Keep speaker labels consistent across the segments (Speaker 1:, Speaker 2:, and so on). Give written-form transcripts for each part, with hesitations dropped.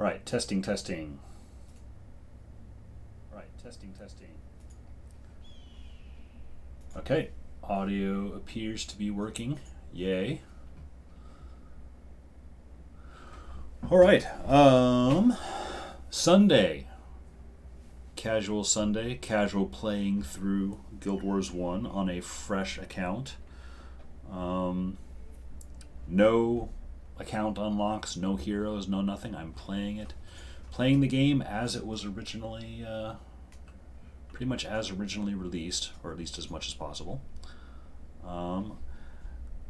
Speaker 1: All right, testing, testing. All right, testing, testing. Okay, audio appears to be working. Yay. All right, Sunday. Casual Sunday, casual playing through Guild Wars 1 on a fresh account. No account unlocks, no heroes, no nothing. I'm playing the game as it was originally, pretty much as originally released, or at least as much as possible.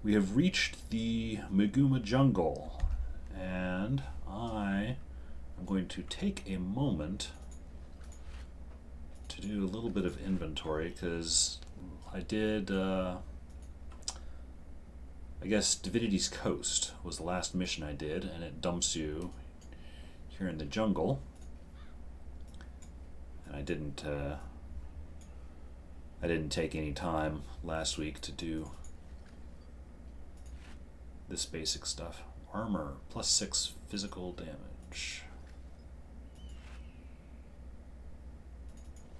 Speaker 1: We have reached the Meguma jungle, and I am going to take a moment to do a little bit of inventory, because I did, I guess Divinity's Coast was the last mission I did, and it dumps you here in the jungle. And I didn't take any time last week to do this basic stuff. Armor, +6 physical damage.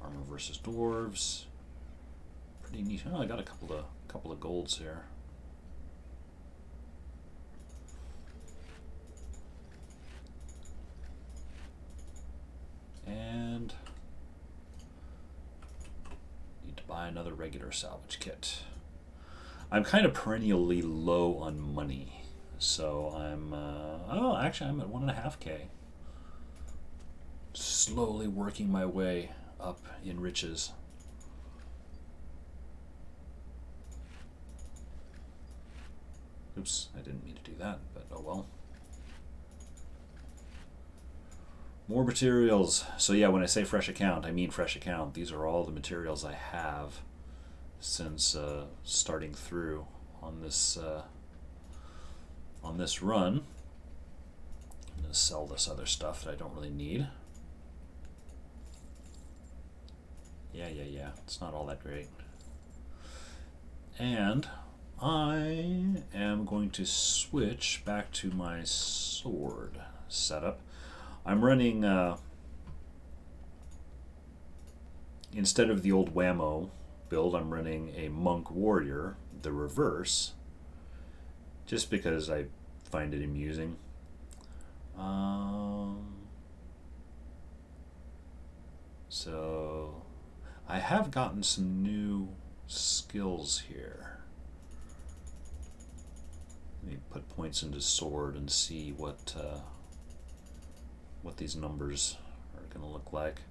Speaker 1: Armor versus dwarves. Pretty neat. Oh, I got a couple of golds here. And need to buy another regular salvage kit. I'm kind of perennially low on money, so I'm actually I'm at 1.5K. Slowly working my way up in riches. Oops, I didn't mean to do that, but oh well. More materials. So yeah, when I say fresh account, I mean fresh account. These are all the materials I have since starting through on this run. I'm gonna sell this other stuff that I don't really need. Yeah. It's not all that great. And I am going to switch back to my sword setup. I'm running, instead of the old Whammo build, I'm running a Monk Warrior, the reverse, just because I find it amusing. So I have gotten some new skills here. Let me put points into sword and see what these numbers are going to look like.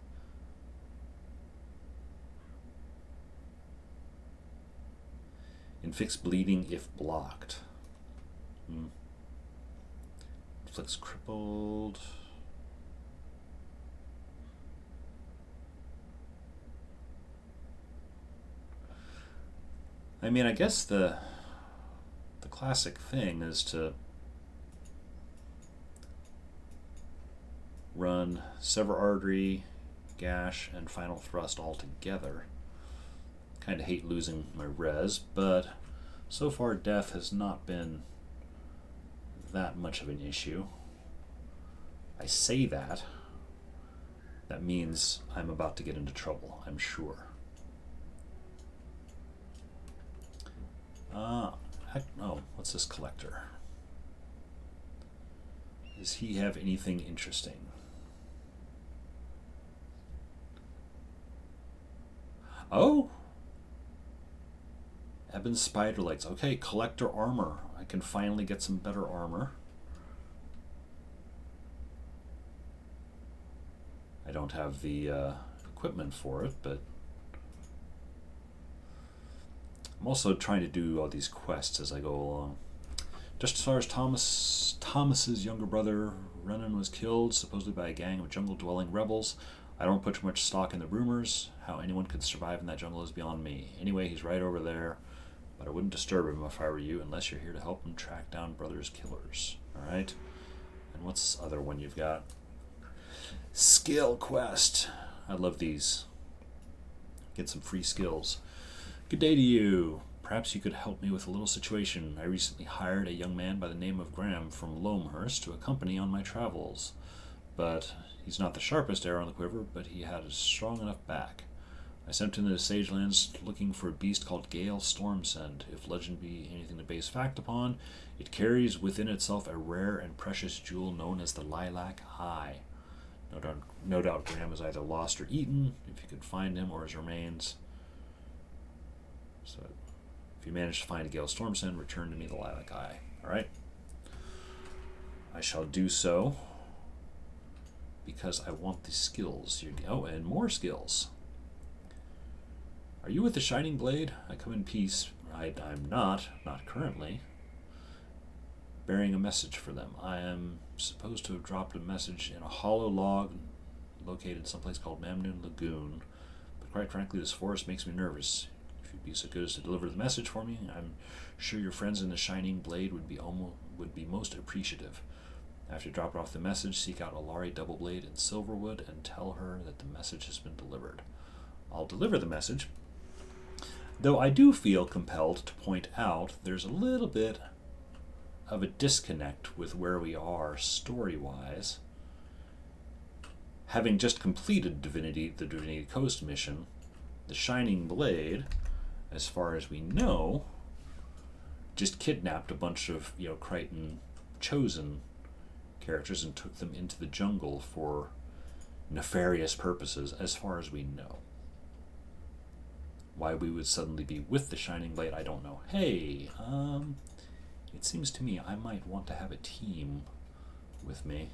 Speaker 1: Inflicts bleeding if blocked. Inflicts crippled. I mean, I guess the classic thing is to run Sever Artery, Gash, and Final Thrust all together. Kind of hate losing my res, but so far death has not been that much of an issue. I say that. That means I'm about to get into trouble, I'm sure. What's this collector? Does he have anything interesting? Oh! Ebon Spiderlegs. Okay, collector armor. I can finally get some better armor. I don't have the equipment for it, but I'm also trying to do all these quests as I go along. Just as far as Thomas's younger brother, Renan, was killed, supposedly by a gang of jungle-dwelling rebels. I don't put too much stock in the rumors. How anyone could survive in that jungle is beyond me. Anyway, he's right over there, but I wouldn't disturb him if I were you, unless you're here to help him track down brother's killers. Alright? And what's this other one you've got? Skill quest. I love these. Get some free skills. Good day to you. Perhaps you could help me with a little situation. I recently hired a young man by the name of Graham from Loamhurst to accompany on my travels. but he's not the sharpest arrow in the quiver, but he had a strong enough back. I sent him to the Sagelands looking for a beast called Gale Stormsend. If legend be anything to base fact upon, it carries within itself a rare and precious jewel known as the Lilac Eye. No doubt Graham is either lost or eaten, if you could find him or his remains. So, if you manage to find a Gale Stormsend, return to me the Lilac Eye. Alright? I shall do so, because I want the skills. Oh, and more skills. Are you with the Shining Blade? I come in peace. I'm not currently, bearing a message for them. I am supposed to have dropped a message in a hollow log located someplace called Mamnoon Lagoon, but quite frankly this forest makes me nervous. If you'd be so good as to deliver the message for me, I'm sure your friends in the Shining Blade would be most appreciative. After dropping off the message, seek out Alari Doubleblade in Silverwood and tell her that the message has been delivered. I'll deliver the message, though I do feel compelled to point out there's a little bit of a disconnect with where we are story-wise. Having just completed the Divinity Coast mission, the Shining Blade, as far as we know, just kidnapped a bunch of, Crichton chosen characters and took them into the jungle for nefarious purposes, as far as we know. Why we would suddenly be with the Shining Blade, I don't know. Hey, it seems to me I might want to have a team with me.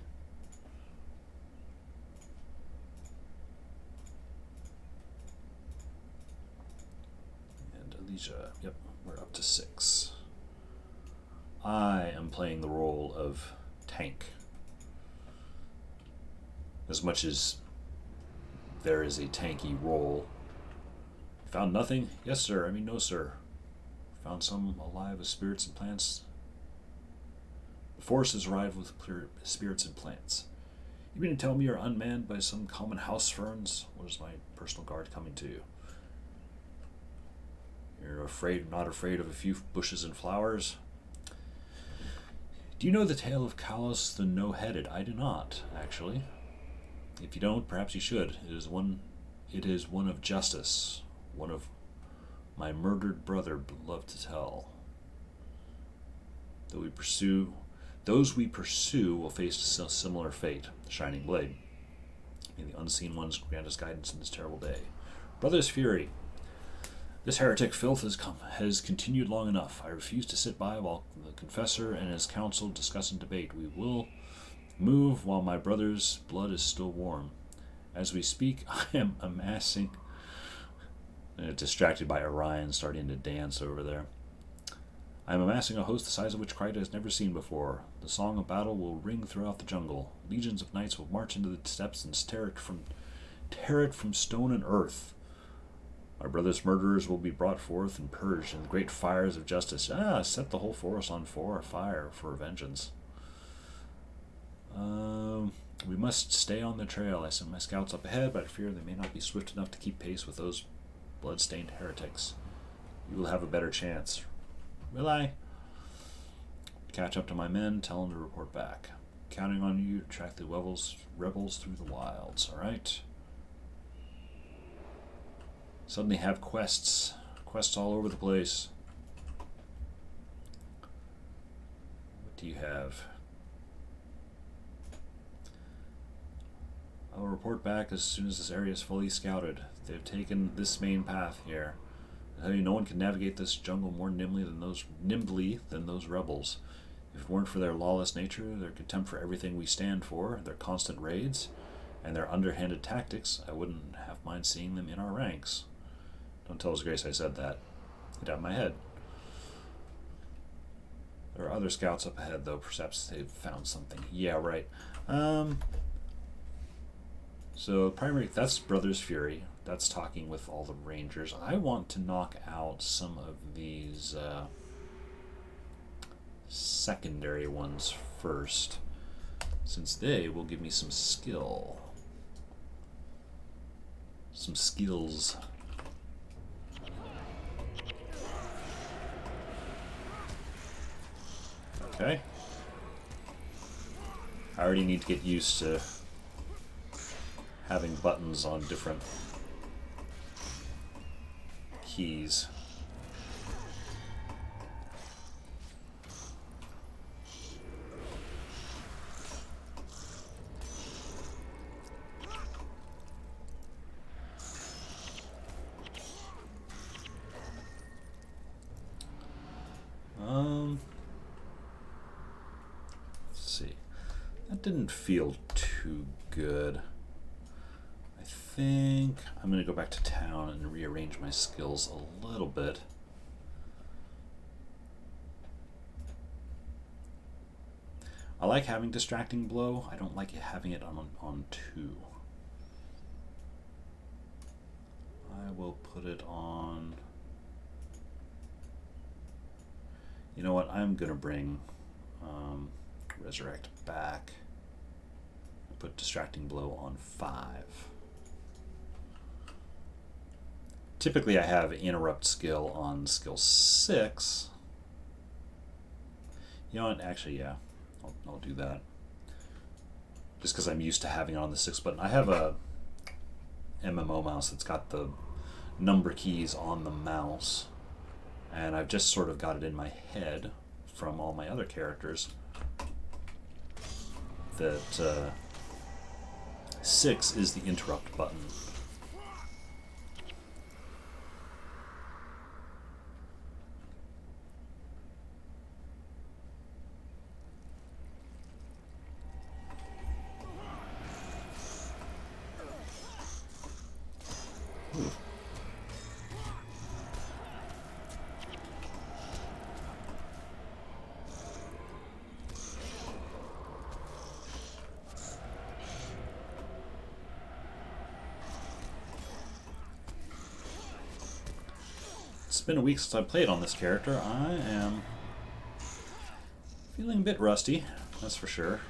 Speaker 1: And Alicia, yep, we're up to 6. I am playing the role of tank. As much as there is a tanky role. Found nothing? Yes, sir. I mean, no, sir. Found some alive with spirits and plants. The forest is arrived with clear spirits and plants. You mean to tell me you're unmanned by some common house ferns? What is my personal guard coming to you? You're not afraid of a few bushes and flowers? Do you know the tale of Kalos the No-Headed? I do not, actually. If you don't, perhaps you should. It is one of justice, one of my murdered brother loved to tell. Those we pursue will face a similar fate, the Shining Blade. May the unseen ones grant us guidance in this terrible day. Brother's fury. This heretic filth has continued long enough. I refuse to sit by while the confessor and his council discuss and debate. We will move while my brother's blood is still warm. As we speak, I am amassing... distracted by Orion starting to dance over there. I am amassing a host the size of which Kryta has never seen before. The song of battle will ring throughout the jungle. Legions of knights will march into the steppes and tear it from stone and earth. My brother's murderers will be brought forth and purged in the great fires of justice. Set the whole forest on fire for vengeance. We must stay on the trail. I sent my scouts up ahead, but I fear they may not be swift enough to keep pace with those blood-stained heretics. You will have a better chance. Will I? Catch up to my men, tell them to report back. Counting on you to track the rebels through the wilds, alright? Suddenly have quests all over the place. What do you have? I will report back as soon as this area is fully scouted. They've taken this main path here. I tell you, no one can navigate this jungle more nimbly than those rebels. If it weren't for their lawless nature, their contempt for everything we stand for, their constant raids, and their underhanded tactics, I wouldn't have mind seeing them in our ranks. Don't tell His Grace I said that. Get out of my head. There are other scouts up ahead, though. Perhaps they've found something. Yeah, right. So primary, that's Brother's Fury. That's talking with all the rangers. I want to knock out some of these secondary ones first, since they will give me some skill. Some skills. Okay. I already need to get used to having buttons on different keys. Let's see. That didn't feel too good. I think I'm going to go back to town and rearrange my skills a little bit. I like having Distracting Blow. I don't like having it on 2. I will put it on... You know what? I'm going to bring Resurrect back. Put Distracting Blow on 5. Typically I have Interrupt skill on skill 6. You know what? Actually, yeah. I'll do that. Just because I'm used to having it on the 6 button. I have a MMO mouse that's got the number keys on the mouse. And I've just sort of got it in my head from all my other characters that 6 is the interrupt button. Ooh. It's been a week since I played on this character. I am feeling a bit rusty, that's for sure.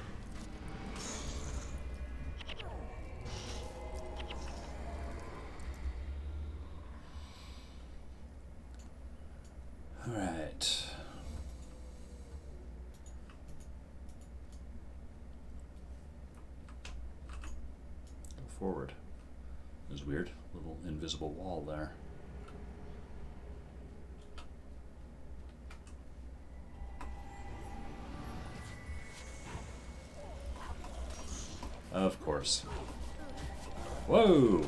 Speaker 1: Alright. Go forward. It was weird. Little invisible wall there. Of course. Whoa!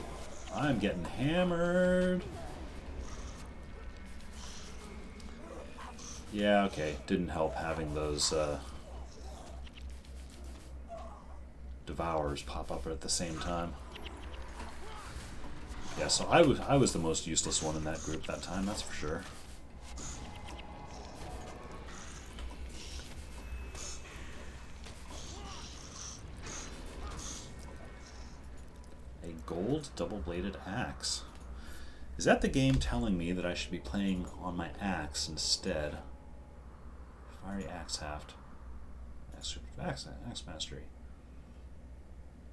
Speaker 1: I'm getting hammered. Yeah, okay. Didn't help having those devourers pop up at the same time. Yeah, so I was the most useless one in that group that time, that's for sure. Gold double-bladed axe. Is that the game telling me that I should be playing on my axe instead? Fiery axe haft. Axe mastery.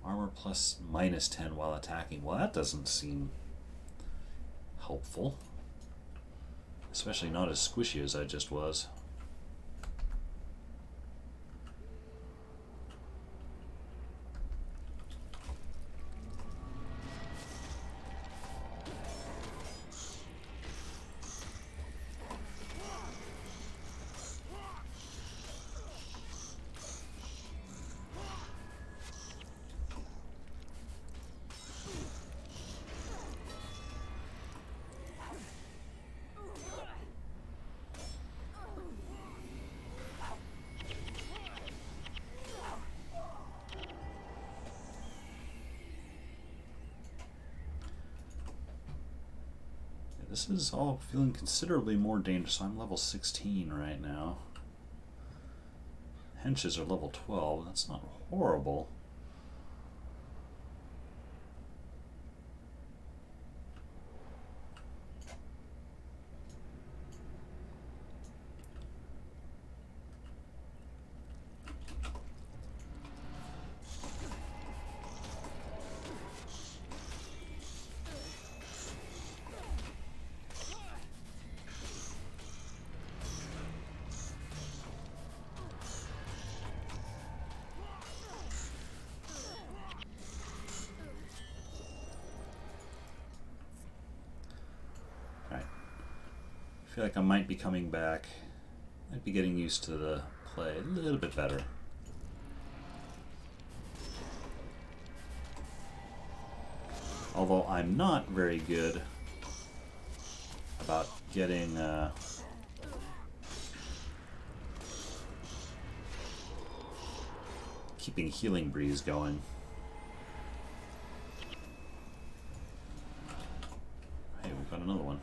Speaker 1: Armor plus -10 while attacking. Well, that doesn't seem helpful. Especially not as squishy as I just was. This is all feeling considerably more dangerous. I'm level 16 right now. Henches are level 12. That's not horrible. feel like I might be coming back. Might be getting used to the play a little bit better. Although I'm not very good about getting keeping Healing Breeze going. Hey, we've got another one.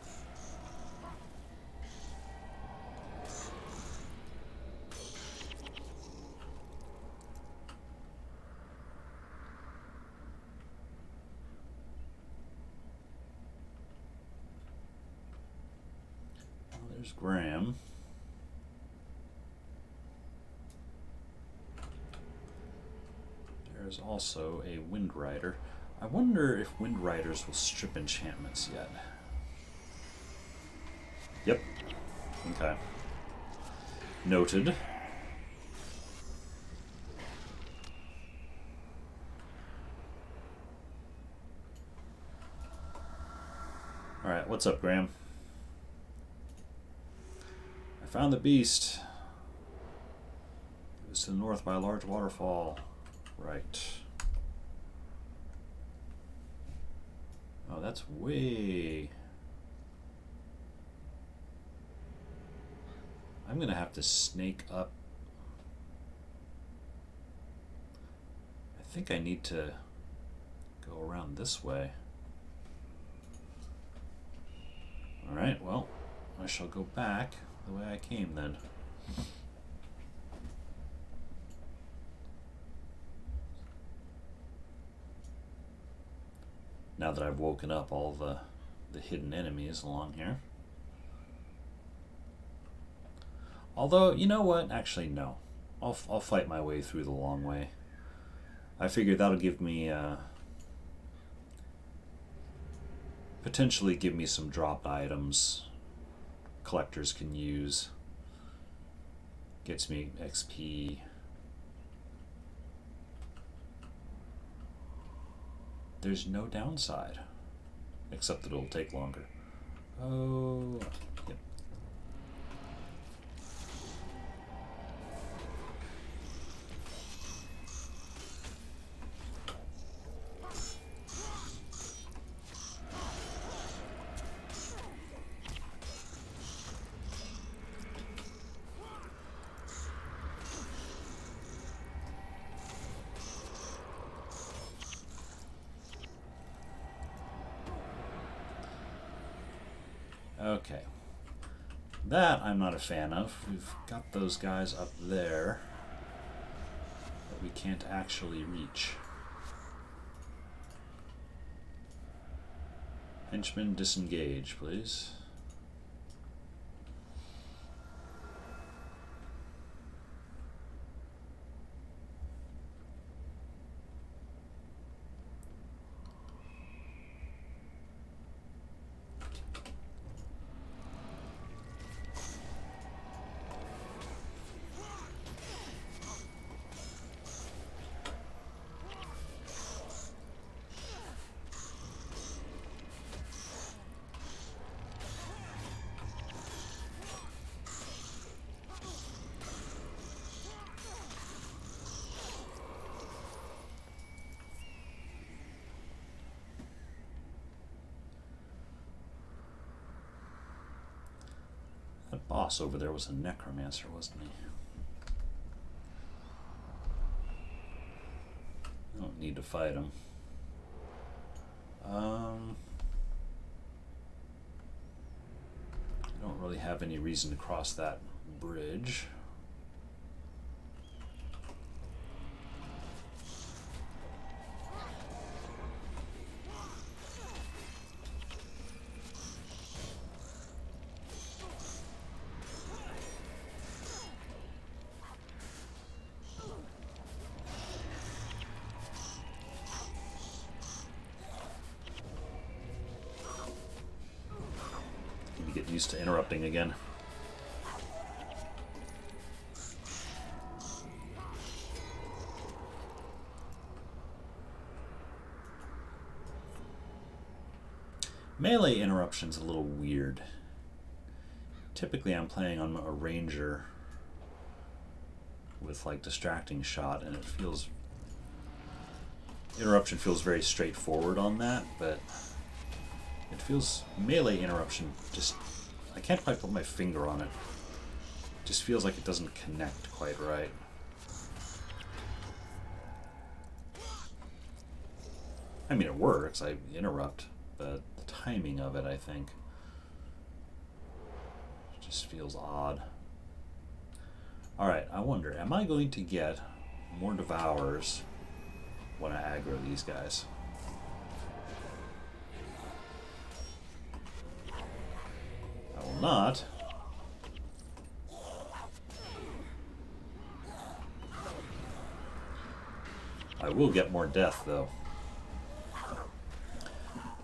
Speaker 1: Well, there's Graham. There's also a Wind Rider. I wonder if Wind Riders will strip enchantments yet. Yep. Okay. Noted. Alright, what's up, Graham? I found the beast. It was to the north by a large waterfall. Right. Oh, that's way... I'm gonna have to snake up. I think I need to go around this way. Alright, well, I shall go back the way I came then. Now that I've woken up all the hidden enemies along here. Although, you know what? Actually, no. I'll fight my way through the long way. I figure that'll give me, potentially give me some dropped items collectors can use. Gets me XP. There's no downside, except that it'll take longer. Oh, yep. Okay, that I'm not a fan of. We've got those guys up there that we can't actually reach. Henchmen, disengage, please. That boss over there was a necromancer, wasn't he? I don't need to fight him. I don't really have any reason to cross that bridge. Get used to interrupting again. Melee interruption's a little weird. typically I'm playing on a ranger with like distracting shot, and it feels interruption feels very straightforward on that, but it feels melee interruption just I can't quite put my finger on it. It just feels like it doesn't connect quite right. I mean, it works, I interrupt, but the timing of it, I think, just feels odd. Alright, I wonder, am I going to get more Devourers when I aggro these guys? I will not. I will get more death, though.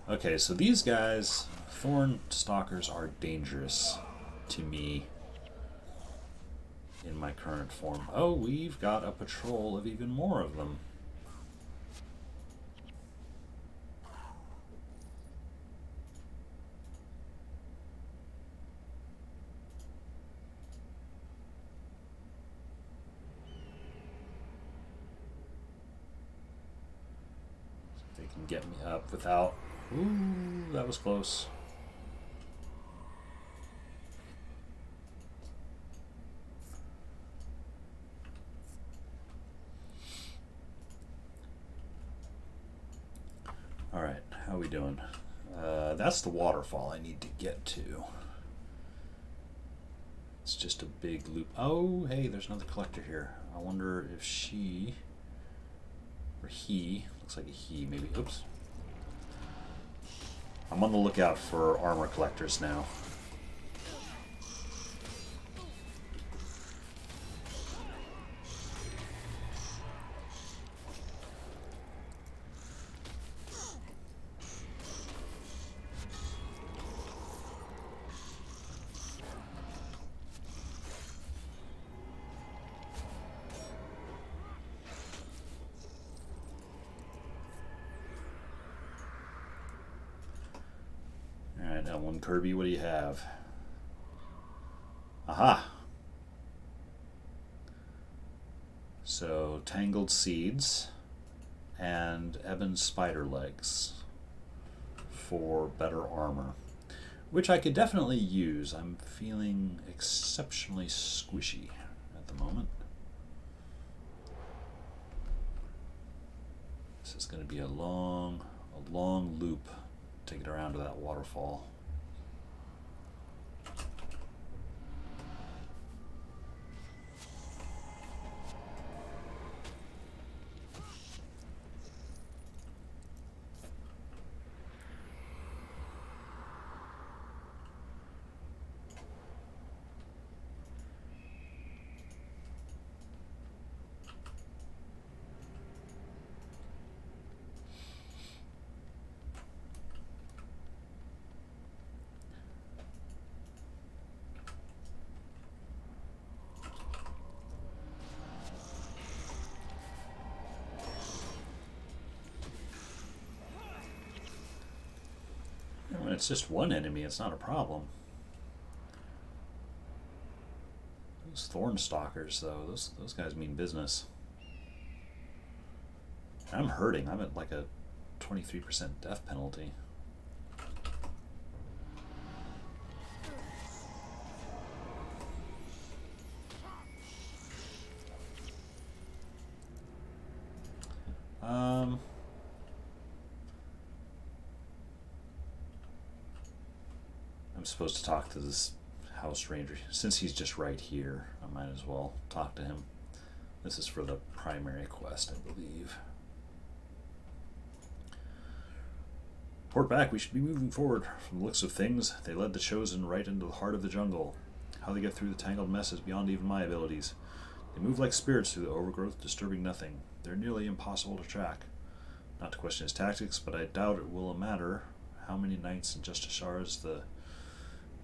Speaker 1: Okay, so these guys, Thorn Stalkers, are dangerous to me in my current form. Oh, we've got a patrol of even more of them. They can get me up without... Ooh, that was close. Alright, how are we doing? That's the waterfall I need to get to. It's just a big loop. Oh, hey, there's another collector here. I wonder if she... or he... looks like a he, maybe. Oops. I'm on the lookout for armor collectors now. Kirby, what do you have? Aha! So, Tangled Seeds and Ebon's Spider Legs for better armor, which I could definitely use. I'm feeling exceptionally squishy at the moment. This is going to be a long loop to get around to that waterfall. When it's just one enemy, it's not a problem. Those Thorn Stalkers, though, those guys mean business. I'm hurting. I'm at like a 23% death penalty. I'm supposed to talk to this house ranger. Since he's just right here, I might as well talk to him. This is for the primary quest, I believe. Report back, we should be moving forward. From the looks of things, they led the Chosen right into the heart of the jungle. How they get through the tangled mess is beyond even my abilities. They move like spirits through the overgrowth, disturbing nothing. They're nearly impossible to track. Not to question his tactics, but I doubt it will matter how many knights and justiciars the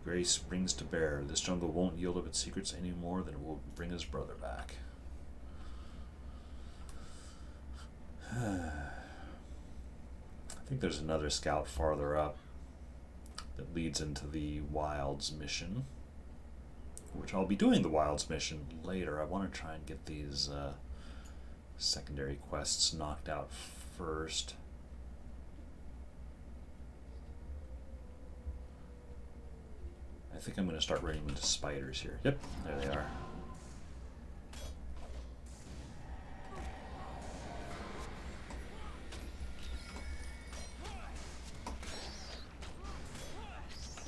Speaker 1: Grace brings to bear. This jungle won't yield up its secrets any more than it will bring his brother back. I think there's another scout farther up that leads into the Wilds mission. which I'll be doing the Wilds mission later. I want to try and get these secondary quests knocked out first. I think I'm going to start running into spiders here. Yep, there they are.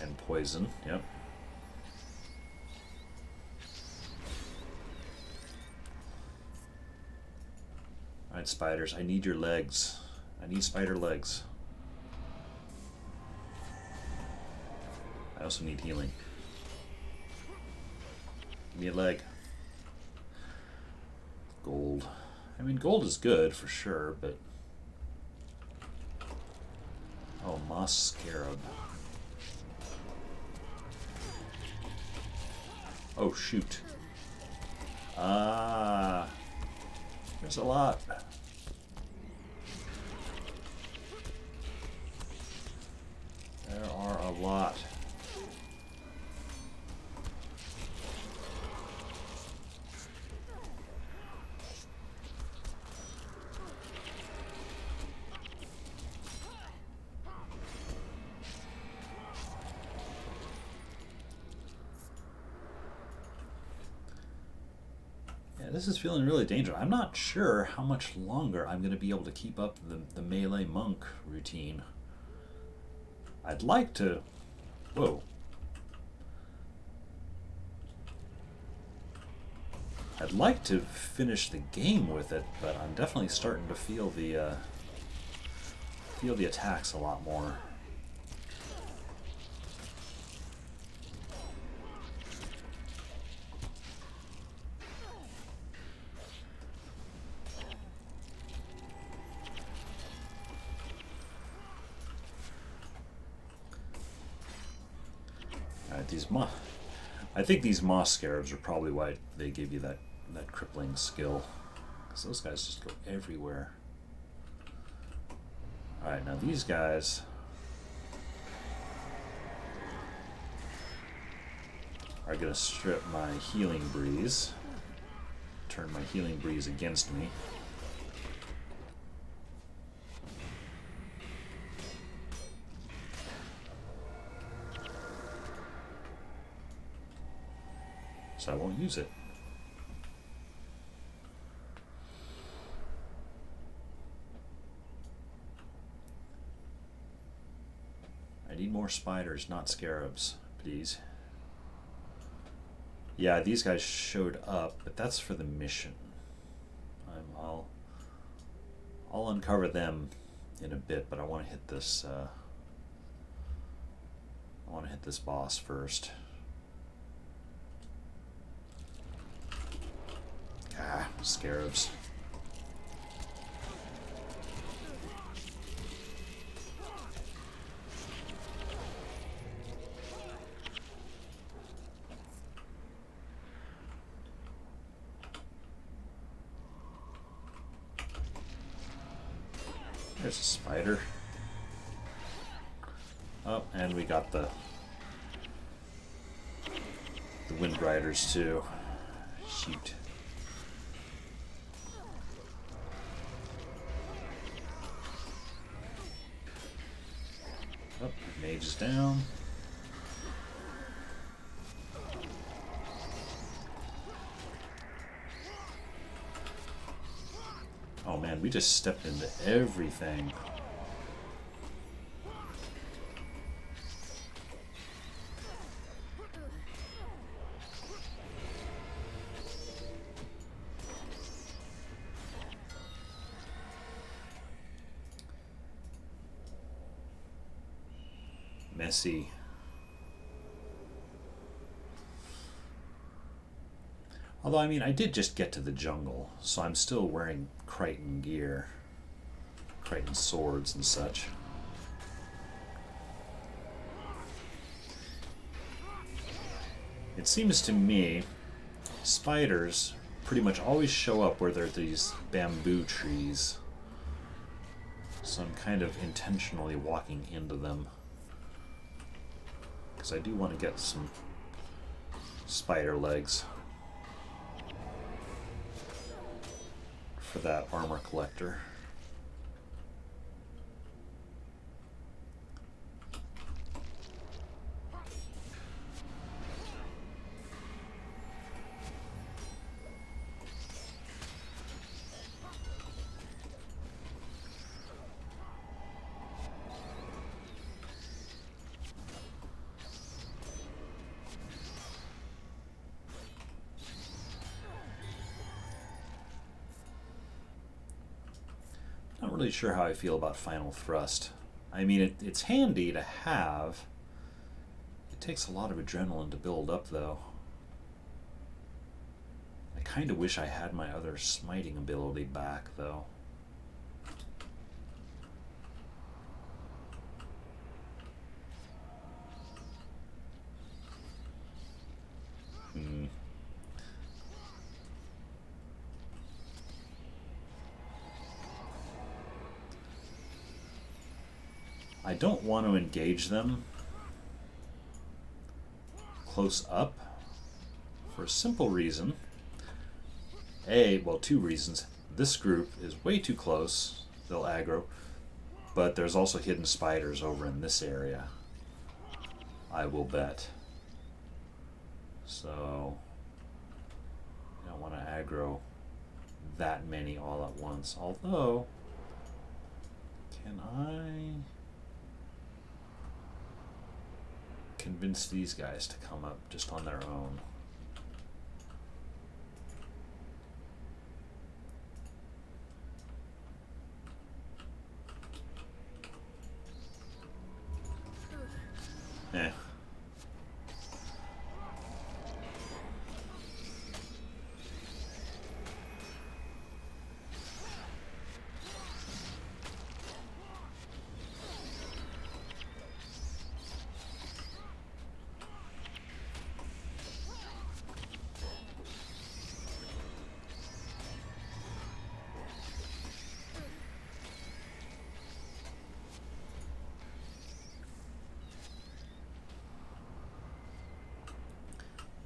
Speaker 1: And poison, yep. Alright, spiders, I need your legs. I need spider legs. I also need healing. Give me a leg. Gold. I mean, gold is good for sure, but... Oh, moss scarab. Oh, shoot. Ah. There's a lot. There are a lot. This is feeling really dangerous. I'm not sure how much longer I'm going to be able to keep up the melee monk routine. I'd like to... Whoa. I'd like to finish the game with it, but I'm definitely starting to feel the attacks a lot more. I think these moss scarabs are probably why they give you that crippling skill, because those guys just go everywhere. Alright, now these guys are going to strip my healing breeze, turn my healing breeze against me. So I won't use it. I need more spiders, not scarabs, please. Yeah, these guys showed up, but that's for the mission. I'll uncover them in a bit, but I want to hit this. I want to hit this boss first. Ah, scarabs. There's a spider. Oh, and we got the wind riders too. Shoot. Oh, mage is down. Oh man, we just stepped into everything. Messy. Although, I mean, I did just get to the jungle, so I'm still wearing Crichton gear. Crichton swords and such. It seems to me spiders pretty much always show up where there are these bamboo trees. So I'm kind of intentionally walking into them. Because I do want to get some spider legs for that armor collector. Not really sure how I feel about Final Thrust. I mean, it's handy to have. It takes a lot of adrenaline to build up, though. I kind of wish I had my other smiting ability back, though. I don't want to engage them close up for a simple reason. Well, two reasons. This group is way too close, they'll aggro, but there's also hidden spiders over in this area, I will bet. So, I don't want to aggro that many all at once. Although, can I convince these guys to come up just on their own? Eh.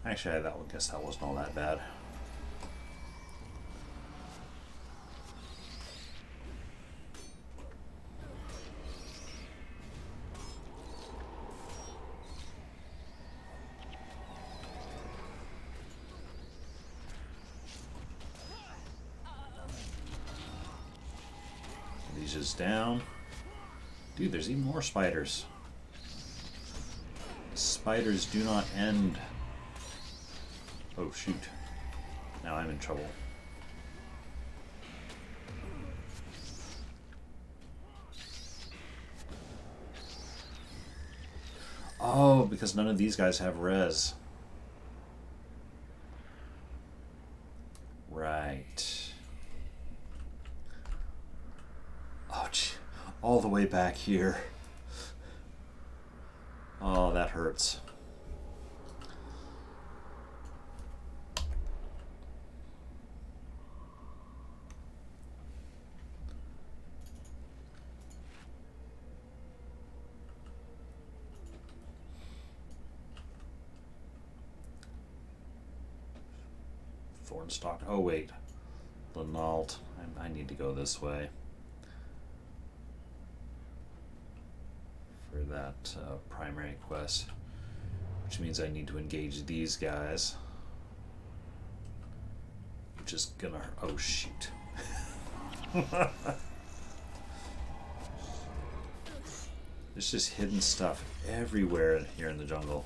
Speaker 1: Actually, I guess that wasn't all that bad. These just down. Dude, there's even more spiders. Spiders do not end. Oh shoot. Now I'm in trouble. Oh, because none of these guys have res. Right. Oh, gee. All the way back here. Oh, that hurts. Thornstock. Oh wait, Lenault. I need to go this way for that primary quest, which means I need to engage these guys, which is gonna. Oh shoot! There's just hidden stuff everywhere here in the jungle.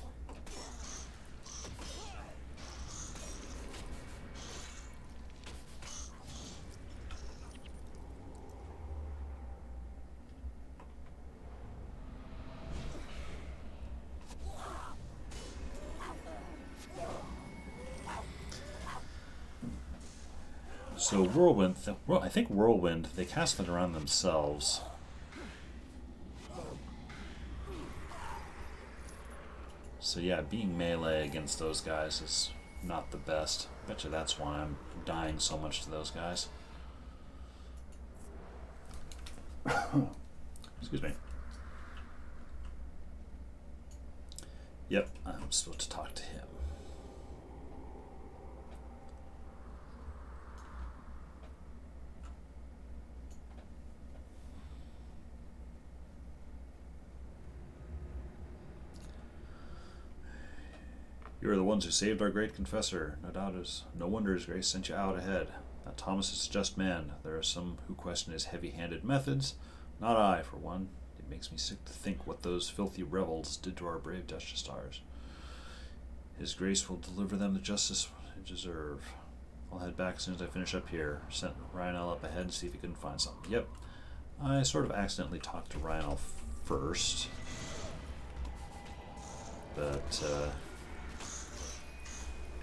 Speaker 1: So Whirlwind, I think Whirlwind, they cast it around themselves. So yeah, being melee against those guys is not the best. Betcha that's why I'm dying so much to those guys. Excuse me. Yep, I'm supposed to talk to him. You are the ones who saved our great confessor. No wonder his grace sent you out ahead. Now Thomas is a just man. There are some who question his heavy-handed methods. Not I, for one. It makes me sick to think what those filthy rebels did to our brave Justistars. His grace will deliver them the justice they deserve. I'll head back as soon as I finish up here. Sent Ryanel up ahead to see if he couldn't find something. Yep. I sort of accidentally talked to Ryanel first. But,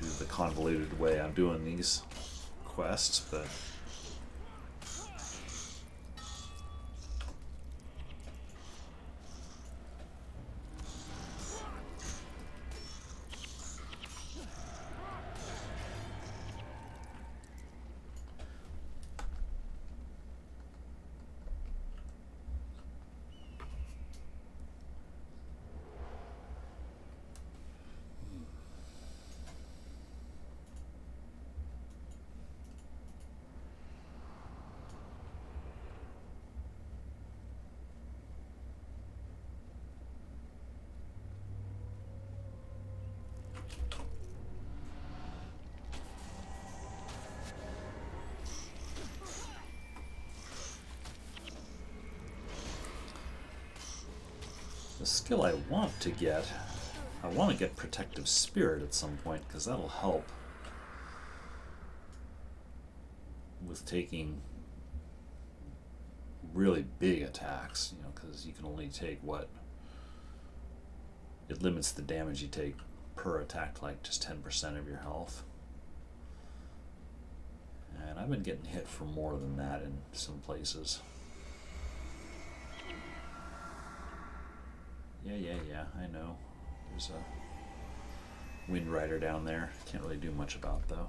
Speaker 1: due to the convoluted way I'm doing these quests, but... the skill I want to get Protective Spirit at some point, because that'll help with taking really big attacks, you know, because you can only take what? It limits the damage you take per attack to like just 10% of your health. And I've been getting hit for more than that in some places. Yeah, I know. There's a Wind Rider down there. Can't really do much about, though.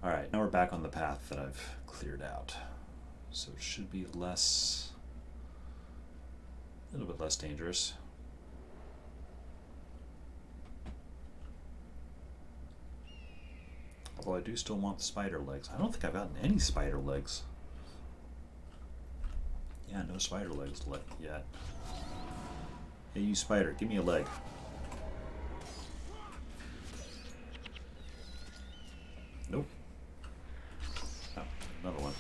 Speaker 1: Alright, now we're back on the path that I've cleared out. So it should be less... a little bit less dangerous. Although I do still want the spider legs. I don't think I've gotten any spider legs. Yeah, no spider legs yet. Hey, you spider, give me a leg. Nope. Oh, another one.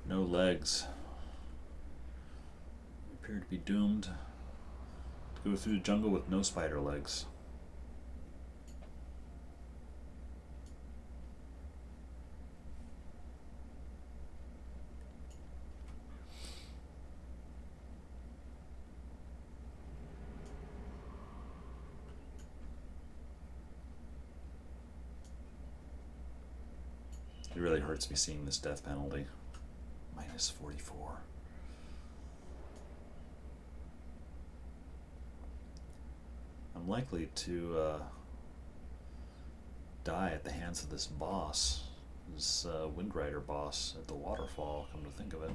Speaker 1: No legs. Appear to be doomed to go through the jungle with no spider legs. It really hurts me seeing this death penalty. Minus 44. I'm likely to die at the hands of this boss, this Wind Rider boss at the waterfall, come to think of it.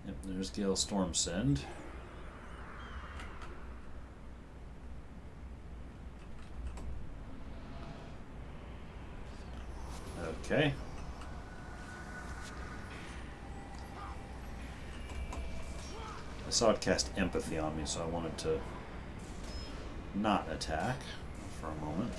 Speaker 1: Yep, there's Gale Storm Send. Okay. I saw it cast empathy on me, so I wanted to not attack for a moment.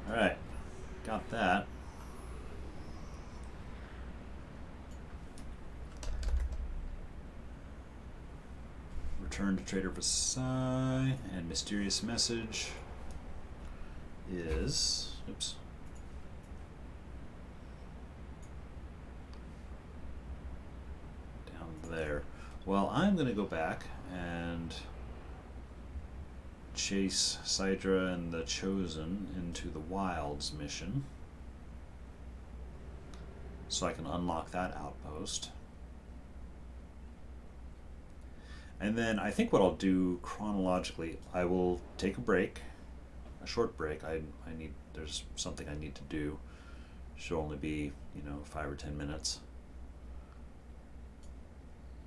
Speaker 1: Alright, got that. Return to Trader Versailles, and mysterious message is, oops, down there. Well, I'm going to go back and chase Sidra and the Chosen into the Wilds mission so I can unlock that outpost. And then I think what I'll do chronologically, I will take a break, a short break. There's something I need to do. Should only be, 5 or 10 minutes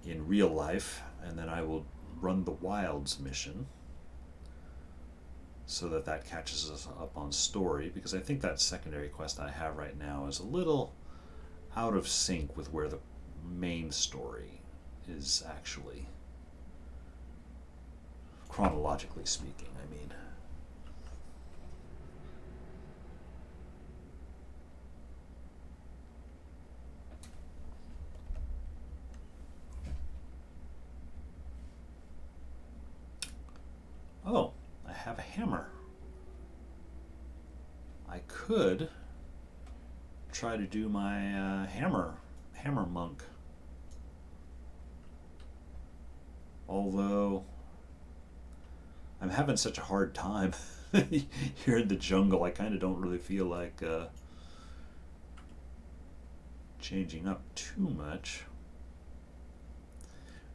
Speaker 1: in real life, and then I will run the Wilds mission so that catches us up on story, because I think that secondary quest I have right now is a little out of sync with where the main story is actually, chronologically speaking, I mean. Oh, I have a hammer. I could try to do my hammer monk. Although I'm having such a hard time here in the jungle, I kind of don't really feel like changing up too much.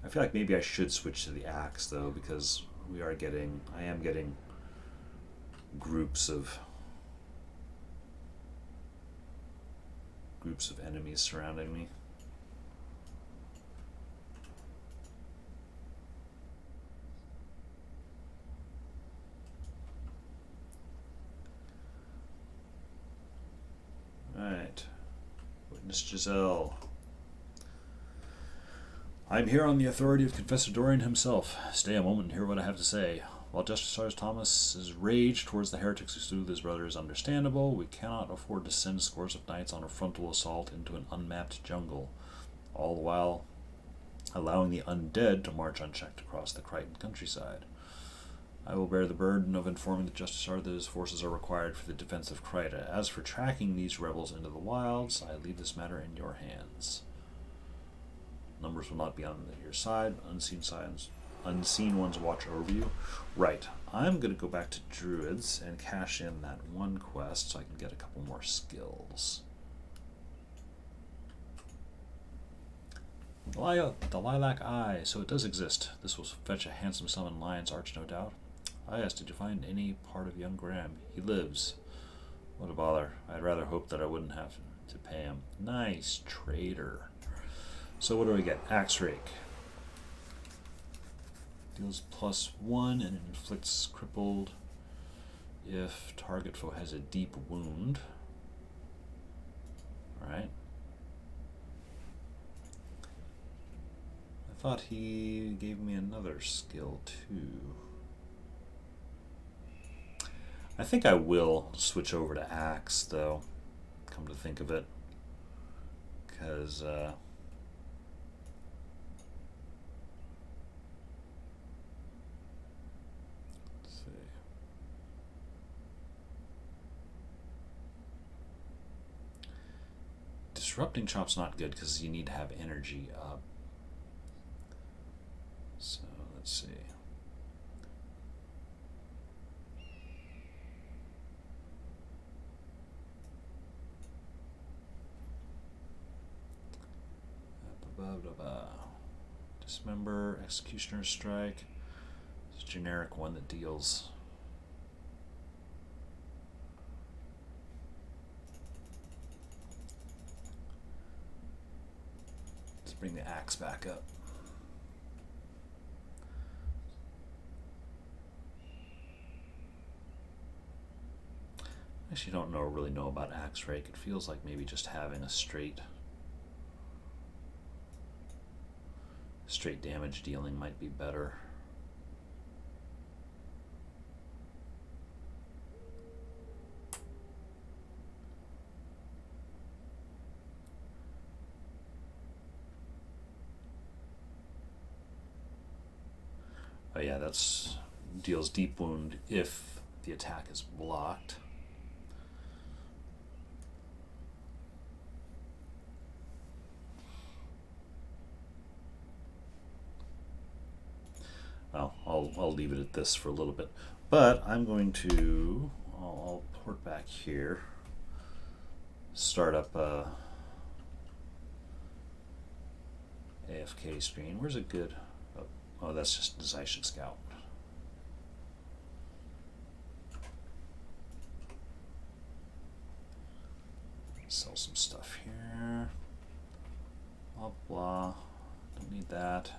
Speaker 1: I feel like maybe I should switch to the axe though, because I am getting groups of enemies surrounding me. Alright. Witness Giselle. I'm here on the authority of Confessor Dorian himself. Stay a moment and hear what I have to say. While Justice Thomas's rage towards the heretics who slew his brother is understandable, we cannot afford to send scores of knights on a frontal assault into an unmapped jungle, all the while allowing the undead to march unchecked across the Crichton countryside. I will bear the burden of informing the Justiciar that his forces are required for the defense of Kryta. As for tracking these rebels into the wilds, I leave this matter in your hands. Numbers will not be on your side. Unseen ones watch over you. Right. I'm going to go back to Druids and cash in that one quest so I can get a couple more skills. The Lilac Eye. So it does exist. This will fetch a handsome sum in Lion's Arch, no doubt. I asked, did you find any part of young Graham? He lives. What a bother. I'd rather hope that I wouldn't have to pay him. Nice trader. So what do we get? Axe Rake. Deals +1 and it inflicts crippled if target foe has a deep wound. Alright. I thought he gave me another skill too. I think I will switch over to Axe though, come to think of it. Because let's see. Disrupting Chop's not good because you need to have energy up. So let's see. Dismember, Executioner's Strike. It's a generic one that deals bring the axe back up. I actually don't really know about axe rake. It feels like maybe just having a straight damage dealing might be better. Oh yeah, that's deals deep wound if the attack is blocked. Well, I'll leave it at this for a little bit, but I'm going to I'll port back here, start up AFK screen. Where's it good? Oh, that's just as I should scout. Sell some stuff here. Blah blah. Don't need that.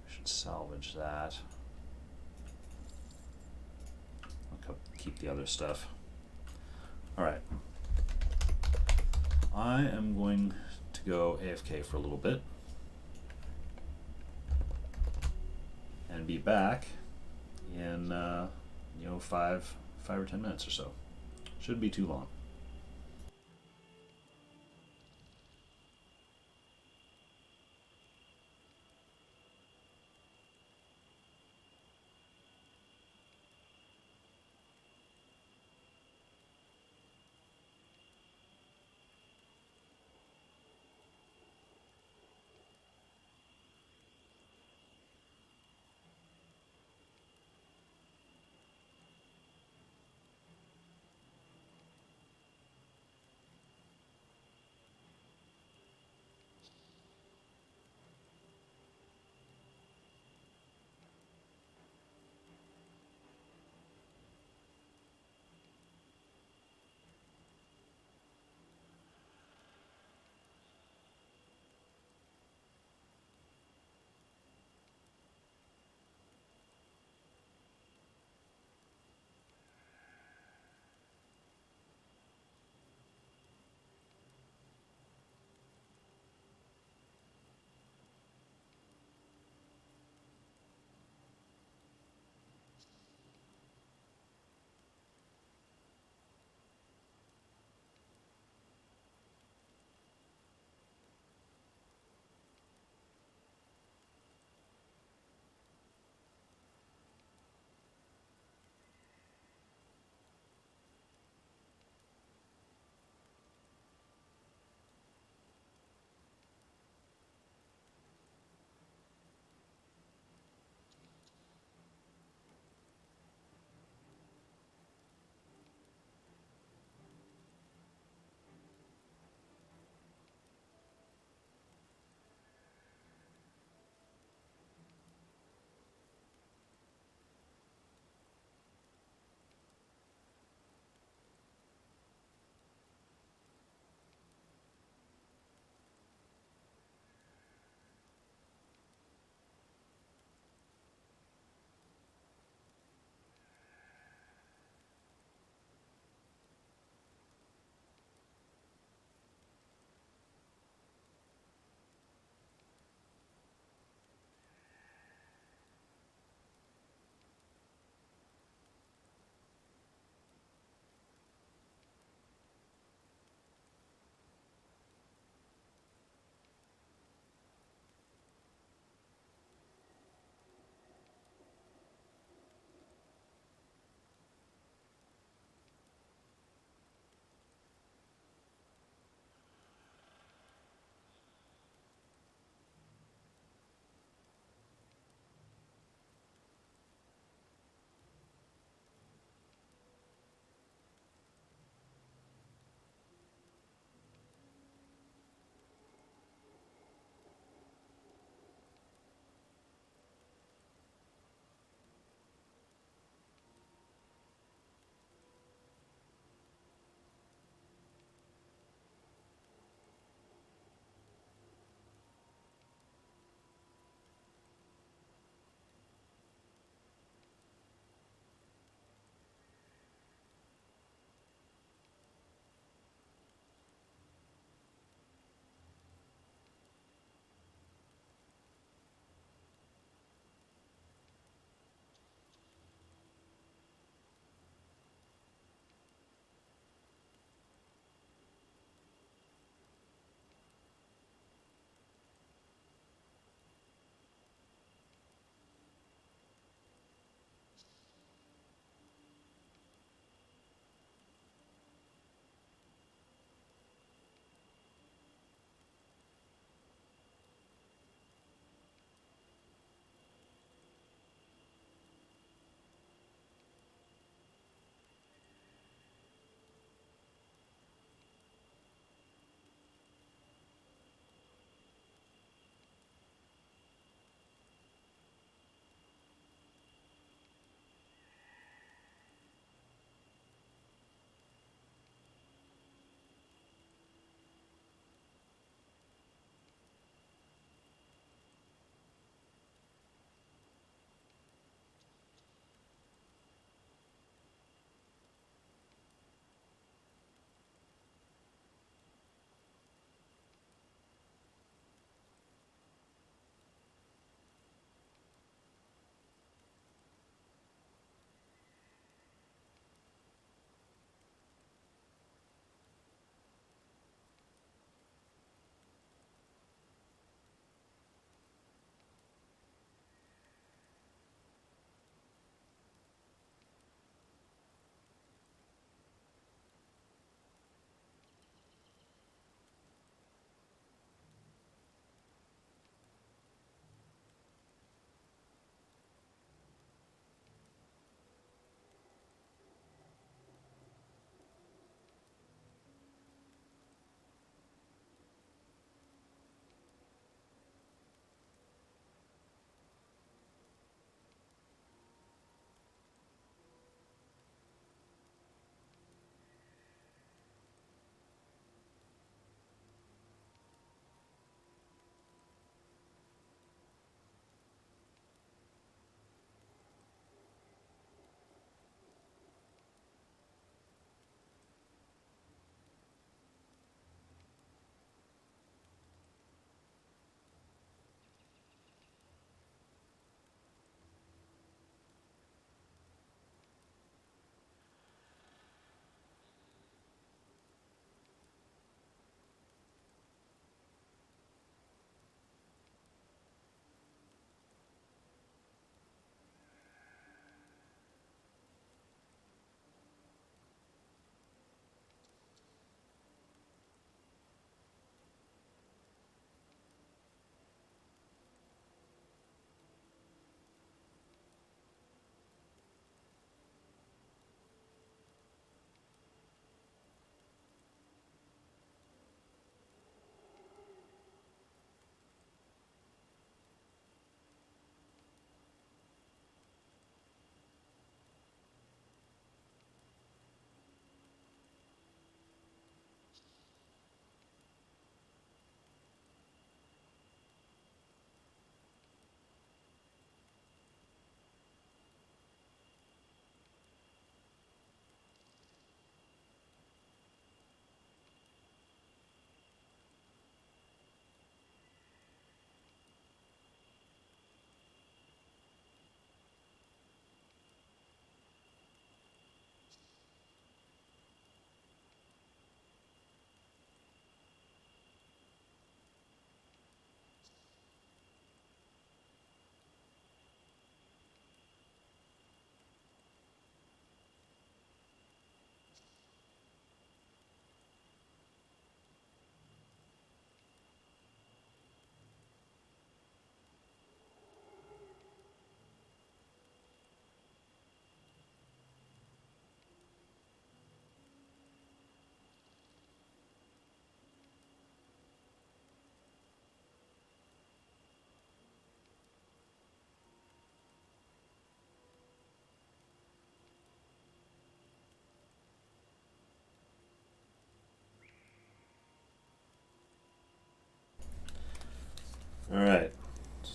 Speaker 1: Should salvage that. I'll keep the other stuff. Alright. I am going to go AFK for a little bit and be back in 5 or 10 minutes or so. Shouldn't be too long.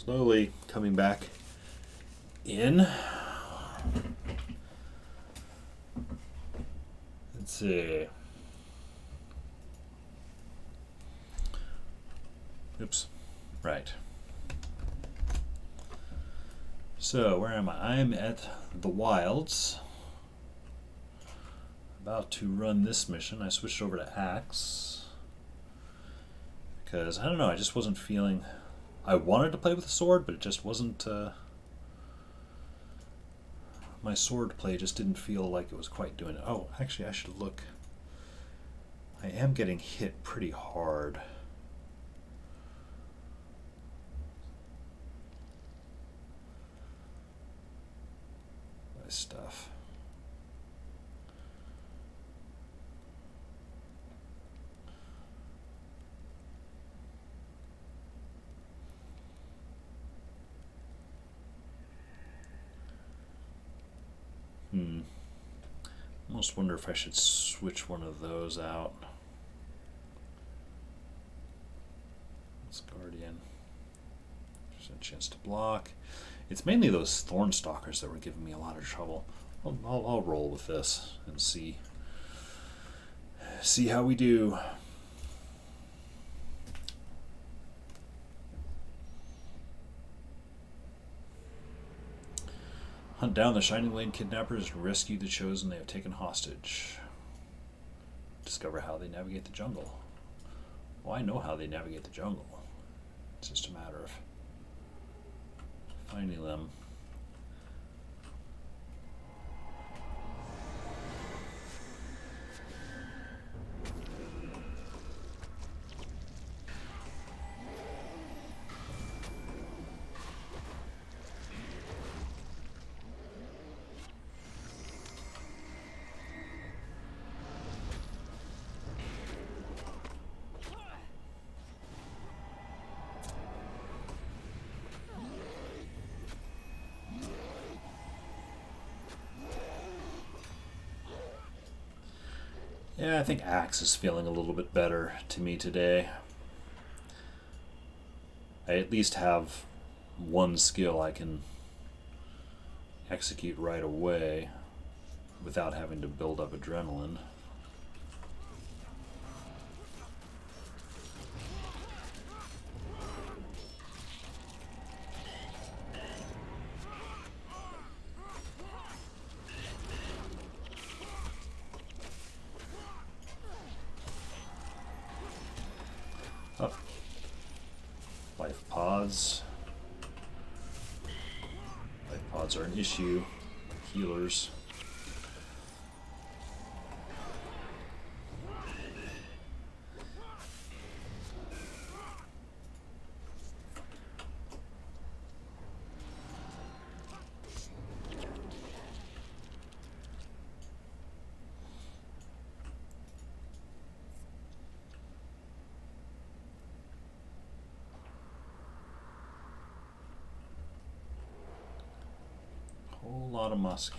Speaker 1: Slowly coming back in. Let's see. Oops. Right. So, where am I? I'm at the Wilds. About to run this mission. I switched over to Axe. Because, I don't know, I just wasn't feeling... I wanted to play with a sword, but it just wasn't... my sword play just didn't feel like it was quite doing it. Oh, actually, I should look. I am getting hit pretty hard. By stuff. Almost wonder if I should switch one of those out. It's Guardian. There's a chance to block. It's mainly those Thornstalkers that were giving me a lot of trouble. I'll roll with this and see how we do. Hunt down the Shining Blade kidnappers and rescue the chosen they have taken hostage. Discover how they navigate the jungle. Well, I know how they navigate the jungle. It's just a matter of finding them. Yeah, I think Axe is feeling a little bit better to me today. I at least have one skill I can execute right away without having to build up adrenaline. Oh. Life pods. Life pods are an issue. Healers. Whole lot of musk.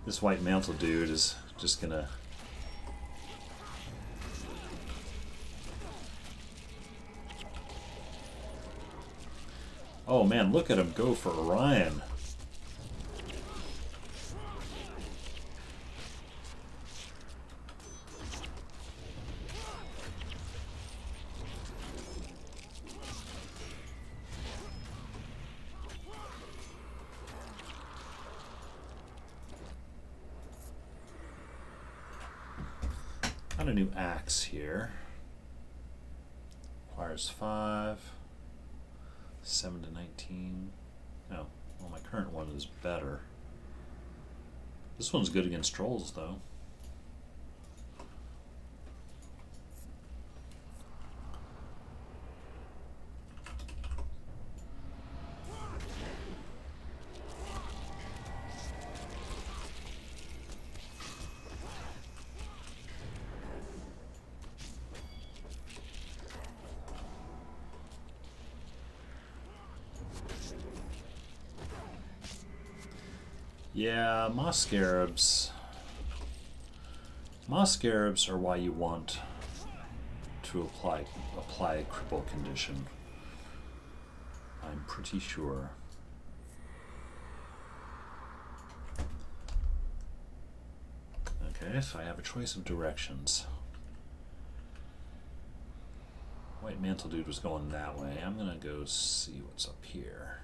Speaker 1: This white mantle dude is just gonna... Oh man, look at him go for Orion. Got a new axe here. Requires 5. 7 to 19. Oh, well, my current one is better. This one's good against trolls, though. Yeah, moss scarabs. Moss scarabs are why you want to apply cripple condition. I'm pretty sure. Okay, so I have a choice of directions. White Mantle Dude was going that way. I'm gonna go see what's up here.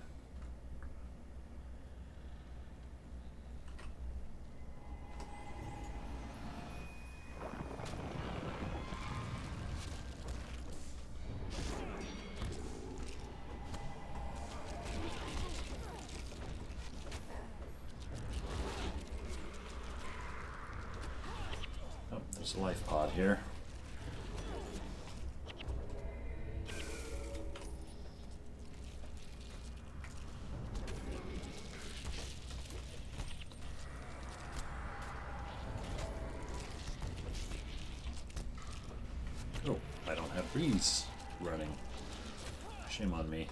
Speaker 1: Oh, there's a life pod here. Oh, I don't have breeze running. Shame on me.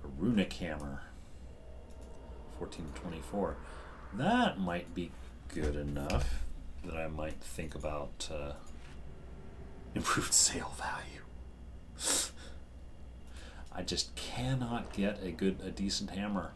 Speaker 1: A runic hammer. 1424. That might be good enough that I might think about improved sale value. I just cannot get a decent hammer.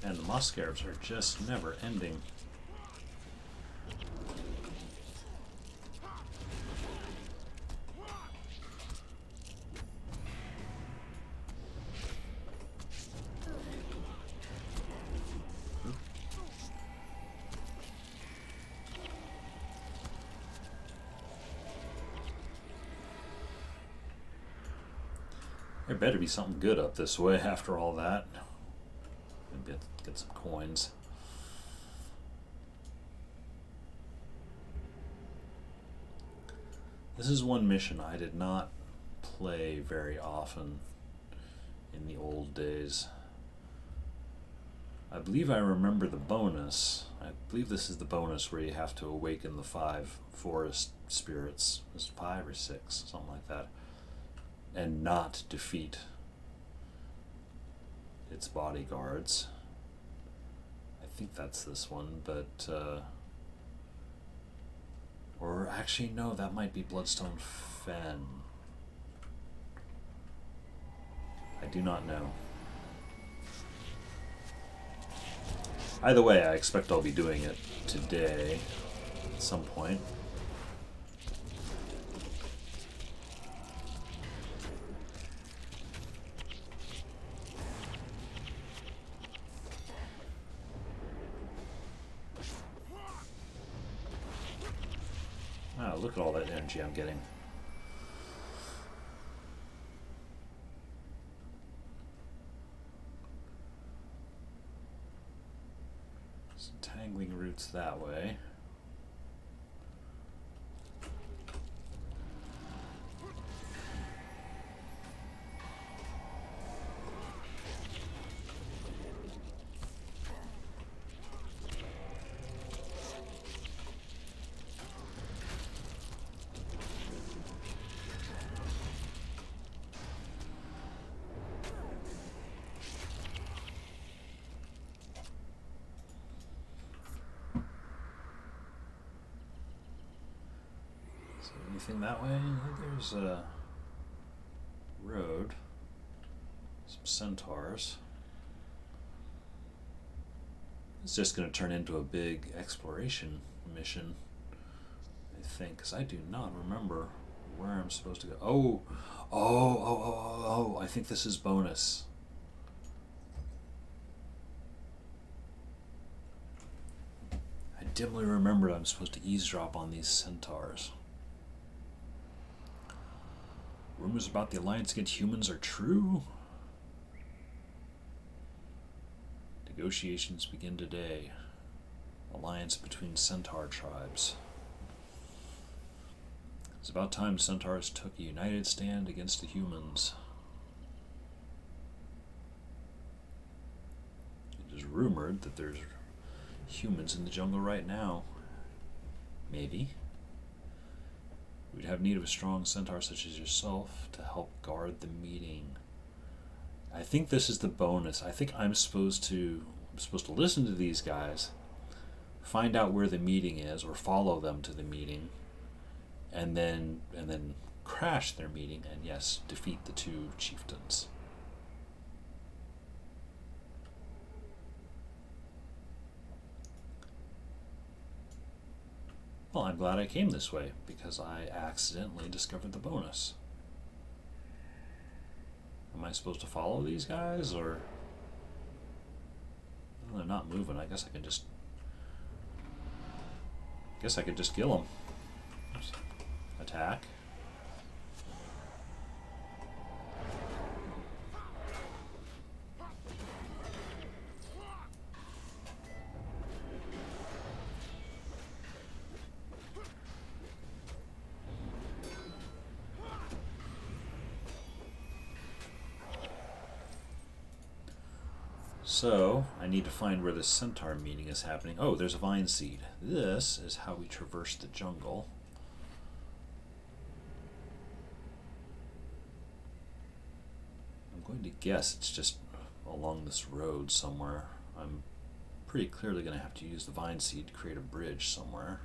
Speaker 1: And the moss scarabs are just never ending. There better be something good up this way after all that. Maybe get some coins. This is one mission I did not play very often in the old days. I believe I remember the bonus. I believe this is the bonus where you have to awaken the 5 forest spirits. It was 5 or 6, something like that. And not defeat its bodyguards. I think that's this one, but or actually no, that might be Bloodstone Fen. I do not know. Either way, I expect I'll be doing it today at some point. Wow, look at all that energy I'm getting. Some tangling roots that way. Anything that way? There's a road, some centaurs. It's just going to turn into a big exploration mission, I think, because I do not remember where I'm supposed to go. Oh, I think this is bonus. I dimly remembered I'm supposed to eavesdrop on these centaurs. Rumors about the alliance against humans are true? Negotiations begin today. Alliance between Centaur tribes. It's about time Centaurs took a united stand against the humans. It is rumored that there's humans in the jungle right now. Maybe. We'd have need of a strong centaur such as yourself to help guard the meeting. I think this is the bonus. I think I'm supposed to listen to these guys, find out where the meeting is, or follow them to the meeting, and then crash their meeting and, yes, defeat the two chieftains. Well, I'm glad I came this way, because I accidentally discovered the bonus. Am I supposed to follow these guys, or... Well, they're not moving. I guess I can just... kill them. Oops. Attack. So, I need to find where the Centaur meeting is happening. Oh, there's a vine seed. This is how we traverse the jungle. I'm going to guess it's just along this road somewhere. I'm pretty clearly going to have to use the vine seed to create a bridge somewhere.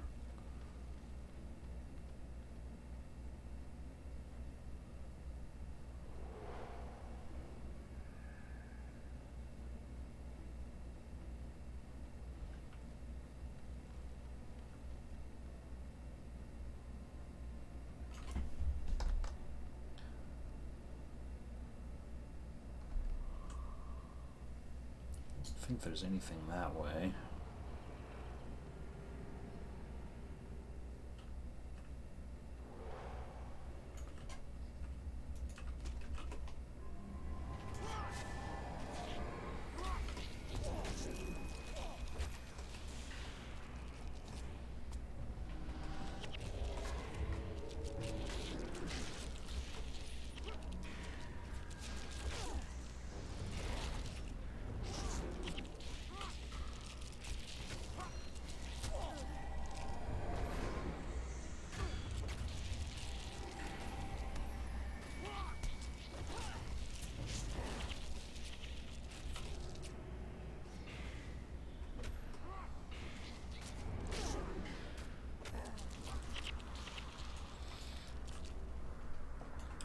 Speaker 1: I don't think there's anything that way.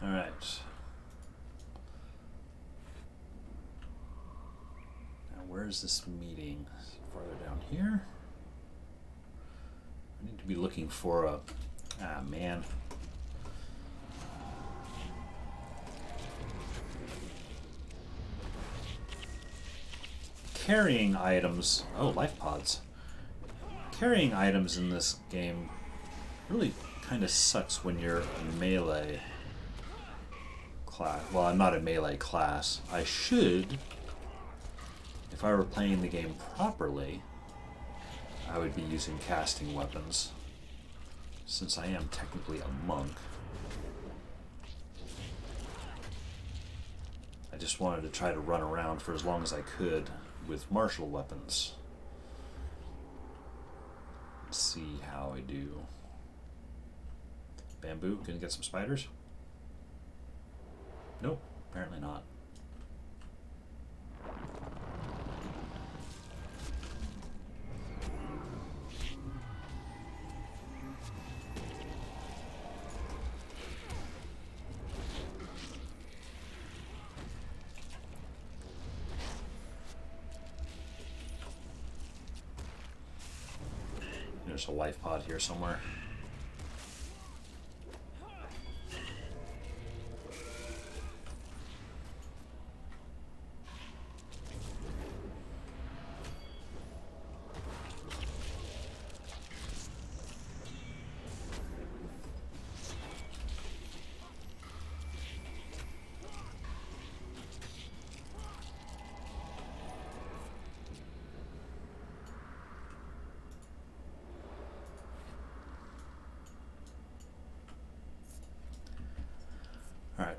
Speaker 1: Alright. Now where's this meeting? Farther down here? I need to be looking for a... Ah, man. Carrying items... Oh, life pods. Carrying items in this game really kind of sucks when you're a melee class. Well, I'm not a melee class. I should, if I were playing the game properly, I would be using casting weapons, since I am technically a monk. I just wanted to try to run around for as long as I could with martial weapons. Let's see how I do. Bamboo, gonna get some spiders? Nope, apparently not. There's a life pod here somewhere.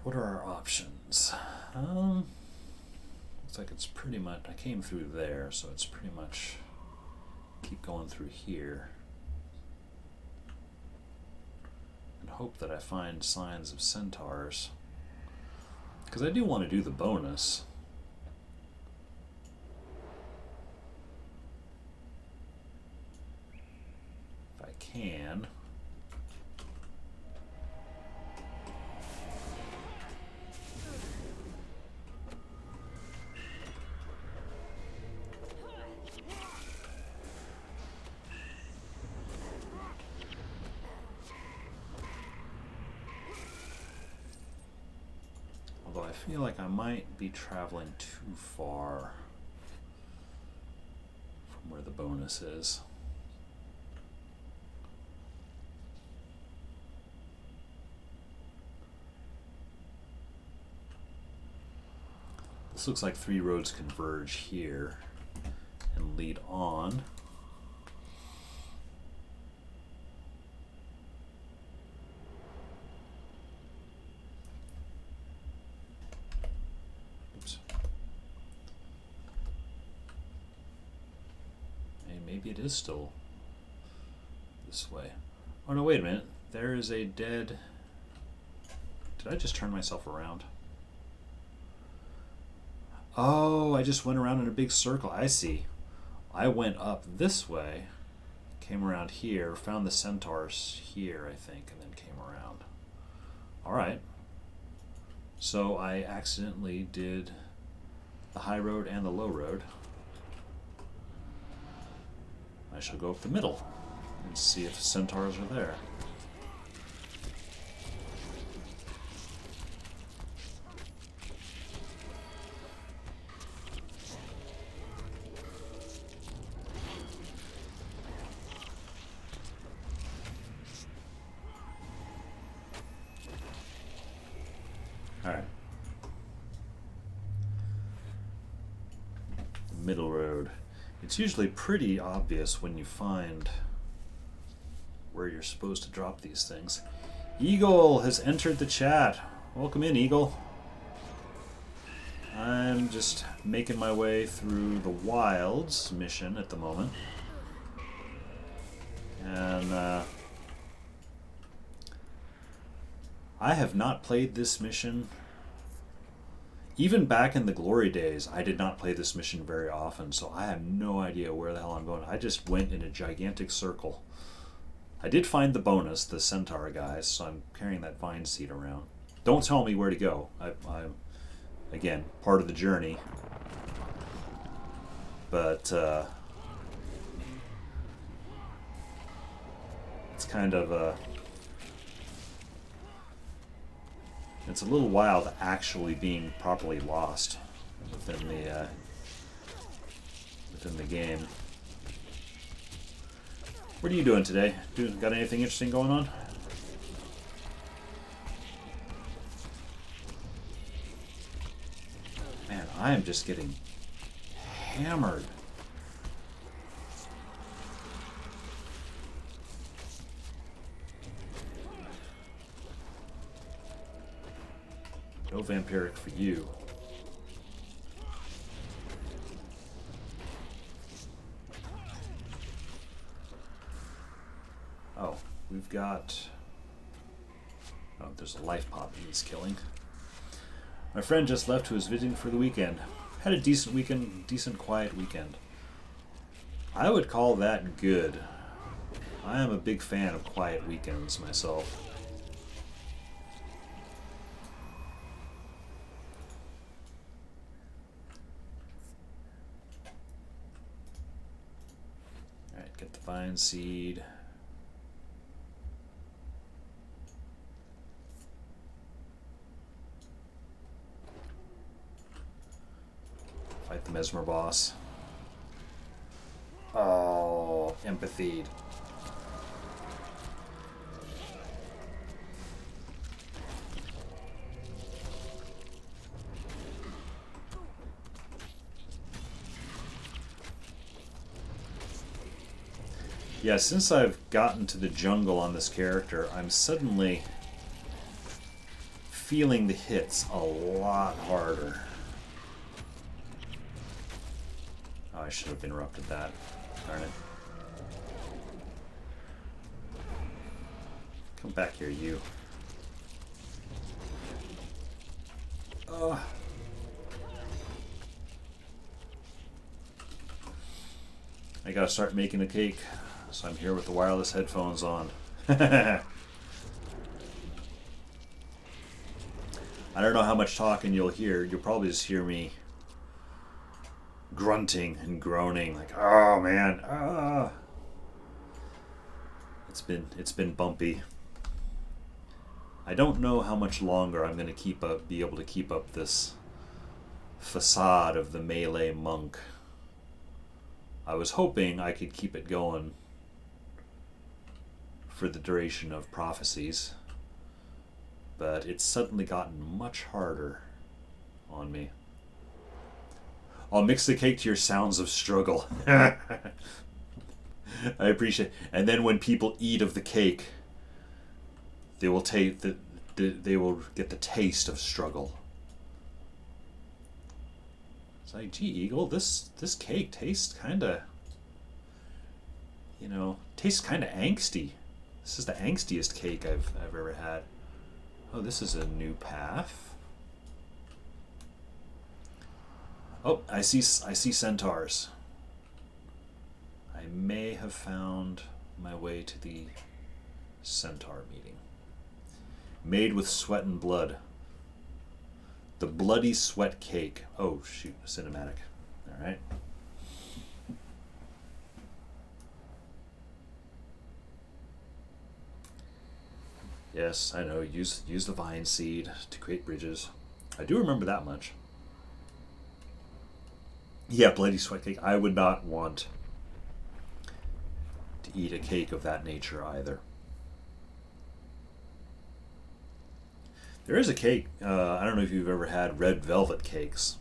Speaker 1: what are our options? Looks like it's pretty much, I came through there, so it's pretty much keep going through here and hope that I find signs of centaurs, because I do want to do the bonus. If I can. I feel like I might be traveling too far from where the bonus is. This looks like 3 roads converge here and lead on. Maybe it is still this way. Oh no, wait a minute. There is a dead... Did I just turn myself around? Oh, I just went around in a big circle. I see. I went up this way, came around here, found the centaurs here, I think, and then came around. Alright. So I accidentally did the high road and the low road. I shall go up the middle and see if centaurs are there. Alright. Middle road. It's usually pretty obvious when you find where you're supposed to drop these things. Eagle has entered the chat. Welcome in, Eagle. I'm just making my way through the Wilds mission at the moment. And I have not played this mission. Even back in the glory days, I did not play this mission very often, so I have no idea where the hell I'm going. I just went in a gigantic circle. I did find the bonus, the centaur guys, so I'm carrying that vine seed around. Don't tell me where to go. I'm again, part of the journey. But it's kind of it's a little wild actually being properly lost within the game. What are you doing today? Got anything interesting going on? Man, I am just getting hammered. No vampiric for you. Oh, we've got... Oh, there's a life pot that he's killing. My friend just left who was visiting for the weekend. Had a decent weekend, decent quiet weekend. I would call that good. I am a big fan of quiet weekends myself. Alright, get the vine seed. Fight the Mesmer boss. Oh, empathied. Yeah, since I've gotten to the jungle on this character, I'm suddenly feeling the hits a lot harder. Oh, I should have interrupted that. Darn it. Come back here, you. I gotta start making a cake, so I'm here with the wireless headphones on. I don't know how much talking you'll hear. You'll probably just hear me grunting and groaning, like, oh man, ah. It's been bumpy. I don't know how much longer I'm gonna be able to keep up this facade of the melee monk. I was hoping I could keep it going for the duration of prophecies, but it's suddenly gotten much harder on me. I'll mix the cake to your sounds of struggle. I appreciate it. And then when people eat of the cake, they will they will get the taste of struggle. It's like, gee, Eagle, this cake tastes kind of, tastes kind of angsty. This is the angstiest cake I've ever had. Oh, this is a new path. Oh, I see centaurs. I may have found my way to the centaur meeting. Made with sweat and blood. The bloody sweat cake. Oh, shoot, cinematic. All right. Yes, I know. Use the vine seed to create bridges. I do remember that much. Yeah, bloody sweat cake. I would not want to eat a cake of that nature either. There is a cake, I don't know if you've ever had red velvet cakes.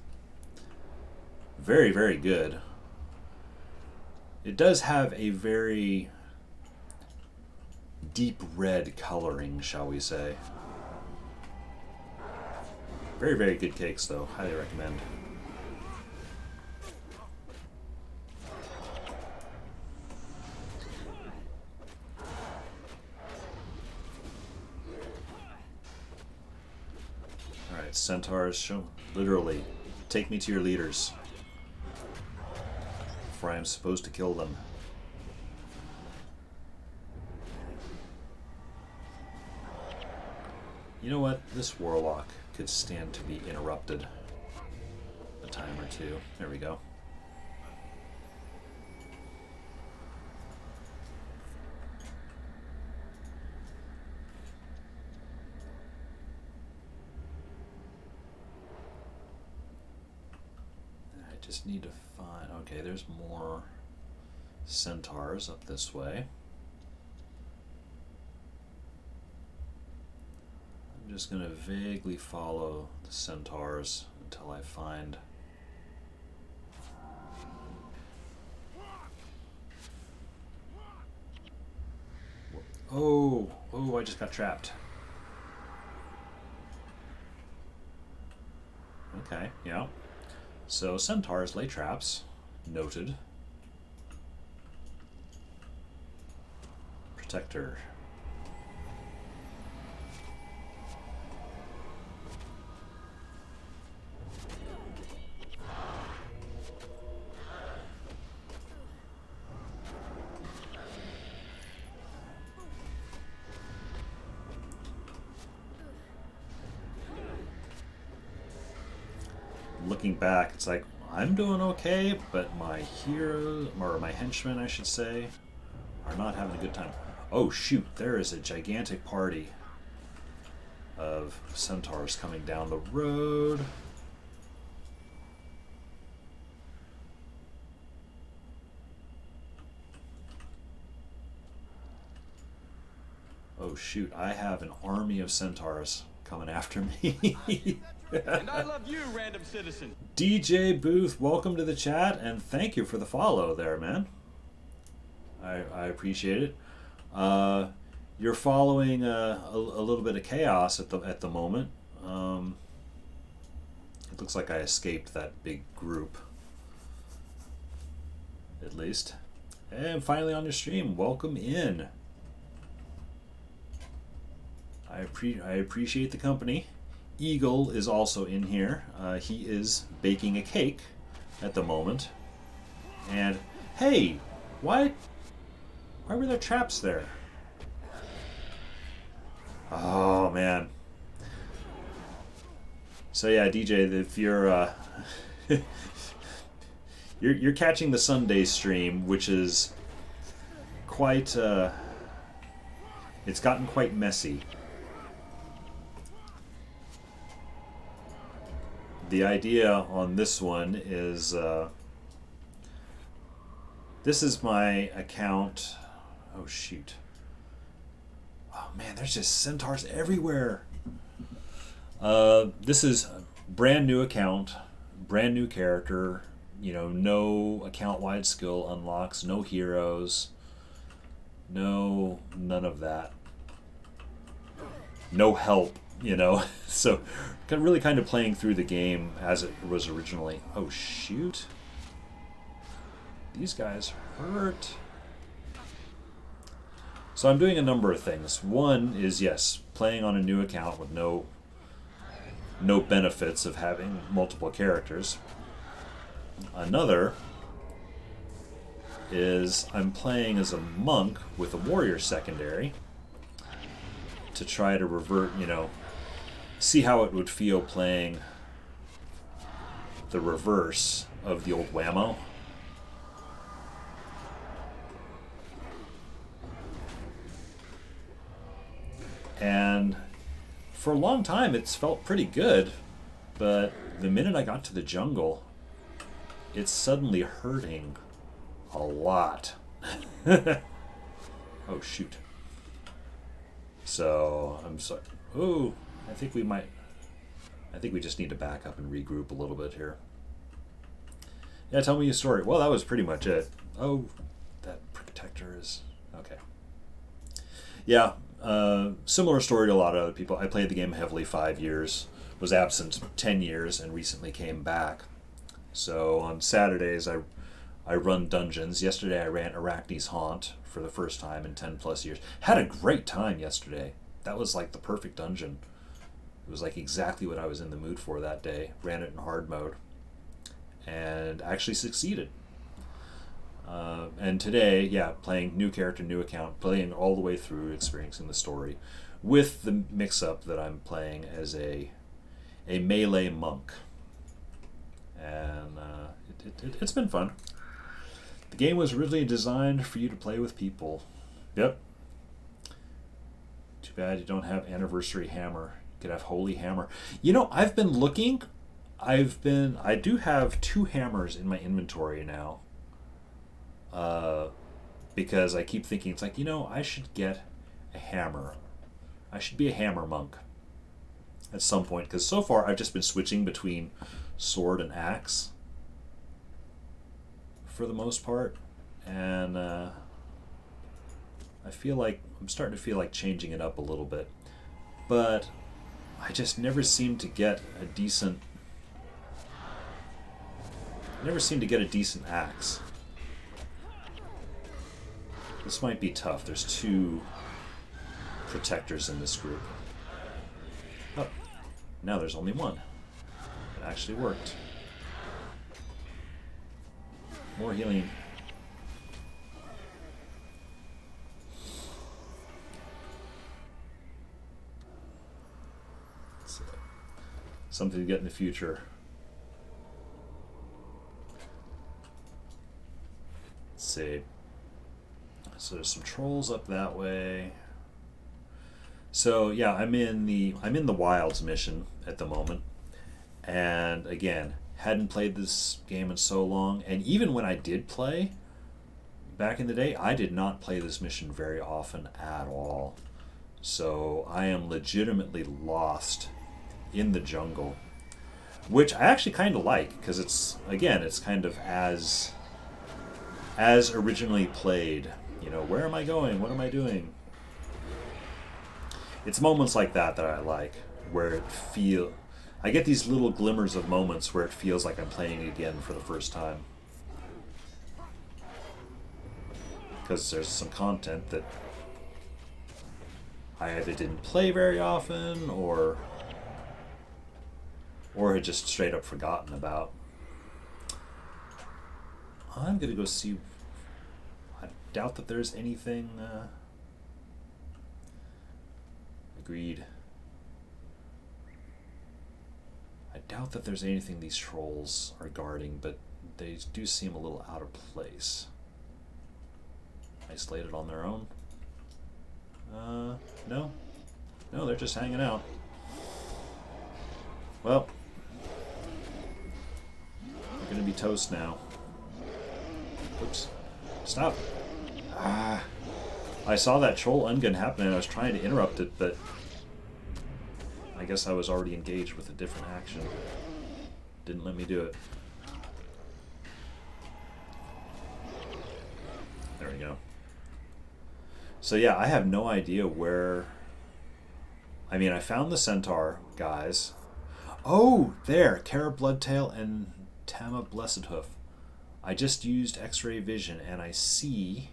Speaker 1: Very, very good. It does have a very deep red coloring, shall we say. Very, very good cakes, though. Highly recommend. Alright, centaurs, show literally. Take me to your leaders. For I am supposed to kill them. You know what? This warlock could stand to be interrupted a time or two. There we go. I just need to find... Okay, there's more centaurs up this way. I'm just going to vaguely follow the centaurs until I find... Oh, I just got trapped. Okay, yeah. So centaurs lay traps. Noted. Protector. Looking back, it's like, I'm doing okay, but my heroes, or my henchmen, I should say, are not having a good time. Oh shoot, there is a gigantic party of centaurs coming down the road. Oh shoot, I have an army of centaurs coming after me.
Speaker 2: And I love you, random citizen.
Speaker 1: DJ Booth, welcome to the chat, and thank you for the follow there, man. I appreciate it. You're following a little bit of chaos at the moment. It looks like I escaped that big group. At least. And finally on your stream, welcome in. I appreciate the company. Eagle is also in here. He is baking a cake at the moment. And hey, why were there traps there? Oh man. So yeah, DJ, if you're you're catching the Sunday stream, which is quite it's gotten quite messy. The idea on this one is this is my account. Oh shoot. Oh man, there's just centaurs everywhere. This is a brand new account, brand new character, you know, no account-wide skill unlocks, no heroes, none of that. No help, you know. So really kind of playing through the game as it was originally. Oh shoot. These guys hurt. So I'm doing a number of things. One is, yes, playing on a new account with no benefits of having multiple characters. Another is I'm playing as a monk with a warrior secondary to try to revert, you know, see how it would feel playing the reverse of the old whammo. And for a long time it's felt pretty good, but the minute I got to the jungle, it's suddenly hurting a lot. Oh shoot. So I'm sorry. Oh, I think we just need to back up and regroup a little bit here. Yeah, tell me a story. Well, that was pretty much it. Oh, that protector is okay. Yeah, similar story to a lot of other people. I played the game heavily 5 years, was absent 10 years, and recently came back. So on Saturdays, I run dungeons. Yesterday I ran Arachne's Haunt for the first time in 10 plus years. Had a great time yesterday. That was like the perfect dungeon. It was like exactly what I was in the mood for that day. Ran it in hard mode and actually succeeded. And today, yeah, playing new character, new account, playing all the way through, experiencing the story, with the mix-up that I'm playing as a melee monk. And it's been fun. The game was originally designed for you to play with people. Yep. Too bad you don't have Anniversary Hammer. You could have Holy Hammer. You know, I've been looking. I do have 2 hammers in my inventory now. Because I keep thinking, it's like, you know, I should get a hammer. I should be a hammer monk at some point. Because so far I've just been switching between sword and axe for the most part, and I feel like I'm starting to feel like changing it up a little bit, but I just never seem to get a decent axe. This might be tough. There's 2 protectors in this group. Oh, now there's only 1. It actually worked. More healing. So, something to get in the future. Let's see. So there's some trolls up that way. So yeah, I'm in the Wilds mission at the moment. And again, hadn't played this game in so long, and even when I did play back in the day, I did not play this mission very often at all. So I am legitimately lost in the jungle, which I actually kind of like, because it's kind of as originally played. You know, where am I going? What am I doing? It's moments like that I like, where I get these little glimmers of moments where it feels like I'm playing again for the first time. Because there's some content that I either didn't play very often or had just straight up forgotten about. I'm gonna go see. I doubt that there's anything. Agreed. I doubt that there's anything these trolls are guarding, but they do seem a little out of place. Isolated on their own? No. No, they're just hanging out. Well, they're gonna be toast now. Oops. Stop. Ah. I saw that troll ungun happen and I was trying to interrupt it, but I guess I was already engaged with a different action. Didn't let me do it. There we go. So yeah, I have no idea where... I mean, I found the Centaur guys. Oh, there! Kara Bloodtail and Tama Blessedhoof. I just used X-ray vision and I see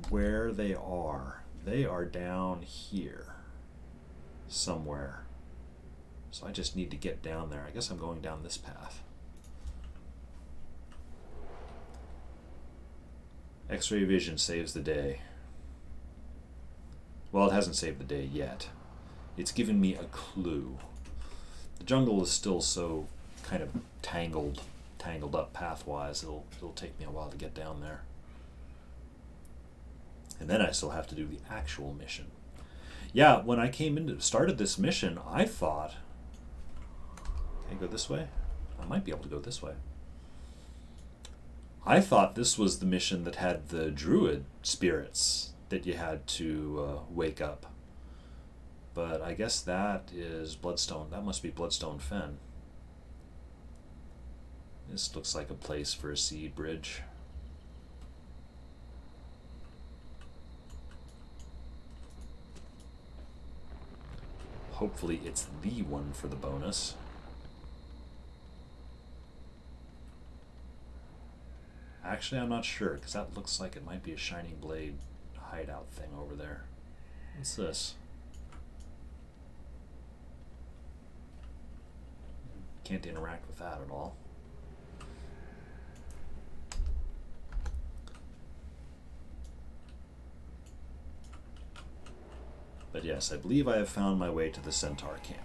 Speaker 1: where they are. They are down here somewhere. So I just need to get down there. I guess I'm going down this path. X-ray vision saves the day. Well, it hasn't saved the day yet. It's given me a clue. The jungle is still so kind of tangled up pathwise. It'll take me a while to get down there. And then I still have to do the actual mission. Yeah, when I started this mission, I thought, can I go this way? I might be able to go this way. I thought this was the mission that had the Druid spirits that you had to wake up. But I guess that is Bloodstone. That must be Bloodstone Fen. This looks like a place for a seed bridge. Hopefully it's the one for the bonus. Actually, I'm not sure, because that looks like it might be a Shining Blade hideout thing over there. What's this? Can't interact with that at all. But yes, I believe I have found my way to the Centaur Camp.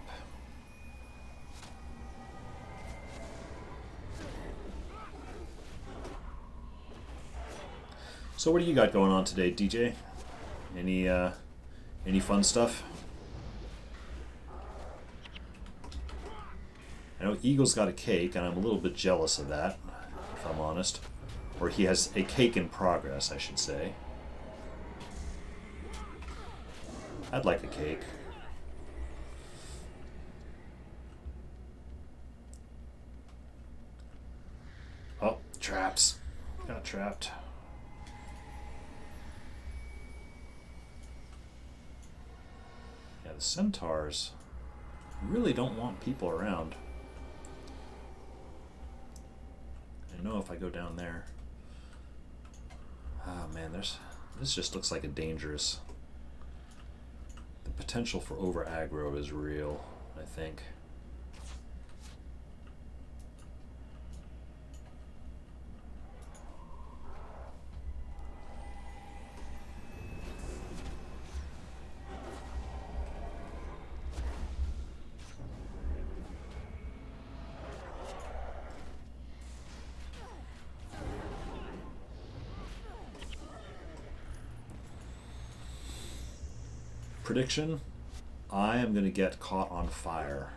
Speaker 1: So what do you got going on today, DJ? Any fun stuff? I know Eagle's got a cake, and I'm a little bit jealous of that, if I'm honest. Or he has a cake in progress, I should say. I'd like a cake. Oh, traps. Got trapped. Yeah, the centaurs really don't want people around. I know if I go down there. Oh man, this just looks like a dangerous... The potential for over aggro is real, I think. Prediction, I am going to get caught on fire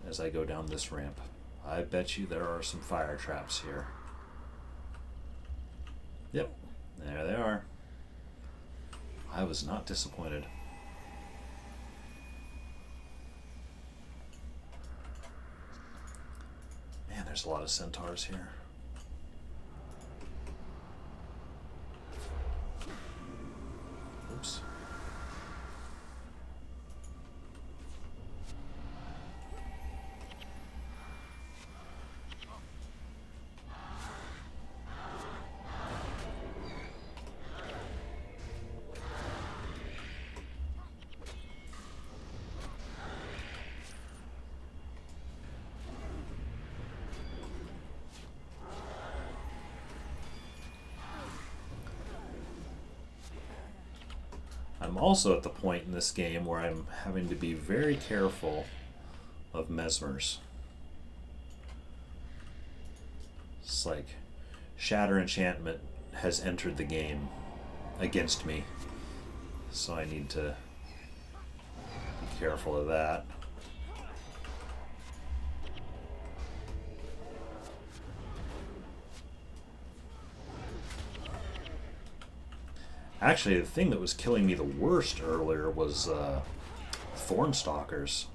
Speaker 1: as I go down this ramp. I bet you there are some fire traps here. Yep, there they are. I was not disappointed. Man, there's a lot of centaurs here. Oops. I'm also at the point in this game where I'm having to be very careful of mesmers. It's like Shatter Enchantment has entered the game against me, so I need to be careful of that. Actually, the thing that was killing me the worst earlier was Thornstalkers.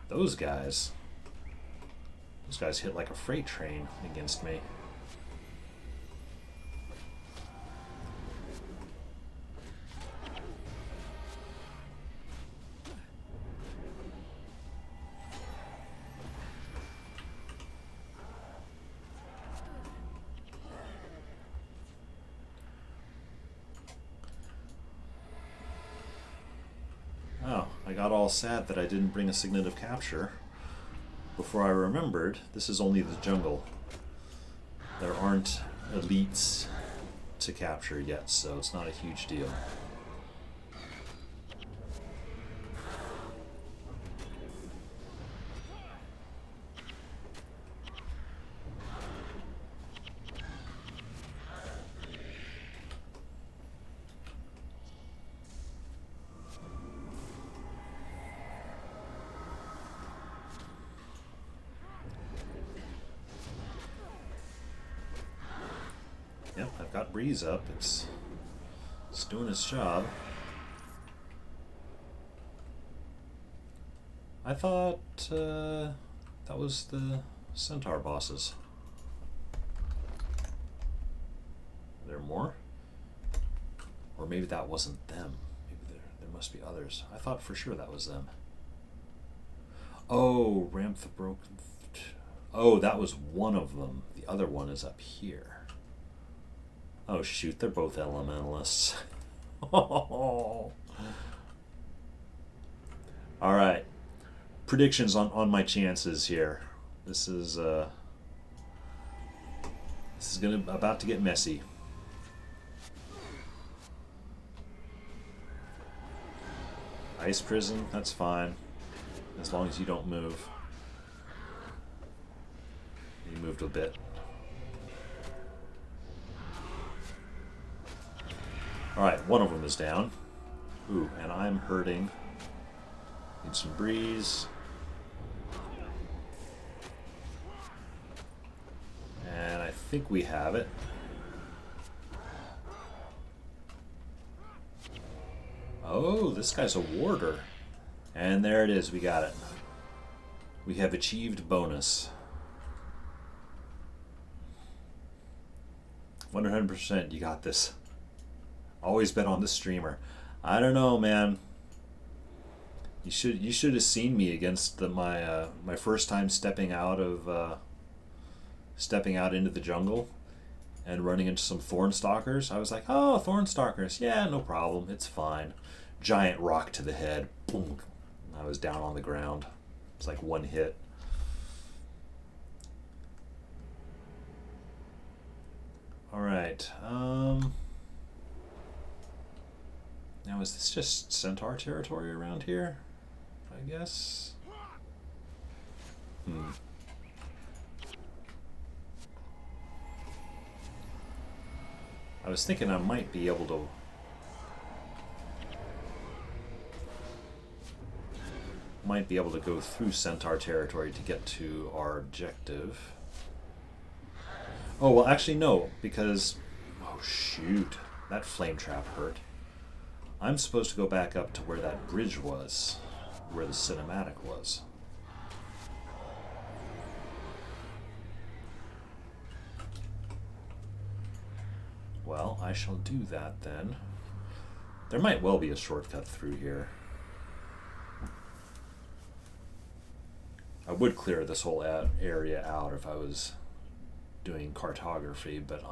Speaker 1: Those guys hit like a freight train against me. Oh, I got all sad that I didn't bring a Signet of Capture. Before I remembered, this is only the jungle. There aren't elites to capture yet, so it's not a huge deal. Yep, I've got Breeze up. It's doing its job. I thought that was the Centaur bosses. Are there more? Or maybe that wasn't them. Maybe there must be others. I thought for sure that was them. Oh, Ramp the Broken... Oh, that was one of them. The other one is up here. Oh shoot, they're both elementalists. Alright. Predictions on my chances here. This is about to get messy. Ice prison, that's fine. As long as you don't move. You moved a bit. Alright, one of them is down. Ooh, and I'm hurting. Need some breeze. And I think we have it. Oh, this guy's a warder. And there it is, we got it. We have achieved bonus. 100%, you got this. Always bet on the streamer. I don't know, man. You should have seen me against my first time stepping out into the jungle and running into some Thornstalkers. I was like, oh, Thornstalkers, yeah, no problem, it's fine. Giant rock to the head, boom. I was down on the ground. It's like one hit. All right. Now, is this just Centaur territory around here? I guess. I was thinking I might be able to... go through Centaur territory to get to our objective. Oh, well, actually, no, because... Oh, shoot. That flame trap hurt. I'm supposed to go back up to where that bridge was, where the cinematic was. Well, I shall do that then. There might well be a shortcut through here. I would clear this whole area out if I was doing cartography, but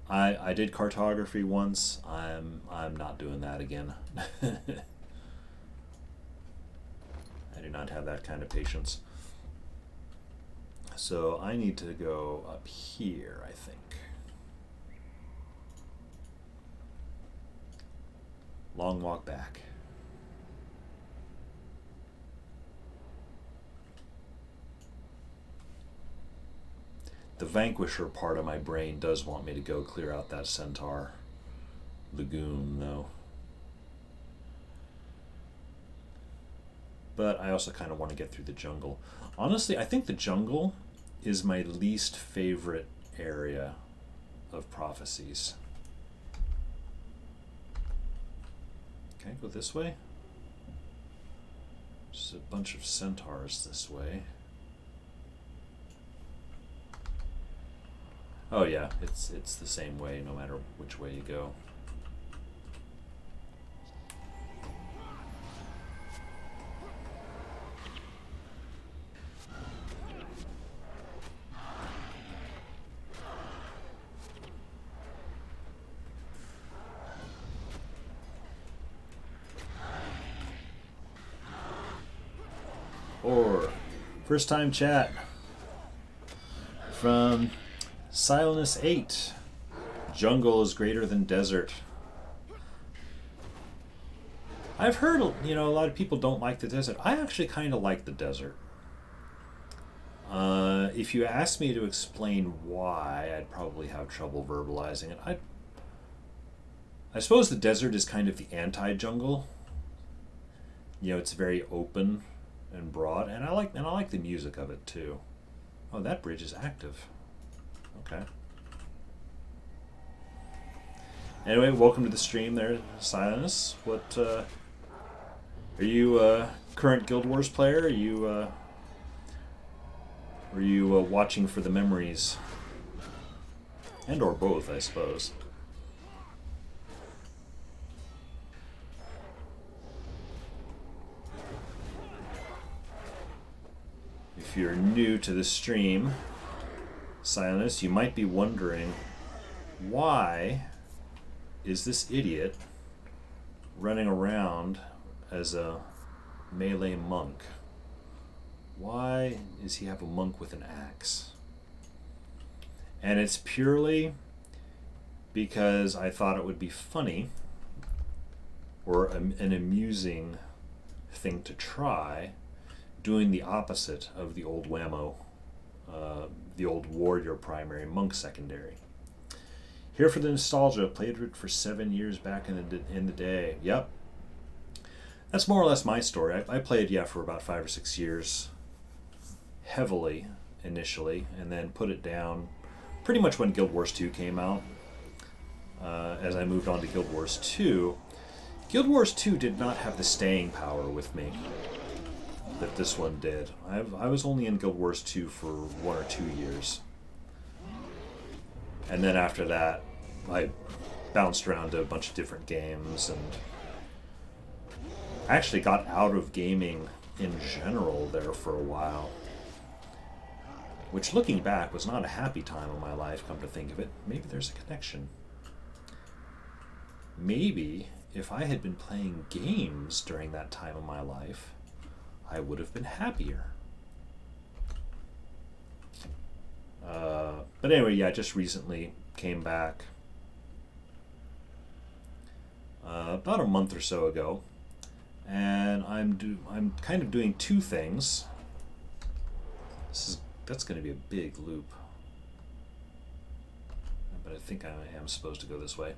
Speaker 1: I did cartography once. I'm not doing that again. I do not have that kind of patience. So I need to go up here, I think. Long walk back. The Vanquisher part of my brain does want me to go clear out that Centaur Lagoon, though. But I also kind of want to get through the jungle. Honestly, I think the jungle is my least favorite area of prophecies. Can I go this way? There's a bunch of centaurs this way. Oh yeah, it's the same way no matter which way you go. Or first time chat from Silenus 8. Jungle is greater than desert. I've heard, a lot of people don't like the desert. I actually kind of like the desert. If you asked me to explain why, I'd probably have trouble verbalizing it. I suppose the desert is kind of the anti-jungle. It's very open and broad, and I like the music of it too. Oh, that bridge is active. Okay. Anyway, welcome to the stream there, Silenus. What, are you a current Guild Wars player? Are you watching for the memories? And or both, I suppose. If you're new to the stream, Silenus, you might be wondering, why is this idiot running around as a melee monk? Why does he have a monk with an axe? And it's purely because I thought it would be funny or an amusing thing to try, doing the opposite of the old whammo, the old warrior primary, monk secondary. Here for the nostalgia, played it for 7 years back in the day. Yep. That's more or less my story. I played, for about 5 or 6 years, heavily initially, and then put it down pretty much when Guild Wars 2 came out. As I moved on to Guild Wars 2, Guild Wars 2 did not have the staying power with me that this one did. I was only in Guild Wars 2 for 1 or 2 years. And then after that, I bounced around to a bunch of different games and actually got out of gaming in general there for a while. Which, looking back, was not a happy time in my life, come to think of it. Maybe there's a connection. Maybe if I had been playing games during that time of my life, I would have been happier. But anyway, I just recently came back about a month or so ago, and I'm kind of doing two things. That's going to be a big loop, but I think I am supposed to go this way.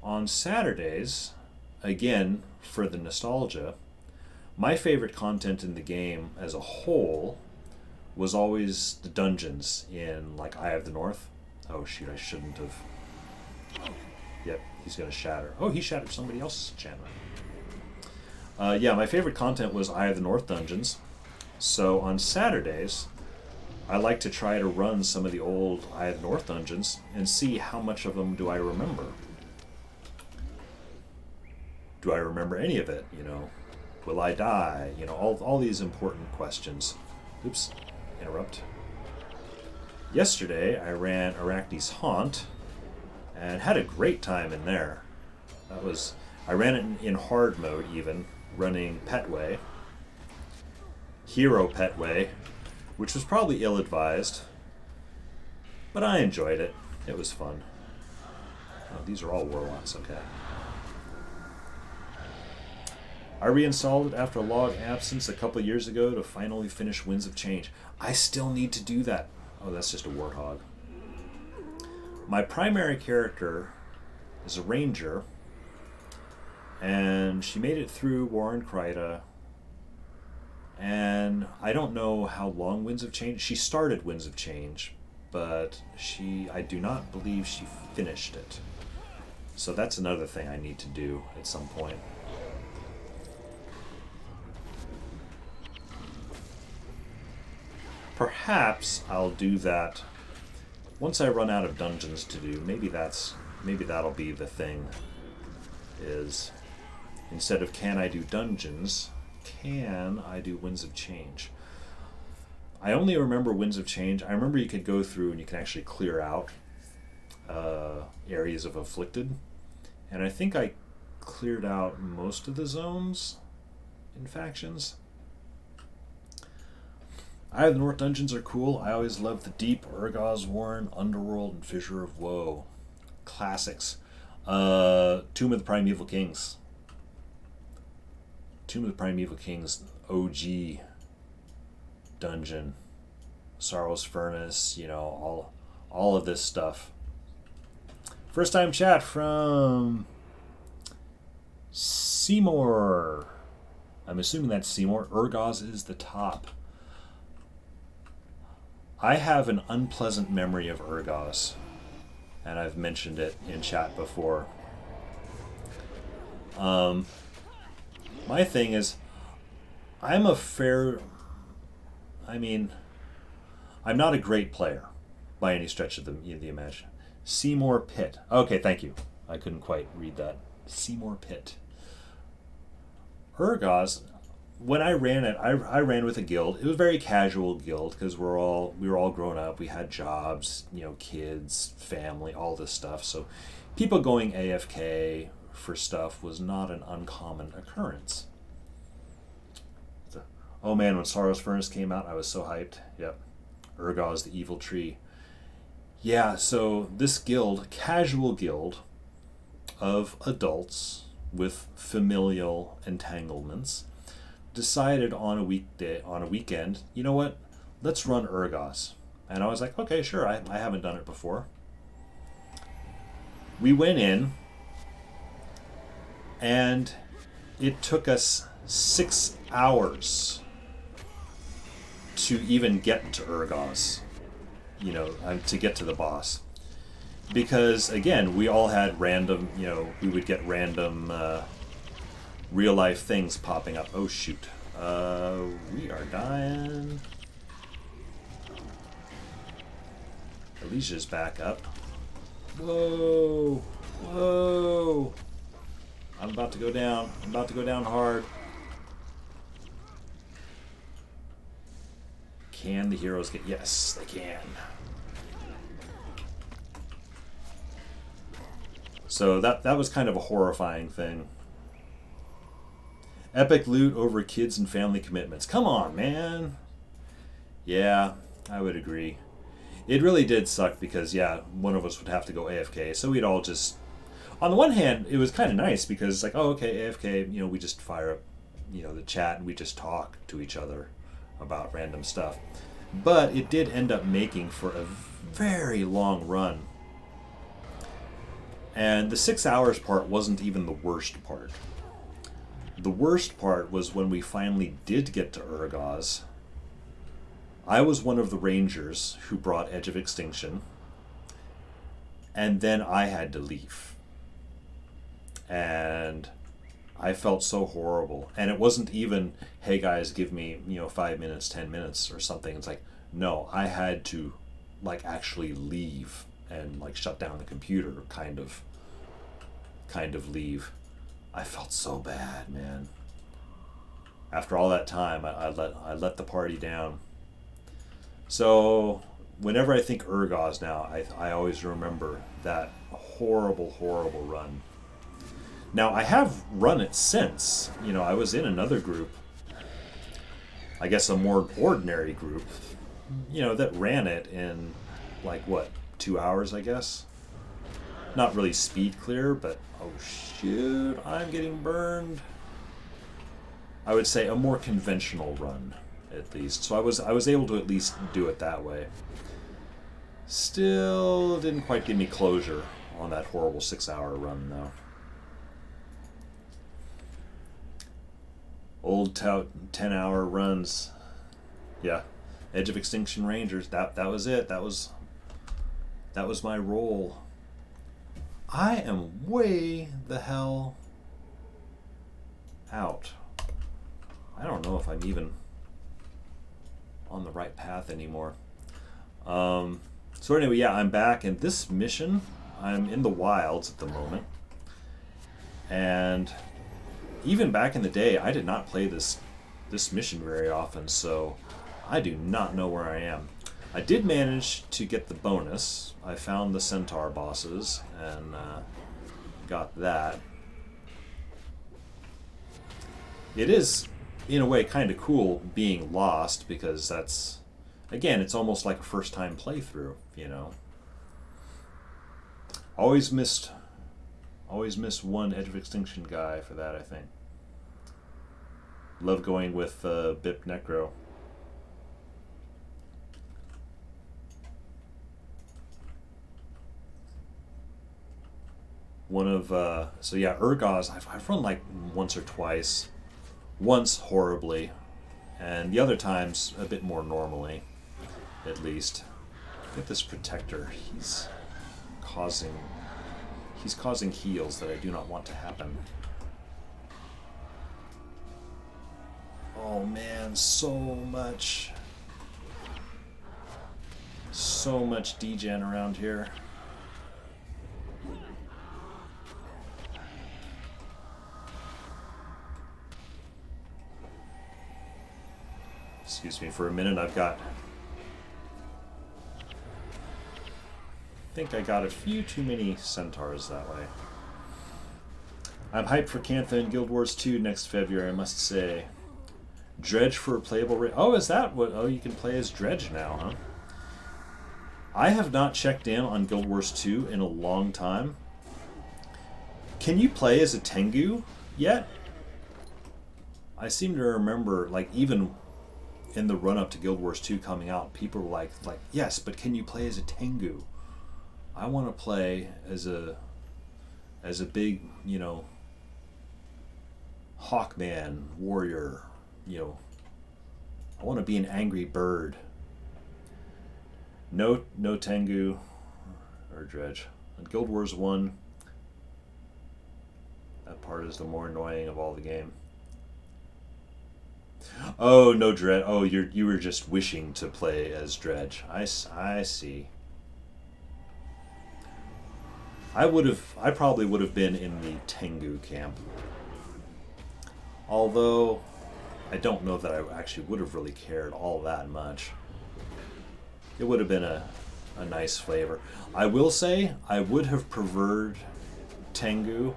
Speaker 1: On Saturdays, again for the nostalgia, my favorite content in the game as a whole was always the dungeons in, like, Eye of the North. Oh shoot, I shouldn't have. Yep, he's gonna shatter. Oh, he shattered somebody else's enchantment. My favorite content was Eye of the North dungeons. So on Saturdays, I like to try to run some of the old Eye of the North dungeons and see how much of them do I remember. Do I remember any of it? Will I die? All these important questions. Oops, interrupt. Yesterday, I ran Arachne's Haunt and had a great time in there. I ran it in hard mode even, running Petway, Hero Petway, which was probably ill-advised, but I enjoyed it. It was fun. Oh, these are all warlocks, okay. I reinstalled it after a log absence a couple years ago to finally finish Winds of Change. I still need to do that. Oh, that's just a warthog. My primary character is a ranger, and she made it through War in Kryta, and I don't know how long Winds of Change... She started Winds of Change, but I do not believe she finished it. So that's another thing I need to do at some point. Perhaps I'll do that once I run out of dungeons to do. Maybe that'll be the thing. Is instead of can I do dungeons, can I do Winds of Change? I only remember Winds of Change. I remember you could go through and you can actually clear out areas of Afflicted, and I think I cleared out most of the zones in factions. Eye of the North dungeons are cool. I always loved the Deep, Urgaz Warren, Underworld, and Fissure of Woe. Classics. Tomb of the Primeval Kings. Tomb of the Primeval Kings, OG dungeon. Sorrow's Furnace, all of this stuff. First time chat from Seymour. I'm assuming that's Seymour. Urgaz is the top. I have an unpleasant memory of Urgaz, and I've mentioned it in chat before. My thing is, I'm not a great player by any stretch of the imagination. Seymour Pitt. Okay, thank you. I couldn't quite read that. Seymour Pitt. Urgaz, when I ran it, I ran with a guild. It was a very casual guild because we were all grown up. We had jobs, kids, family, all this stuff. So people going AFK for stuff was not an uncommon occurrence. Oh man, when Sorrow's Furnace came out, I was so hyped. Yep. Urgaz, the Evil Tree. Yeah, so this guild, casual guild of adults with familial entanglements, decided on a weekend, you know what, let's run Urgaz. And I was like, okay, sure, I haven't done it before. We went in, and it took us 6 hours to even get to Urgaz, to get to the boss. Because, again, we all had random, we would get random real life things popping up. Oh shoot. We are dying. Alicia's back up. Whoa. Whoa. I'm about to go down. I'm about to go down hard. Can the heroes get... Yes, they can. So that was kind of a horrifying thing. Epic loot over kids and family commitments. Come on, man. Yeah, I would agree. It really did suck because, yeah, one of us would have to go AFK. So we'd all just... On the one hand, it was kind of nice because it's like, oh, okay, AFK, we just fire up, the chat and we just talk to each other about random stuff. But it did end up making for a very long run. And the 6 hours part wasn't even the worst part. The worst part was when we finally did get to Urgaz. I was one of the rangers who brought Edge of Extinction, and then I had to leave. And I felt so horrible. And it wasn't even, hey guys, give me, 5 minutes, 10 minutes or something. It's like, no, I had to actually leave and shut down the computer, kind of leave. I felt so bad, man. After all that time, I let the party down. So whenever I think Urgaz now, I always remember that horrible, horrible run. Now, I have run it since. I was in another group, I guess a more ordinary group, that ran it in, 2 hours, I guess? Not really speed clear, but, oh shoot, I'm getting burned. I would say, a more conventional run, at least. So I was able to at least do it that way. Still didn't quite give me closure on that horrible 6-hour run, though. Old tout 10-hour runs. Yeah. Edge of Extinction Rangers. That was it. That was my role. I am way the hell out. I don't know if I'm even on the right path anymore. So anyway, yeah, I'm back in this mission. I'm in the wilds at the moment. And even back in the day, I did not play this mission very often, so I do not know where I am. I did manage to get the bonus. I found the Centaur bosses and got that. It is, in a way, kind of cool being lost, because that's, again, it's almost like a first-time playthrough, you know. Always missed one Edge of Extinction guy for that, I think. Love going with Bip Necro. One of, so yeah, Urgoz, I've run like once or twice. Once horribly, and the other times a bit more normally, at least. Look at this Protector. He's causing heals that I do not want to happen. Oh man, so much degen around here. Excuse me for a minute, I think I got a few too many centaurs that way. I'm hyped for Cantha and Guild Wars 2 next February, I must say. Dredge for a playable rate. Oh, is that what? Oh, you can play as Dredge now, huh? I have not checked in on Guild Wars 2 in a long time. Can you play as a Tengu yet? I seem to remember, like, even in the run-up to Guild Wars 2 coming out, people were like, yes, but can you play as a Tengu? I want to play as a big, you know, Hawkman warrior, you know. I want to be an angry bird. No Tengu or Dredge. On Guild Wars 1, that part is the more annoying of all the game. Oh, no Dredge. Oh, you were just wishing to play as Dredge. I see. I probably would have been in the Tengu camp. Although, I don't know that I actually would have really cared all that much. It would have been a nice flavor. I will say, I would have preferred Tengu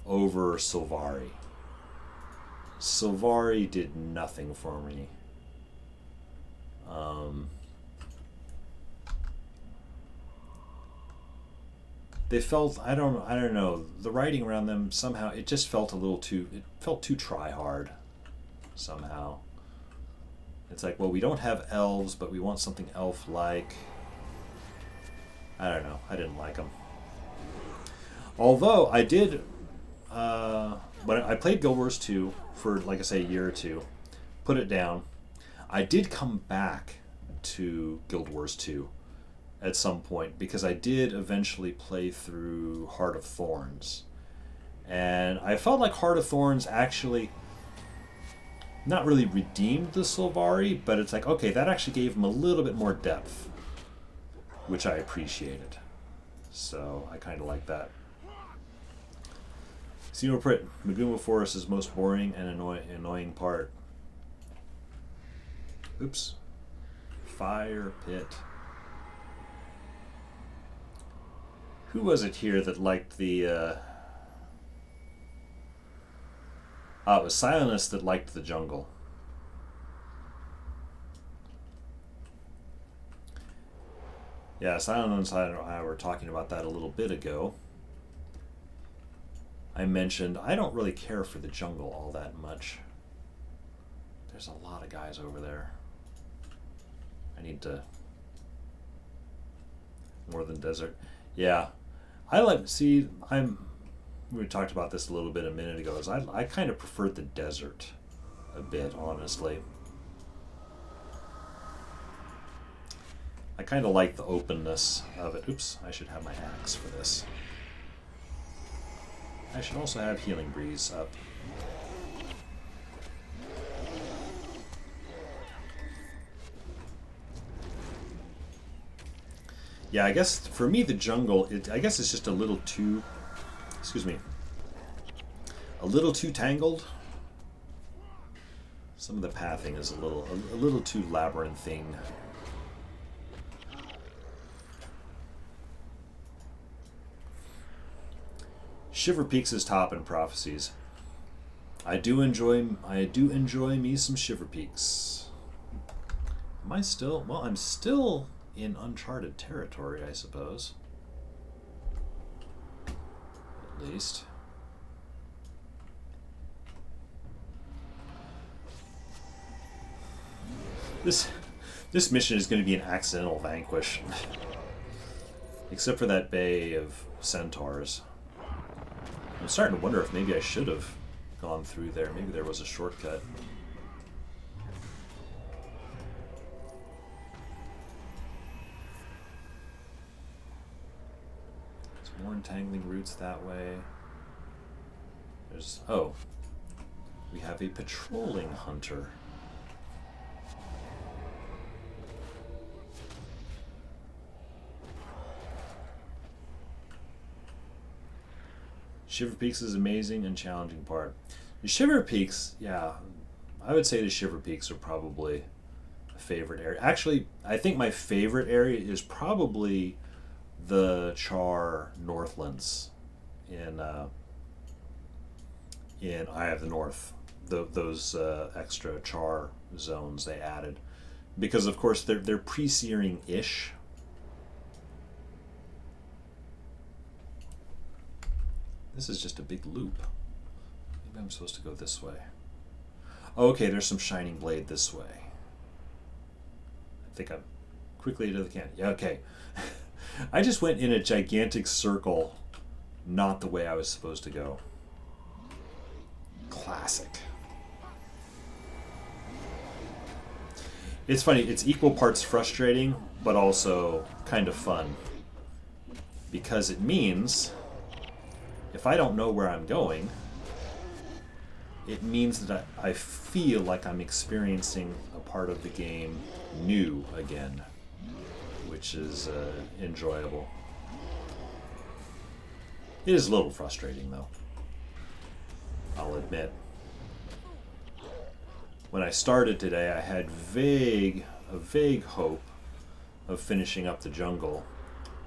Speaker 1: over Sylvari. Sylvari did nothing for me. They felt, I don't know, the writing around them somehow, it just felt it felt too try-hard somehow. It's like, well, we don't have elves, but we want something elf-like. I don't know, I didn't like them. Although, I did, when I played Guild Wars 2 for, like I say, a year or two, put it down. I did come back to Guild Wars 2 at some point, because I did eventually play through Heart of Thorns. And I felt like Heart of Thorns actually not really redeemed the Sylvari, but it's like, okay, that actually gave him a little bit more depth, which I appreciated. So I kind of like that. Seymour Pritt, Maguma Forest's most boring and annoying part. Oops. Fire Pit. Who was it here that liked the... it was Sionis that liked the jungle. Yeah, Sionis and I were talking about that a little bit ago. I mentioned I don't really care for the jungle all that much. There's a lot of guys over there. I need to... Northern Desert. Yeah. I like... See, we talked about this a little bit a minute ago. Is I kind of preferred the desert a bit, honestly. I kind of like the openness of it. Oops, I should have my axe for this. I should also have Healing Breeze up. Yeah, I guess for me the jungle, I guess it's just a little too, excuse me, a little too tangled. Some of the pathing is a little too labyrinthine. Shiver Peaks is top in Prophecies. I do enjoy me some Shiver Peaks. Am I still? Well, I'm still in uncharted territory, I suppose. At least. This mission is going to be an accidental vanquish. Except for that bay of centaurs. I'm starting to wonder if maybe I should have gone through there. Maybe there was a shortcut. There's more entangling routes that way. There's... Oh. We have a patrolling hunter. Shiver Peaks is amazing and challenging part. The Shiver Peaks, yeah, I would say the Shiver Peaks are probably a favorite area. Actually, I think my favorite area is probably the Char Northlands in Eye of the North. Those extra Char zones they added, because of course they're pre-searing-ish. This is just a big loop. Maybe I'm supposed to go this way. Oh, okay, there's some Shining Blade this way. I think I'm quickly to the can. Yeah, okay. I just went in a gigantic circle, not the way I was supposed to go. Classic. It's funny, it's equal parts frustrating, but also kind of fun. Because it means... if I don't know where I'm going, it means that I feel like I'm experiencing a part of the game new again, which is enjoyable. It is a little frustrating, though, I'll admit. When I started today, I had a vague hope of finishing up the jungle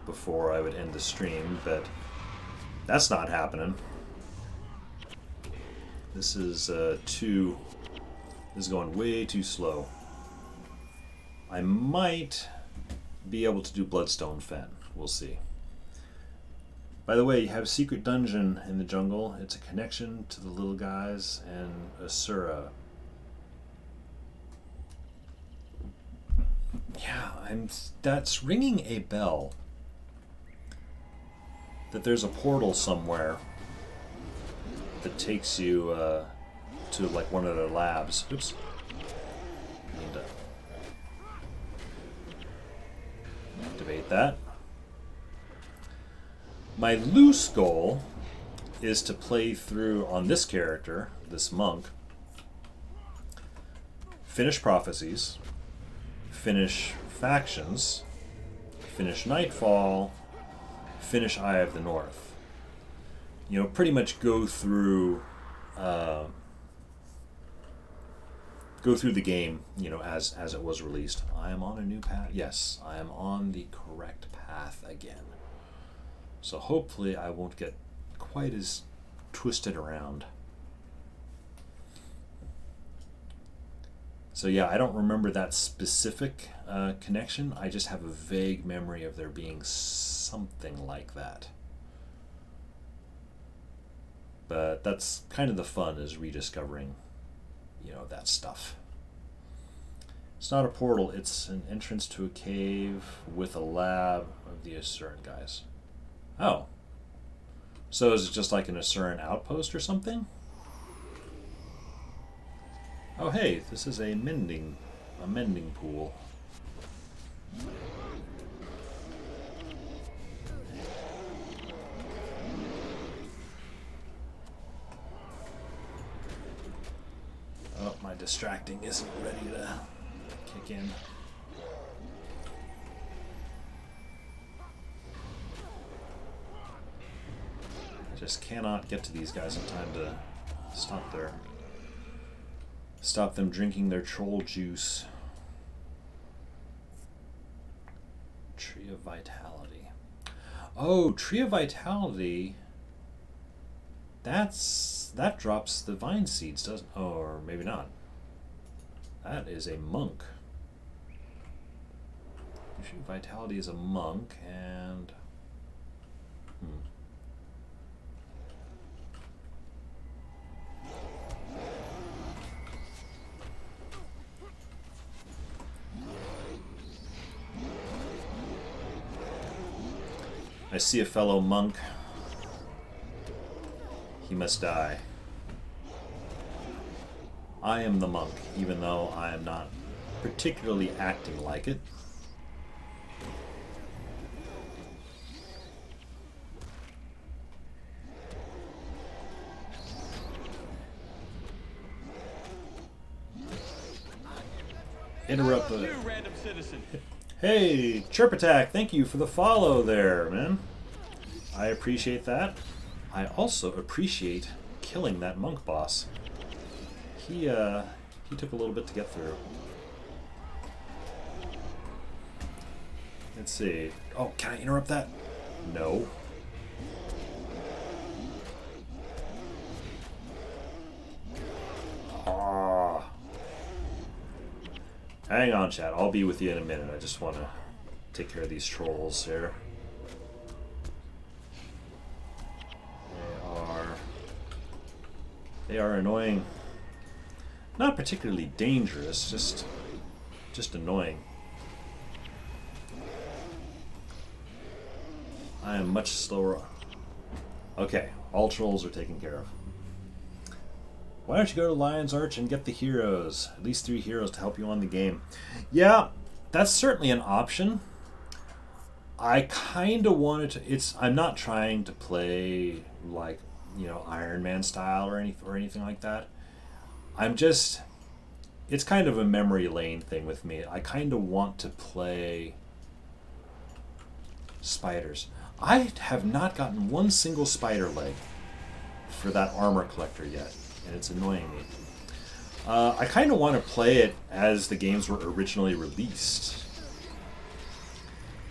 Speaker 1: before I would end the stream, but that's not happening. This is going way too slow. I might be able to do Bloodstone Fen. We'll see. By the way, you have a secret dungeon in the jungle. It's a connection to the little guys and Asura. Yeah, that's ringing a bell. That there's a portal somewhere that takes you to like one of their labs. Oops. Need to activate that. My loose goal is to play through on this character, this monk, finish Prophecies, finish Factions, finish Nightfall, finish Eye of the North. You know, pretty much go through the game, you know, as it was released. I am on a new path. Yes, I am on the correct path again. So hopefully I won't get quite as twisted around. So yeah, I don't remember that specific connection. I just have a vague memory of there being something like that. But that's kind of the fun, is rediscovering, you know, that stuff. It's not a portal, it's an entrance to a cave with a lab of the Asuran guys. Oh. So is it just like an Asuran outpost or something? Oh hey, this is a mending pool. Oh, my distracting isn't ready to kick in. I just cannot get to these guys in time to stop them drinking their troll juice. Tree of Vitality. Oh, Tree of Vitality. That drops the vine seeds, doesn't? Oh, or maybe not. That is a monk. Tree of Vitality is a monk, and I see a fellow monk. He must die. I am the monk, even though I am not particularly acting like it. Interrupt the...
Speaker 2: You, random citizen.
Speaker 1: Hey, Chirp Attack, thank you for the follow there, man. I appreciate that. I also appreciate killing that monk boss. He took a little bit to get through. Let's see. Oh, can I interrupt that? No. Ah. Hang on, chat. I'll be with you in a minute. I just want to take care of these trolls here. They are annoying. Not particularly dangerous, just annoying. I am much slower. Okay, all trolls are taken care of. Why don't you go to Lion's Arch and get the heroes? At least 3 heroes to help you on the game. Yeah, that's certainly an option. I kind of wanted to... I'm not trying to play like, you know, Iron Man style or anything like that. I'm just... It's kind of a memory lane thing with me. I kind of want to play spiders. I have not gotten one single spider leg for that armor collector yet, and it's annoying me. I kind of want to play it as the games were originally released.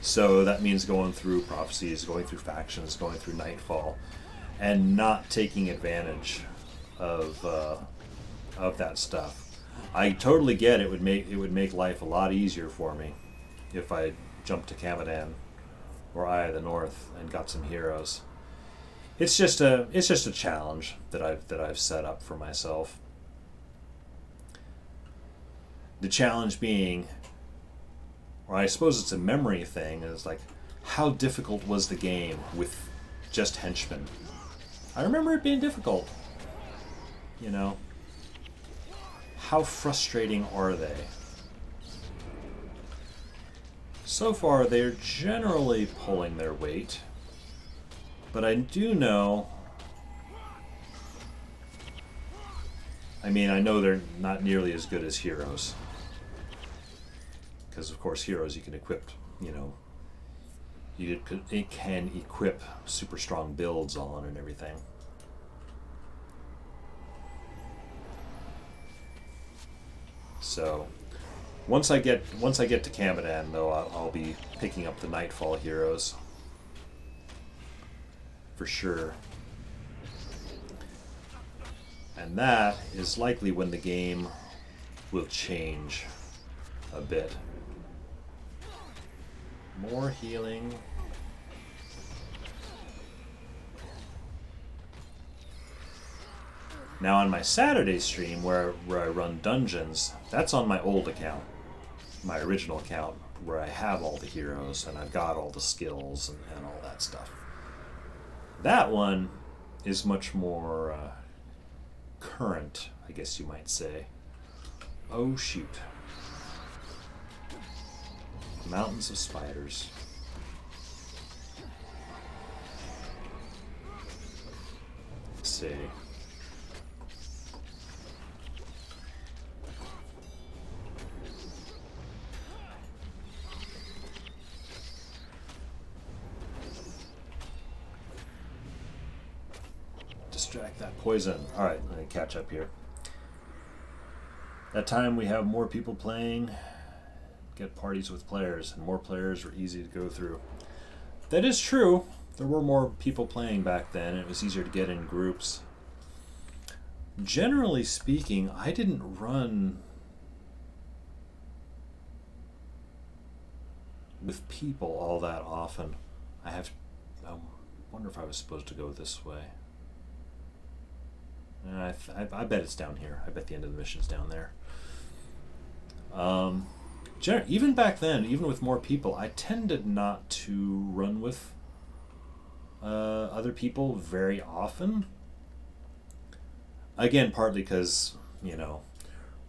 Speaker 1: So that means going through prophecies, going through factions, going through Nightfall, and not taking advantage of that stuff. I totally get it would make life a lot easier for me if I jumped to Camadan or Eye of the North and got some heroes. It's just a challenge that I've set up for myself. The challenge being, or I suppose it's a memory thing, is like, how difficult was the game with just henchmen? I remember it being difficult. You know, how frustrating are they? So far, they're generally pulling their weight, but I do know, I mean, I know they're not nearly as good as heroes, because of course heroes you can equip, you know, it can equip super strong builds on and everything. So once I get to Camadan, though, I'll be picking up the Nightfall heroes for sure, and that is likely when the game will change a bit. More healing. Now on my Saturday stream where I run dungeons, that's on my old account. my original account where I have all the heroes and I've got all the skills and all that stuff. That one is much more current, I guess you might say. Oh shoot. Mountains of spiders. Let's see. Distract that poison. Alright, let me catch up here. That time we have more people playing, get parties with players, and more players were easy to go through. That is true. There were more people playing back then. It was easier to get in groups. Generally speaking, I didn't run with people all that often. I wonder if I was supposed to go this way. I bet it's down here. I bet the end of the mission's down there. Even back then, even with more people, I tended not to run with other people very often. Again, partly because,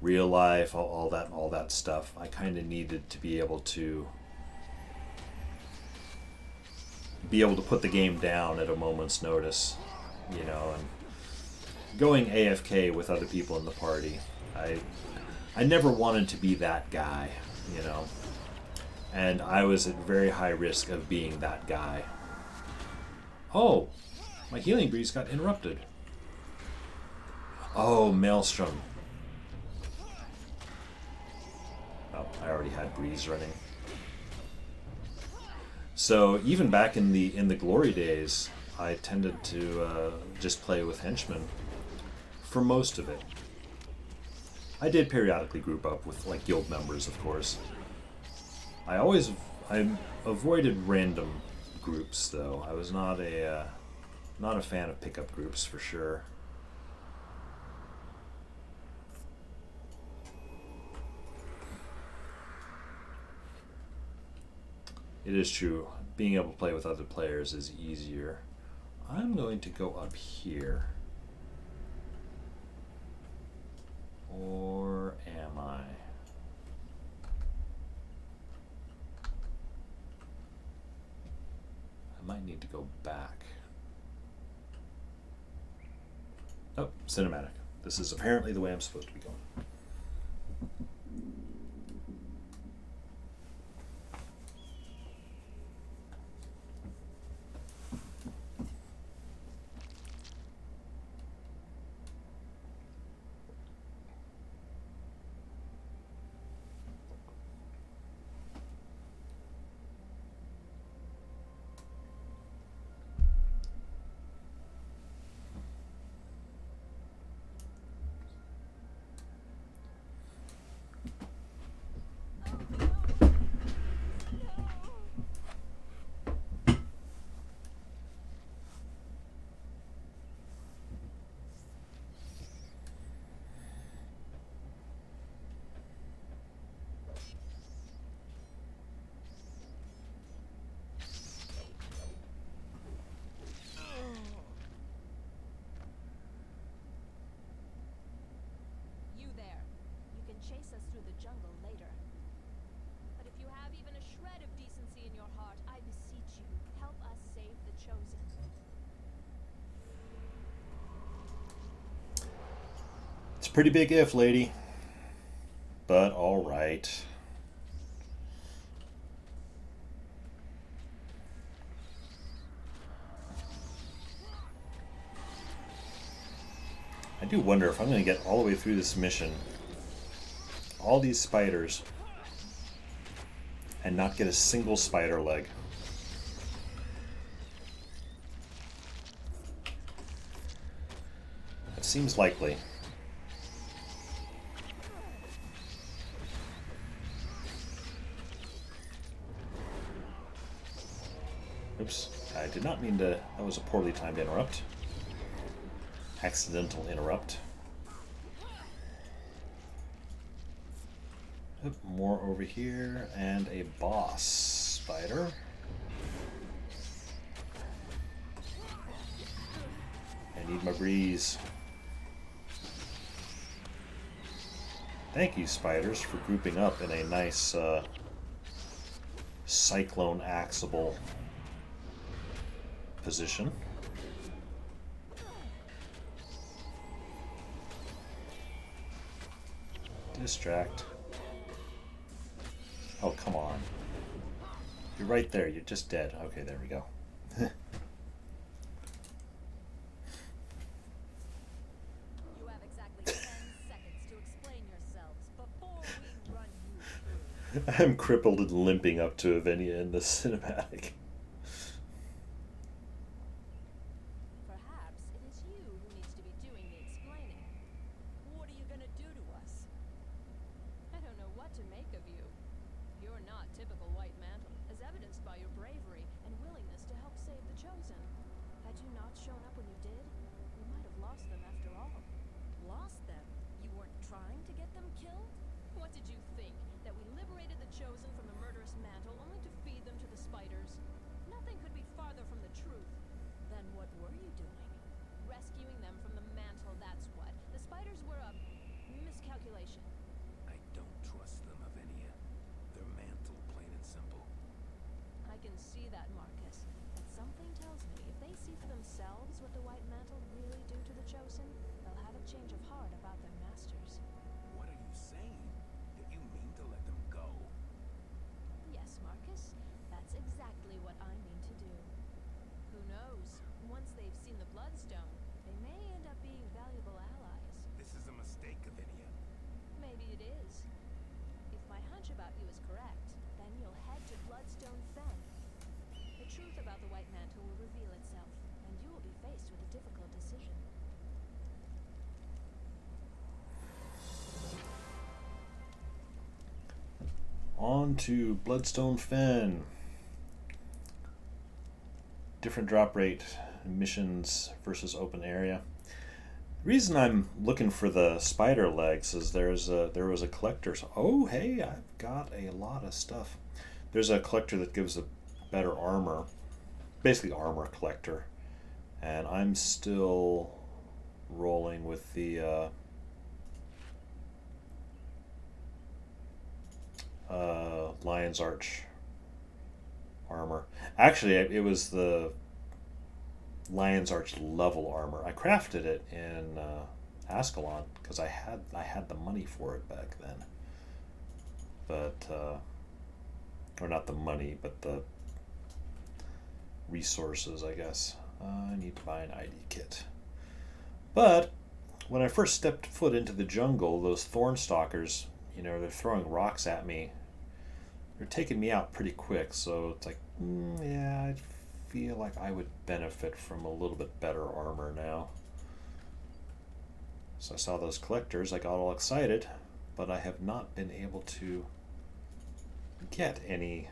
Speaker 1: real life, all that stuff. I kind of needed to be able to put the game down at a moment's notice, and going AFK with other people in the party. I never wanted to be that guy, and I was at very high risk of being that guy. Oh, my healing breeze got interrupted. Oh, Maelstrom. Oh, I already had breeze running. So even back in the glory days, I tended to just play with henchmen for most of it. I did periodically group up with guild members, of course. I avoided random groups though. I was not a fan of pickup groups for sure. It is true. Being able to play with other players is easier. I'm going to go up here. Or am I? I might need to go back. Oh, cinematic. This is apparently the way I'm supposed to be going.
Speaker 3: Chase us through the jungle later. But if you have even a shred of decency in your heart, I beseech you, help us save the chosen.
Speaker 1: It's a pretty big if, lady. But all right. I do wonder if I'm going to get all the way through this mission, all these spiders, and not get a single spider leg. It seems likely. Oops, I did not mean to. That was a poorly timed interrupt. Accidental interrupt. Yep, more over here, and a boss spider. I need my breeze. Thank you, spiders, for grouping up in a nice cyclone axable position. Distract. Oh, come on. You're right there. You're just dead. Okay, there we go.
Speaker 3: You have exactly 10 seconds to explain yourselves before we run you through.
Speaker 1: I'm crippled and limping up to Avenia in the cinematic.
Speaker 3: Perhaps it is you who needs to be doing the explaining. What are you gonna do to us? I don't know what to make of you. You're not typical White Mantle, as evidenced by your bravery and willingness to help save the Chosen. Had you not shown up when you did, we might have lost them after all. Lost them? You weren't trying to get them killed? What did you think? That we liberated the Chosen from the murderous Mantle only to feed them to the spiders? Nothing could be farther from the truth. Then what were you doing? Rescuing them from the Mantle, that's what. The spiders were a miscalculation.
Speaker 4: I don't trust them, Avenia. They're Mantle, plain and simple.
Speaker 3: I can see that, Marcus. But something tells me if they see for themselves what the White Mantle really do to the Chosen, they'll have a change of heart about their masters.
Speaker 4: What are you saying? That you mean to let them go?
Speaker 3: Yes, Marcus. That's exactly what I mean to do. Who knows? Once they've seen the Bloodstone, they may end up being valuable allies.
Speaker 4: This is a mistake, Avenia.
Speaker 3: Maybe it is. If my hunch about you is correct, then you'll head to Bloodstone Fen. The truth about the White Mantle will reveal itself, and you will be faced with a difficult decision.
Speaker 1: On to Bloodstone Fen. Different drop rate missions versus open area. The reason I'm looking for the spider legs is there was a collector. Oh, hey, I've got a lot of stuff. There's a collector that gives a better armor, basically armor collector, and I'm still rolling with the Lion's Arch armor. Actually, it was the Lion's Arch level armor. I crafted it in Ascalon because I had the money for it back then. But or not the money, but the resources, I guess. I need to buy an ID kit. But when I first stepped foot into the jungle, those thorn stalkers, they're throwing rocks at me. They're taking me out pretty quick, so it's like, yeah, I feel like I would benefit from a little bit better armor now. So I saw those collectors, I got all excited, but I have not been able to get any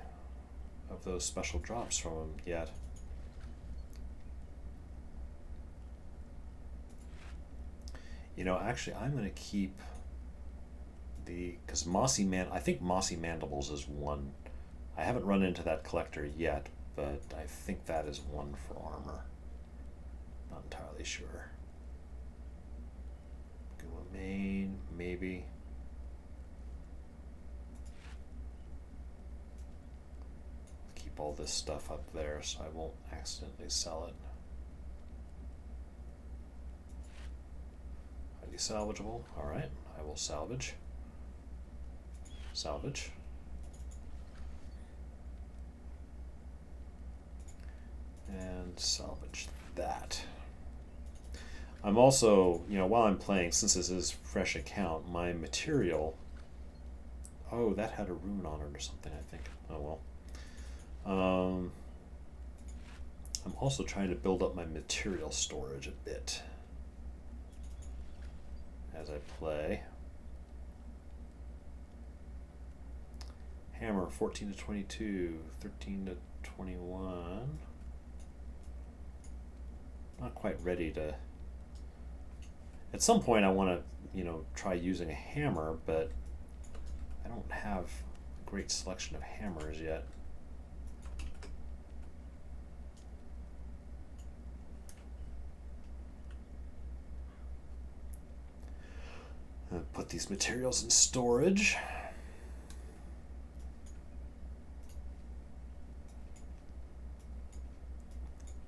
Speaker 1: of those special drops from them yet. Actually, I'm going to keep because I think Mossy Mandibles is one. I haven't run into that collector yet, but I think that is one for armor. Not entirely sure. Guamane, maybe. Keep all this stuff up there so I won't accidentally sell it. Highly salvageable. Alright, I will salvage. Salvage. And salvage that. I'm also, while I'm playing, since this is fresh account, my material. Oh, that had a rune on it or something, I think. Oh well. I'm also trying to build up my material storage a bit as I play. Hammer 14 to 22, 13 to 21. Not quite ready to. At some point, I want to, try using a hammer, but I don't have a great selection of hammers yet. I'll put these materials in storage.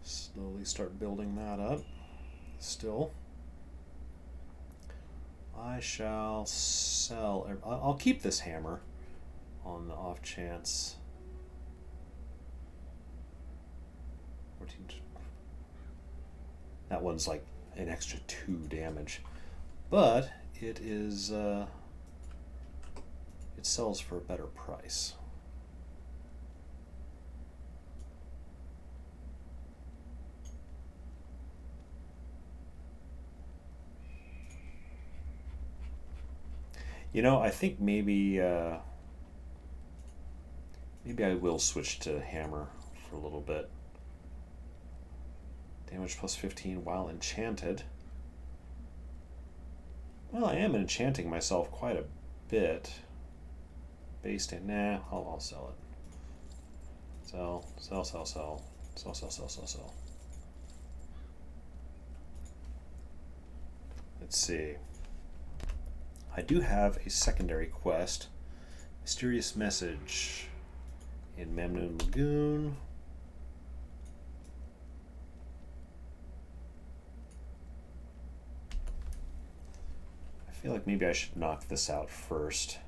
Speaker 1: Slowly start building that up. Still, I shall sell. I'll keep this hammer on the off chance. 14. That one's like an extra 2 damage, but it is. It sells for a better price. You know, I think maybe I will switch to hammer for a little bit. Damage plus 15 while enchanted. Well, I am enchanting myself quite a bit. Based in, nah, I'll sell it. Sell. Let's see. I do have a secondary quest. Mysterious message in Mamnoon Lagoon. I feel like maybe I should knock this out first.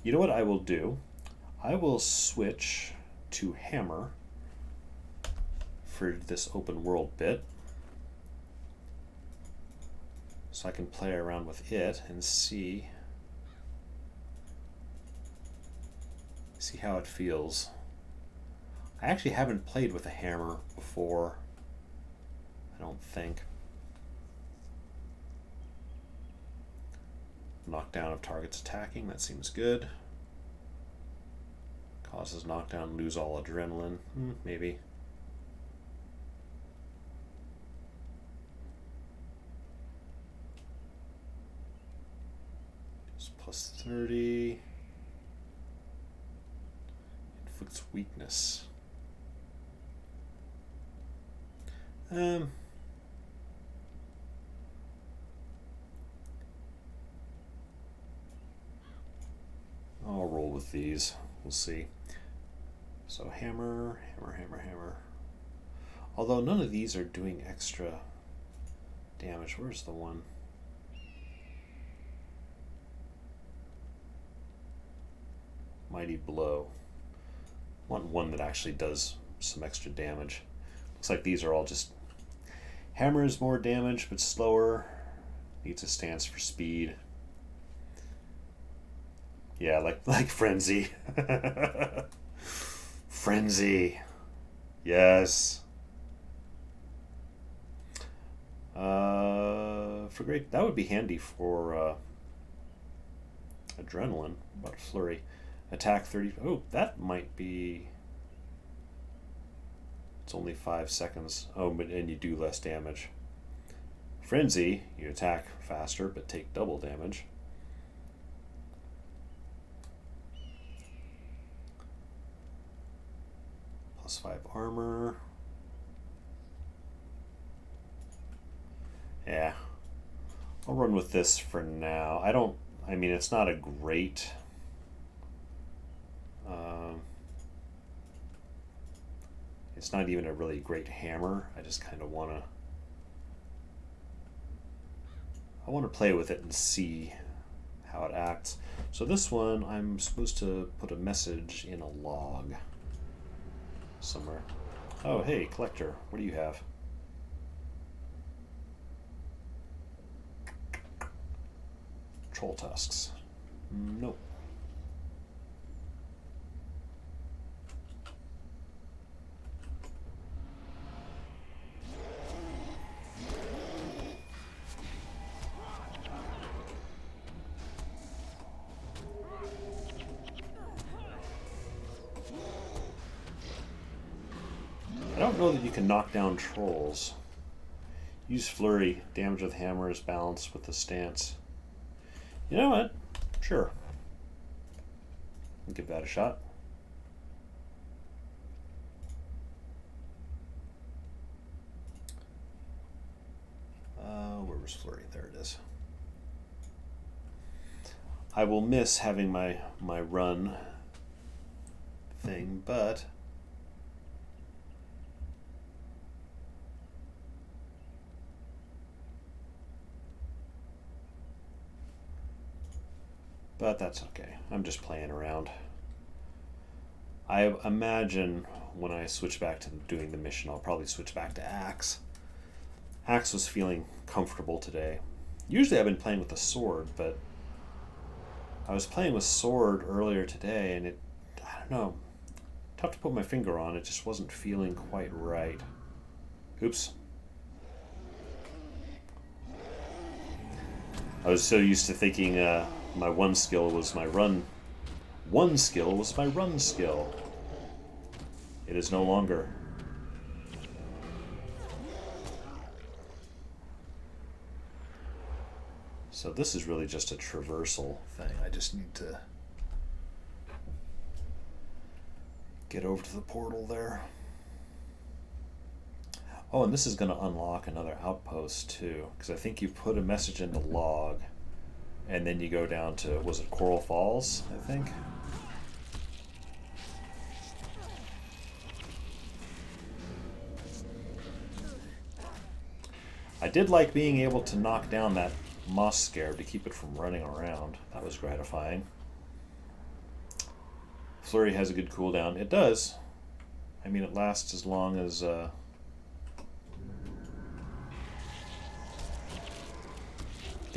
Speaker 1: You know what I will do? I will switch to hammer for this open world bit, so I can play around with it and see how it feels. I actually haven't played with a hammer before, I don't think. Knockdown of targets attacking, that seems good. Causes knockdown, lose all adrenaline, maybe. Plus 30. Inflicts weakness. I'll roll with these. We'll see. So hammer. Although none of these are doing extra damage. Where's the one? Mighty Blow. I want one that actually does some extra damage. Looks like these are all just... Hammer is more damage, but slower. Needs a stance for speed. Yeah, like Frenzy. Frenzy. Yes. For great, that would be handy for adrenaline, but flurry. Attack 30. Oh, that might be. It's only 5 seconds. Oh, and you do less damage. Frenzy, you attack faster but take double damage. Plus 5 armor. Yeah. I'll run with this for now. I mean, it's not a great... it's not even a really great hammer. I just kind of want to... I want to play with it and see how it acts. So this one, I'm supposed to put a message in a log somewhere. Oh, hey, collector, what do you have? Troll tusks. Nope. I don't know that you can knock down trolls. Use flurry. Damage with hammer is balanced with the stance. You know what? Sure. I'll give that a shot. Where was Flurry? There it is. I will miss having my run thing, but that's okay. I'm just playing around. I imagine when I switch back to doing the mission, I'll probably switch back to Axe. Axe was feeling comfortable today. Usually I've been playing with a sword, but I was playing with sword earlier today, and I don't know, tough to put my finger on, it just wasn't feeling quite right. Oops. I was so used to thinking my one skill was my run. One skill was my run skill. It is no longer. So this is really just a traversal thing. I just need to get over to the portal there. Oh, and this is going to unlock another outpost too, because I think you put a message in the log, and then you go down to, was it Coral Falls, I think? I did like being able to knock down that moss scarab to keep it from running around. That was gratifying. Flurry has a good cooldown. It does. I mean, it lasts as long as... the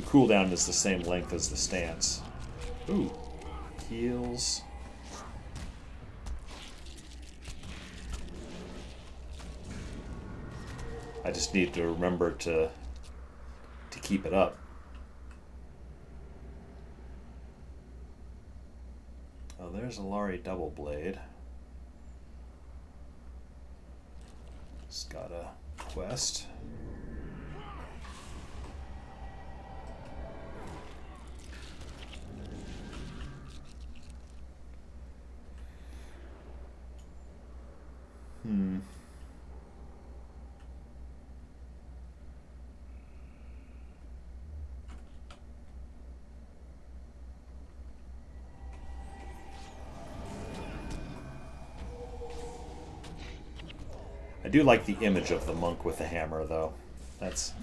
Speaker 1: cooldown is the same length as the stance. Ooh. Heals. I just need to remember to keep it up. Oh, there's a Lari double blade. It's got a quest. I do like the image of the monk with the hammer, though. That's...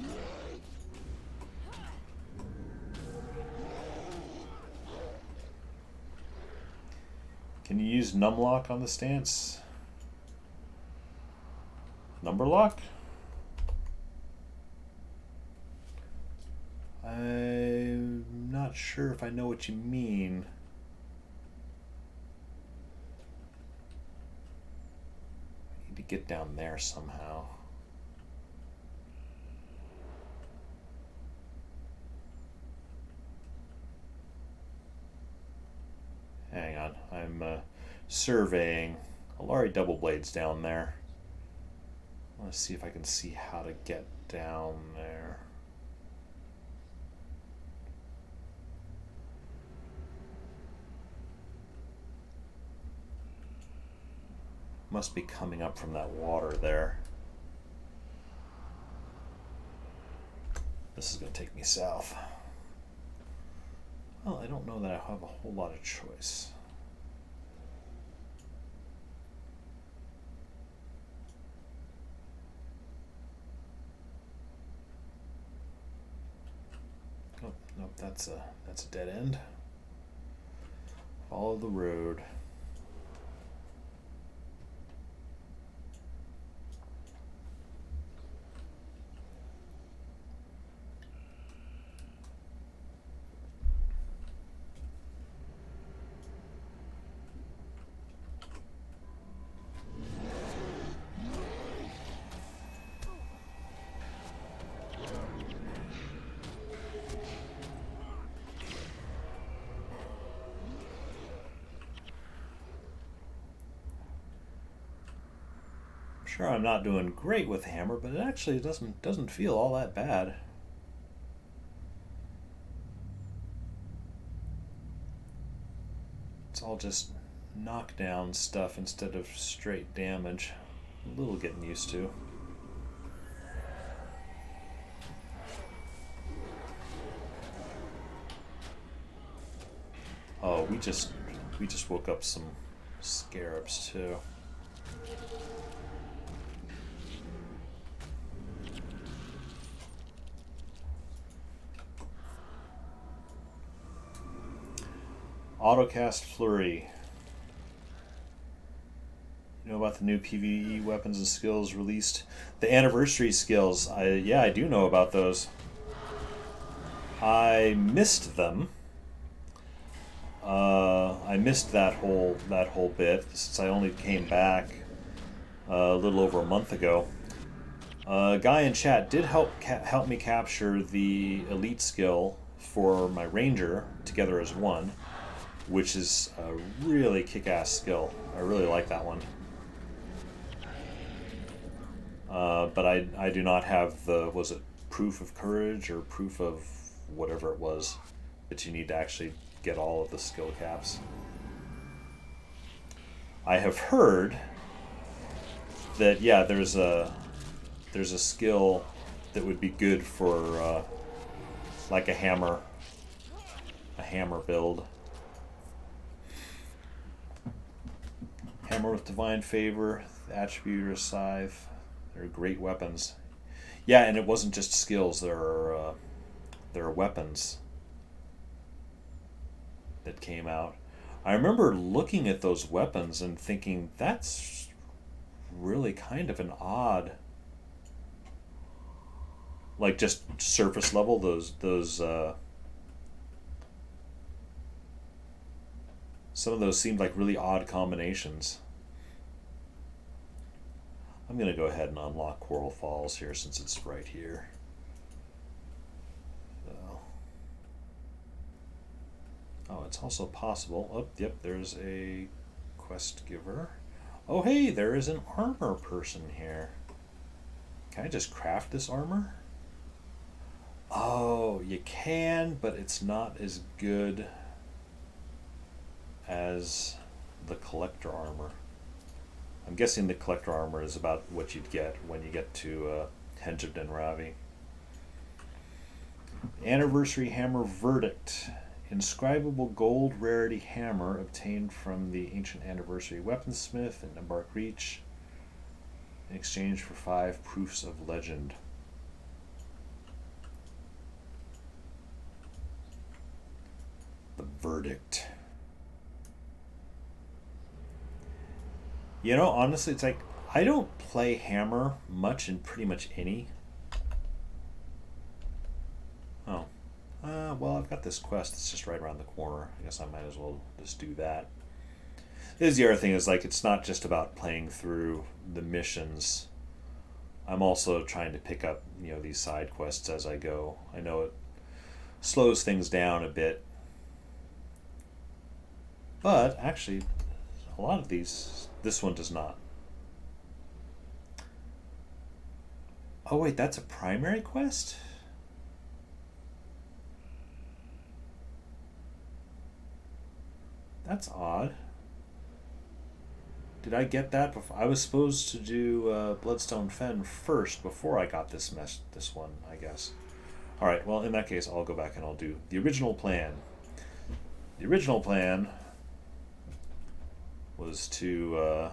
Speaker 1: Can you use numlock on the stance? Number lock? I'm not sure if I know what you mean. To get down there somehow. Hang on, I'm surveying. Alari double blades down there. I want to see if I can see how to get down there. Must be coming up from that water there. This is going to take me south. Well, I don't know that I have a whole lot of choice. Oh, nope, that's a dead end. Follow the road. Sure, I'm not doing great with the hammer, but it actually doesn't feel all that bad. It's all just knockdown stuff instead of straight damage. A little getting used to. Oh, we just woke up some scarabs too. Autocast Flurry. You know about the new PvE weapons and skills released? The anniversary skills. Yeah, I do know about those. I missed them. I missed that whole bit since I only came back a little over a month ago. A guy in chat did help me capture the elite skill for my ranger together as one, which is a really kick-ass skill. I really like that one. But I do not have the, was it proof of courage or proof of whatever it was that you need to actually get all of the skill caps. I have heard that, yeah, there's a skill that would be good for like a hammer build. Hammer with divine favor, attribute or scythe. They're great weapons. Yeah, and it wasn't just skills. There are weapons that came out. I remember looking at those weapons and thinking, that's really kind of an odd, like just surface level, those some of those seemed like really odd combinations. I'm going to go ahead and unlock Coral Falls here since it's right here. So. Oh, it's also possible. Oh, yep, there's a quest giver. Oh, hey, there is an armor person here. Can I just craft this armor? Oh, you can, but it's not as good as the collector armor. I'm guessing the collector armor is about what you'd get when you get to Henge of Denravi. Anniversary Hammer Verdict. Inscribable gold rarity hammer obtained from the ancient anniversary weaponsmith in Embark Reach in exchange for 5 proofs of legend. The verdict. You know, honestly, it's like I don't play hammer much in pretty much any. Oh. Well, I've got this quest that's just right around the corner. I guess I might as well just do that. Here's the other thing is, like, it's not just about playing through the missions. I'm also trying to pick up, you know, these side quests as I go. I know it slows things down a bit. But, actually, a lot of these, this one does not. Oh, wait, that's a primary quest? That's odd. Did I get that before? I was supposed to do Bloodstone Fen first before I got this one, I guess. Alright, well, in that case, I'll go back and I'll do the original plan. The original plan was to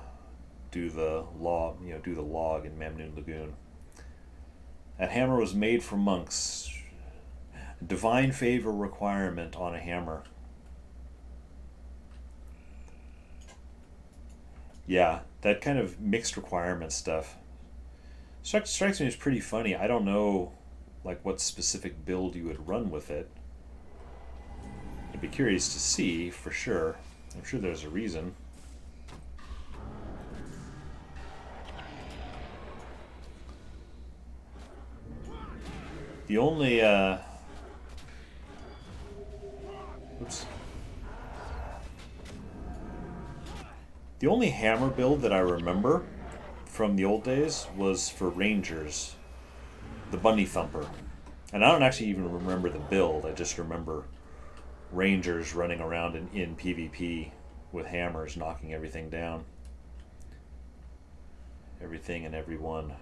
Speaker 1: do the log in Mamnoon Lagoon. That hammer was made for monks. Divine favor requirement on a hammer. Yeah, that kind of mixed requirement stuff strikes me as pretty funny. I don't know, like, what specific build you would run with it. I'd be curious to see, for sure. I'm sure there's a reason. The only, oops. The only hammer build that I remember from the old days was for Rangers, the Bunny Thumper. And I don't actually even remember the build, I just remember Rangers running around in PvP with hammers knocking everything down. Everything and everyone.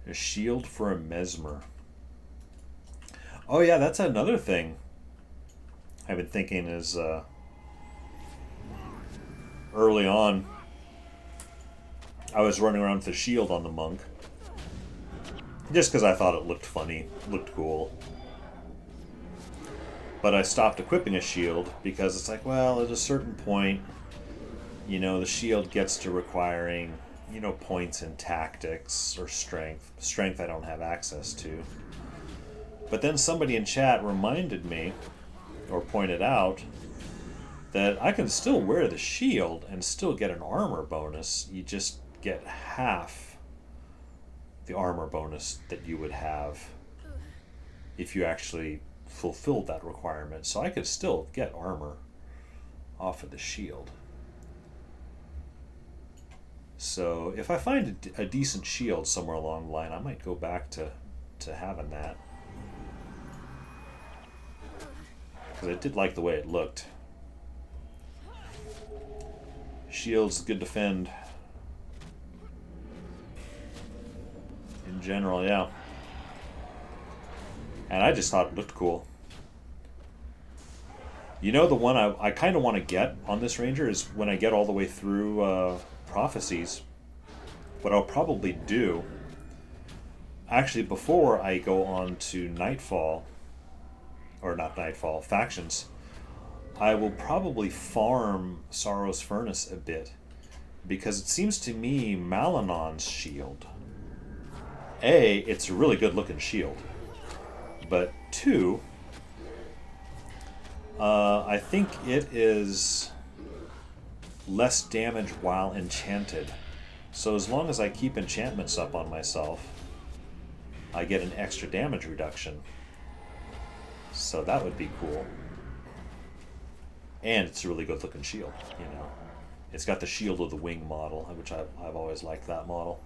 Speaker 1: A shield for a mesmer. Oh yeah, that's another thing I've been thinking is early on I was running around with a shield on the monk just because I thought it looked funny, looked cool. But I stopped equipping a shield because it's like, well, at a certain point, you know, the shield gets to requiring, you know, points in tactics or strength. Strength I don't have access to. But then somebody in chat reminded me, or pointed out, that I can still wear the shield and still get an armor bonus. You just get half the armor bonus that you would have if you actually fulfilled that requirement. So I could still get armor off of the shield. So if I find a decent shield somewhere along the line, I might go back to having that. Because I did like the way it looked. Shield's good to defend. In general, yeah. And I just thought it looked cool. You know, the one I kind of want to get on this Ranger is when I get all the way through Prophecies. What I'll probably do, actually before I go on to Nightfall, or not Nightfall, Factions, I will probably farm Sorrow's Furnace a bit, because it seems to me Malinon's shield, A, it's a really good looking shield, but 2, I think it is less damage while enchanted. So as long as I keep enchantments up on myself, I get an extra damage reduction. So that would be cool. And it's a really good looking shield, you know. It's got the Shield of the Wing model, which I've always liked that model.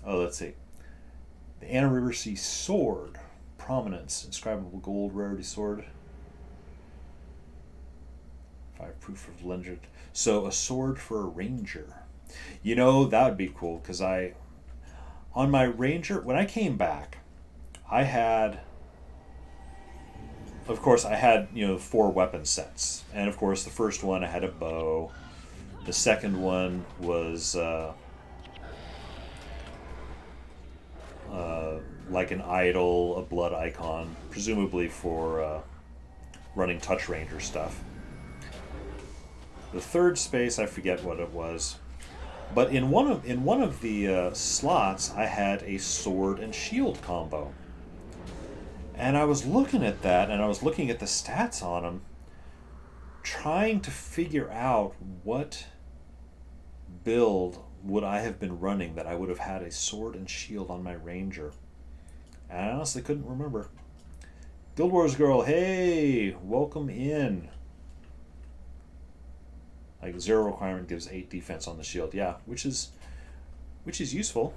Speaker 1: Oh, let's see. The Anna River Sea Sword. Prominence. Inscribable gold rarity sword. 5 proof of legend. So a sword for a ranger. You know, that would be cool, because on my ranger, when I came back, I had, of course, I had, you know, 4 weapon sets. And of course, the first one I had a bow. The second one was like an idol, a blood icon, presumably for running touch ranger stuff. The third space, I forget what it was, but in one of the slots, I had a sword and shield combo, and I was looking at that, and I was looking at the stats on them, trying to figure out what build would I have been running that I would have had a sword and shield on my ranger. And I honestly couldn't remember. Guild Wars Girl, hey, welcome in. Like 0 requirement gives 8 defense on the shield, yeah, which is useful.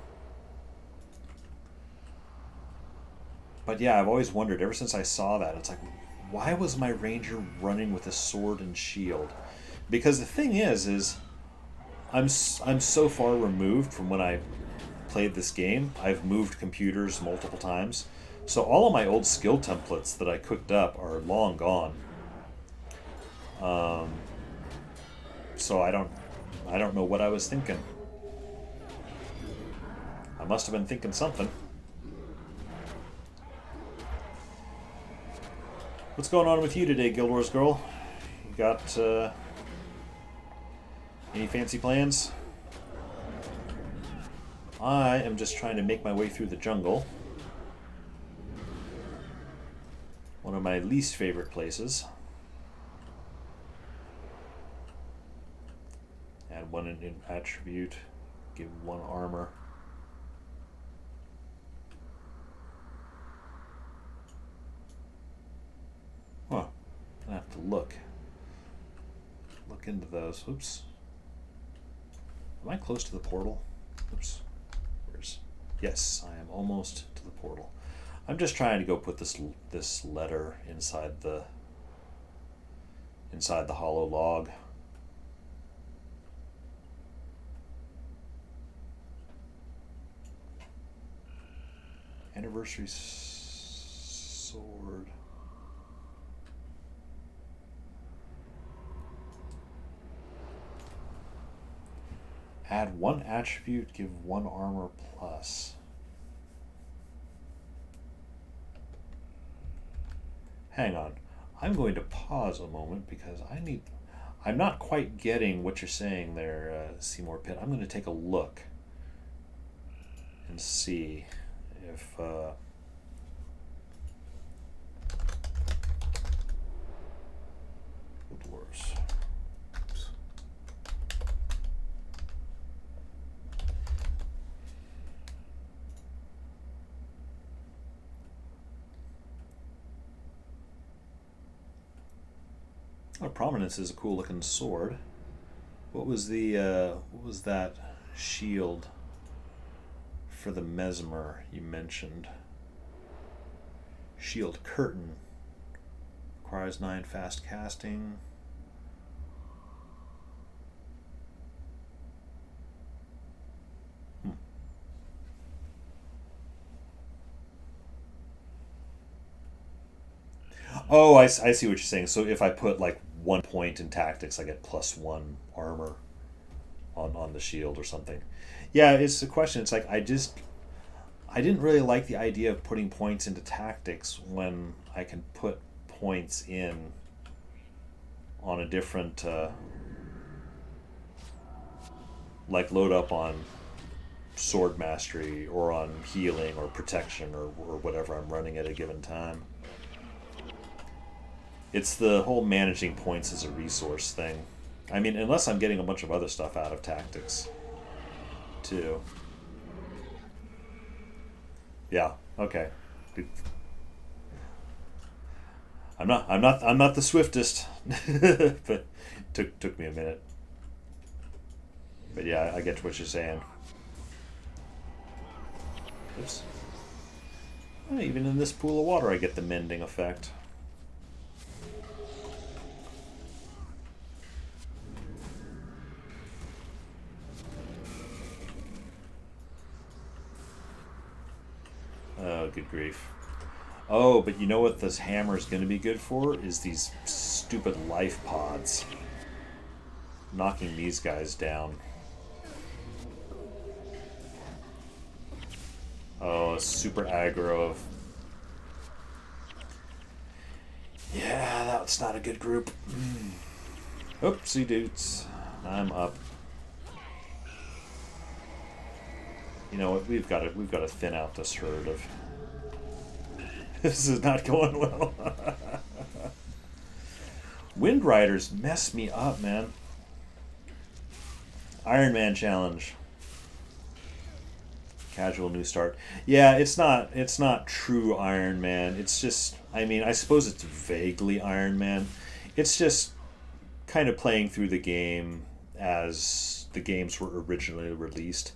Speaker 1: But yeah, I've always wondered ever since I saw that. It's like, why was my ranger running with a sword and shield? Because the thing is I'm so far removed from when I played this game. I've moved computers multiple times, so all of my old skill templates that I cooked up are long gone. So I don't know what I was thinking. I must have been thinking something. What's going on with you today, Guild Wars Girl? You got any fancy plans? I am just trying to make my way through the jungle. One of my least favorite places. Add 1 in attribute, give 1 armor. Huh. I have to look into those. Oops. Am I close to the portal? Oops. Yes, I am almost to the portal. I'm just trying to go put this letter inside the hollow log. Anniversary sword. Add one attribute, give one armor plus. Hang on. I'm going to pause a moment because I'm not quite getting what you're saying there, Seymour Pitt. I'm going to take a look and see if Doors. Oh, Prominence is a cool looking sword. What was that shield for the Mesmer you mentioned? Shield Curtain. Requires 9 fast casting. Oh, I see what you're saying. So if I put like 1 point in tactics, I get +1 armor on the shield or something. Yeah, it's the question. It's like I didn't really like the idea of putting points into tactics when I can put points in on a different like load up on sword mastery or on healing or protection or whatever I'm running at a given time. It's the whole managing points as a resource thing. I mean, unless I'm getting a bunch of other stuff out of tactics, too. Yeah. Okay. I'm not the swiftest, but took me a minute. But yeah, I get what you're saying. Oops. Even in this pool of water, I get the mending effect. Oh, good grief. Oh, but you know what this hammer is going to be good for? Is these stupid life pods. Knocking these guys down. Oh, super aggro of... Yeah, that's not a good group. Oopsie dudes. I'm up. You know what? We've got to thin out this herd of... This is not going well. Wind Riders mess me up, man. Iron Man challenge. Casual new start. Yeah, it's not true Iron Man. It's just, I mean, I suppose it's vaguely Iron Man. It's just kind of playing through the game as the games were originally released.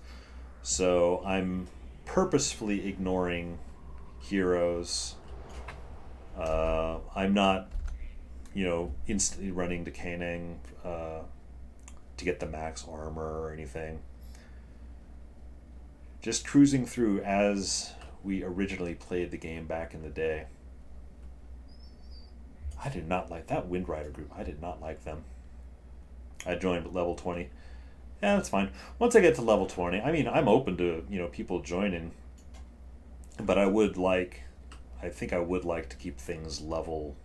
Speaker 1: So I'm purposefully ignoring heroes. I'm not, instantly running to Kanang to get the max armor or anything. Just cruising through as we originally played the game back in the day. I did not like that Wind Rider group. I did not like them. I joined at level 20. Yeah, that's fine. Once I get to level 20, I mean, I'm open to, people joining. But I think I would like to keep things level,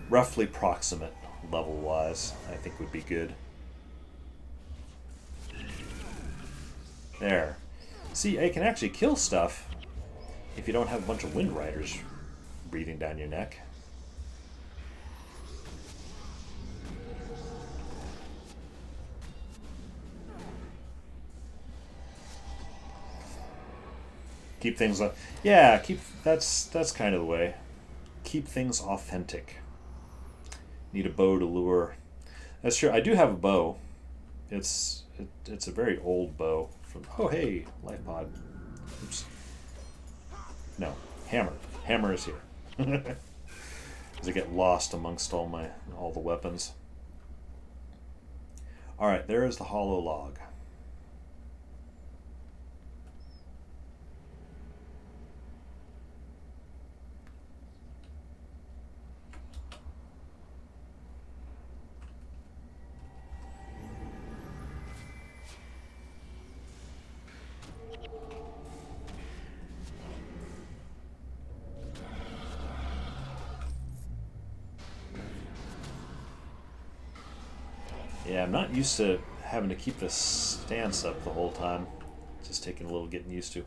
Speaker 1: roughly proximate level-wise, I think would be good. There. See, I can actually kill stuff if you don't have a bunch of Wind Riders breathing down your neck. Keep things that's kind of the way. Keep things authentic. Need a bow to lure. That's true. I do have a bow. It's it's a very old bow. From oh hey, life pod. Oops. No, hammer. Hammer is here. As I get lost amongst all the weapons. All right, there is the hollow log. Yeah, I'm not used to having to keep this stance up the whole time. Just taking a little getting used to.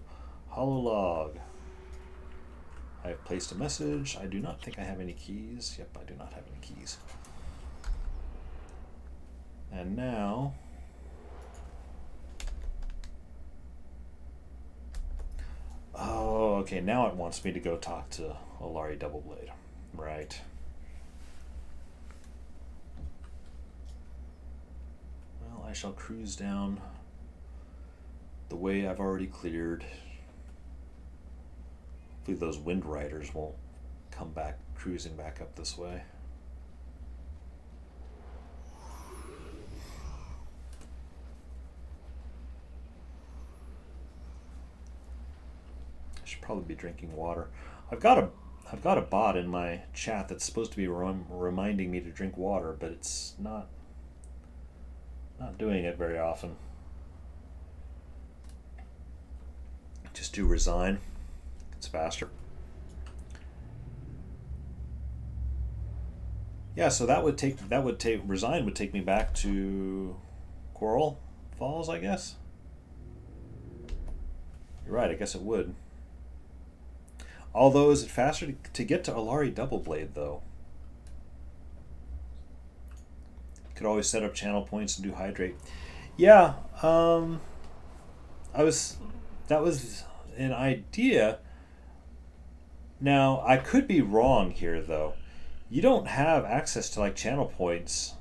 Speaker 1: Hollow log. I have placed a message. I do not think I have any keys. Yep, I do not have any keys. And now... Oh, okay, now it wants me to go talk to Olari Doubleblade. Right. Well, I shall cruise down the way I've already cleared. Hopefully those wind riders won't come back cruising back up this way. I should probably be drinking water. I've got a bot in my chat that's supposed to be reminding me to drink water, but it's not doing it very often. Just do resign. It's faster. Yeah, so resign would take me back to Coral Falls, I guess. You're right, I guess it would. Although, is it faster to get to Olari Doubleblade, though? Could always set up channel points and do hydrate. Yeah, that was an idea. Now, I could be wrong here, though. You don't have access to like channel points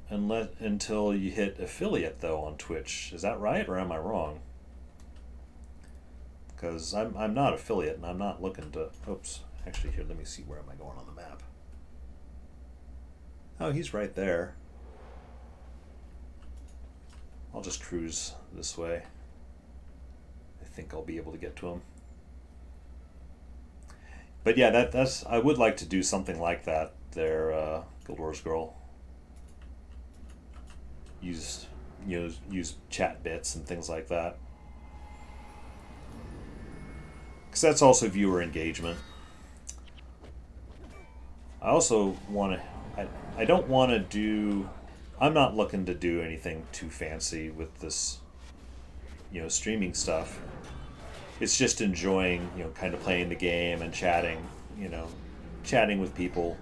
Speaker 1: until you hit affiliate, though, on Twitch. Is that right, or am I wrong? Because I'm not affiliate, and I'm not looking to... Oops. Actually, here, let me see. Where am I going on the map? Oh, he's right there. I'll just cruise this way. I think I'll be able to get to him. But yeah, that's... I would like to do something like that there, Guild Wars Girl. Use chat bits and things like that. Because that's also viewer engagement. I also want to... I don't want to do... I'm not looking to do anything too fancy with this, streaming stuff. It's just enjoying, kind of playing the game and chatting, chatting with people.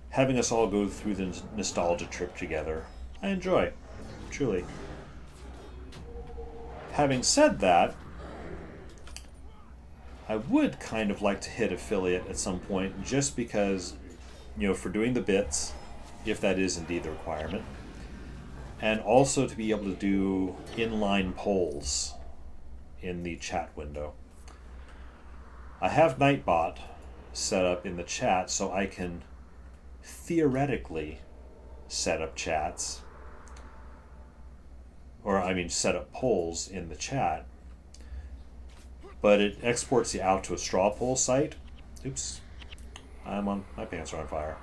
Speaker 1: Having us all go through the nostalgia trip together. I enjoy, truly. Having said that, I would kind of like to hit affiliate at some point, just because, for doing the bits, if that is indeed the requirement, and also to be able to do inline polls in the chat window. I have Nightbot set up in the chat so I can theoretically set up chats, set up polls in the chat, but it exports you out to a straw poll site. Oops, my pants are on fire.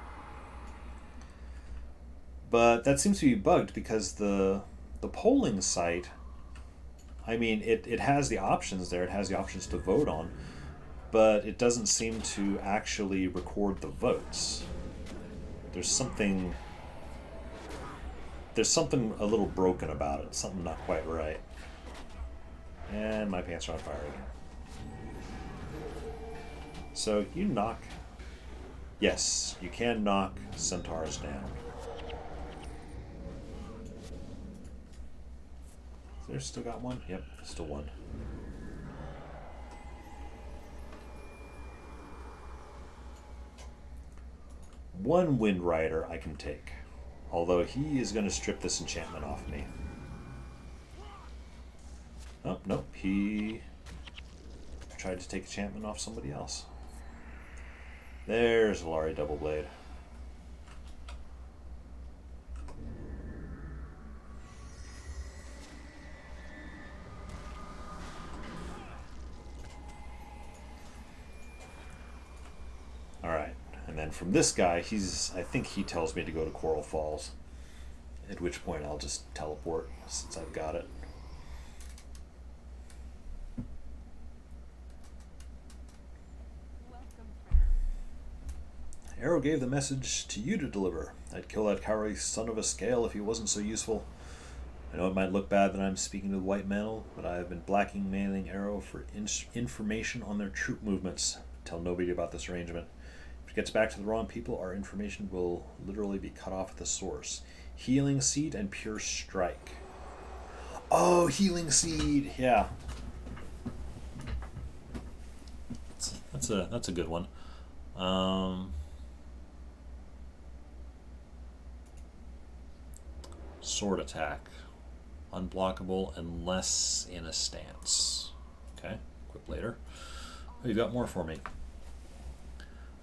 Speaker 1: But that seems to be bugged because the polling site, it has the options there. It has the options to vote on, but it doesn't seem to actually record the votes. There's something a little broken about it. Something not quite right. And my pants are on fire again. So you knock... Yes, you can knock centaurs down. There's still got one? Yep, still one. One Wind Rider I can take. Although he is going to strip this enchantment off me. Oh, nope. He tried to take enchantment off somebody else. There's Alari Doubleblade. Alright, and then from this guy, I think he tells me to go to Coral Falls. At which point I'll just teleport, since I've got it. Arrow gave the message to you to deliver. I'd kill that cowardly son of a scale if he wasn't so useful. I know it might look bad that I'm speaking to the White Mantle, but I have been blackmailing Arrow for information on their troop movements. Tell nobody about this arrangement. If it gets back to the wrong people, our information will literally be cut off at the source. Healing Seed and Pure Strike. Oh, Healing Seed! Yeah. That's a good one. Sword attack. Unblockable unless in a stance. Okay, equip later. Oh, you've got more for me.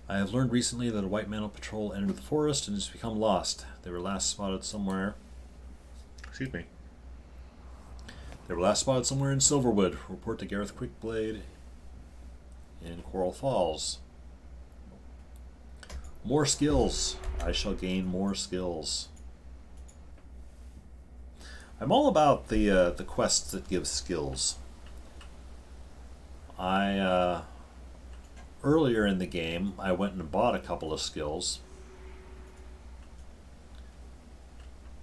Speaker 1: I have learned recently that a White Mantle patrol entered the forest and has become lost. They were last spotted somewhere. Excuse me. They were last spotted somewhere in Silverwood. Report to Gareth Quickblade in Coral Falls. More skills. I shall gain more skills. I'm all about the quests that give skills. Earlier in the game, I went and bought a couple of skills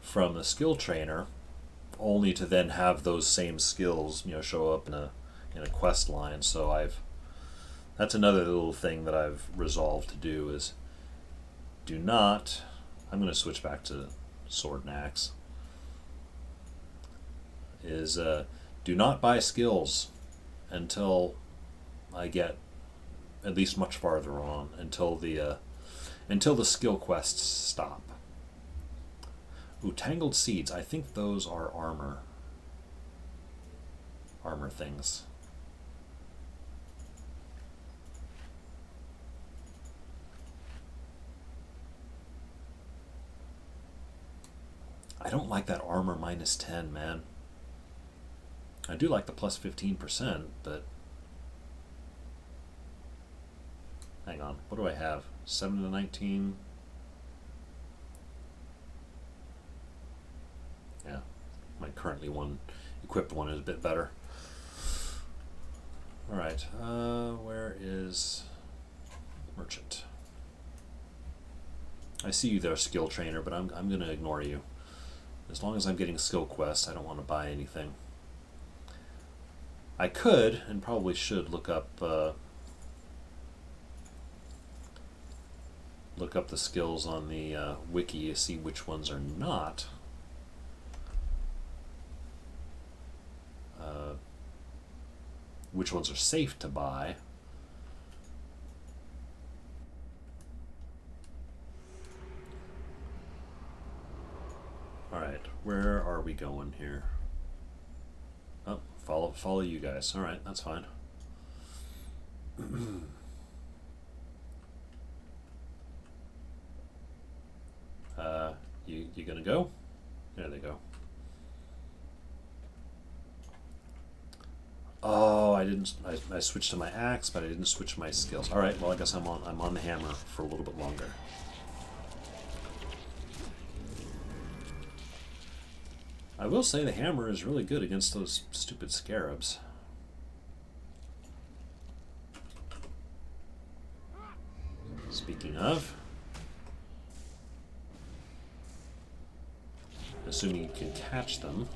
Speaker 1: from the skill trainer, only to then have those same skills, show up in a quest line. So that's another little thing that I've resolved to do is do not. I'm going to switch back to sword and axe. Do not buy skills until I get at least much farther on, until the skill quests stop. Ooh, Tangled Seeds. I think those are armor things. I don't like that armor -10, man. I do like the plus 15%, but hang on, what do I have? 7 to 19? Yeah, my currently equipped one is a bit better. Alright, where is Merchant? I see you there, skill trainer, but I'm going to ignore you. As long as I'm getting skill quests, I don't want to buy anything. I could, and probably should, look up the skills on the wiki to see which ones are not. Which ones are safe to buy. Alright, where are we going here? Oh, follow you guys. Alright, that's fine. You gonna go? There they go. Oh, I switched to my axe, but I didn't switch my skills. All right, well, I guess I'm on the hammer for a little bit longer. I will say the hammer is really good against those stupid scarabs. Speaking of, assuming you can catch them.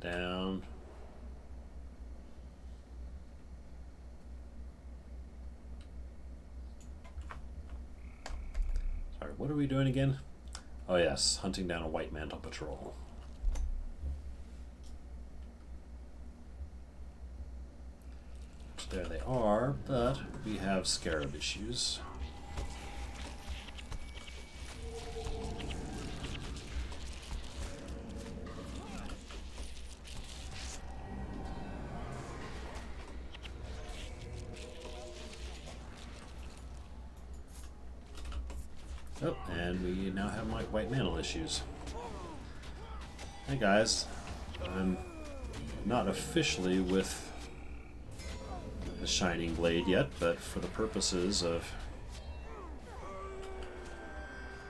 Speaker 1: Down. Sorry, what are we doing again? Oh yes, hunting down a white mantle patrol. There they are, but we have scarab issues. Oh, and we now have white mantle issues. Hey guys, I'm not officially with the Shining Blade yet, but for the purposes of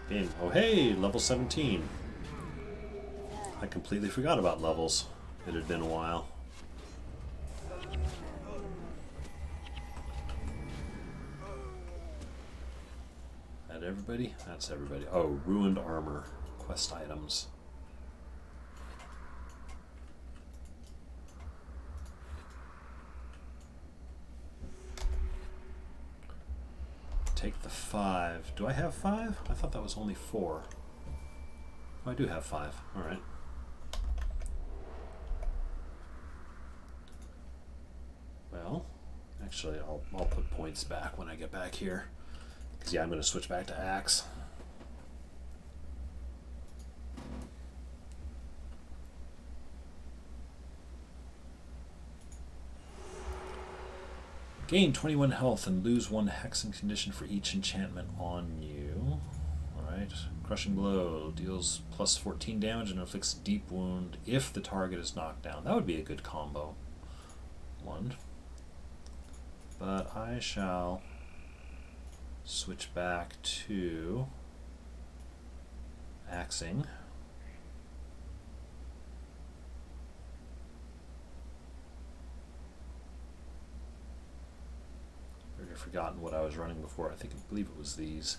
Speaker 1: game. Oh hey, level 17. I completely forgot about levels. It had been a while. That everybody? That's everybody. Oh, ruined armor. Quest items. Take the 5. Do I have 5? I thought that was only 4. Oh, I do have 5. Alright. Well, actually, I'll put points back when I get back here. Because, yeah, I'm going to switch back to Axe. Gain 21 health and lose 1 hexing condition for each enchantment on you. Alright. Crushing Blow deals plus 14 damage and inflicts deep wound if the target is knocked down. That would be a good combo. 1. But I shall switch back to axing. I've forgotten what I was running before. I believe it was these.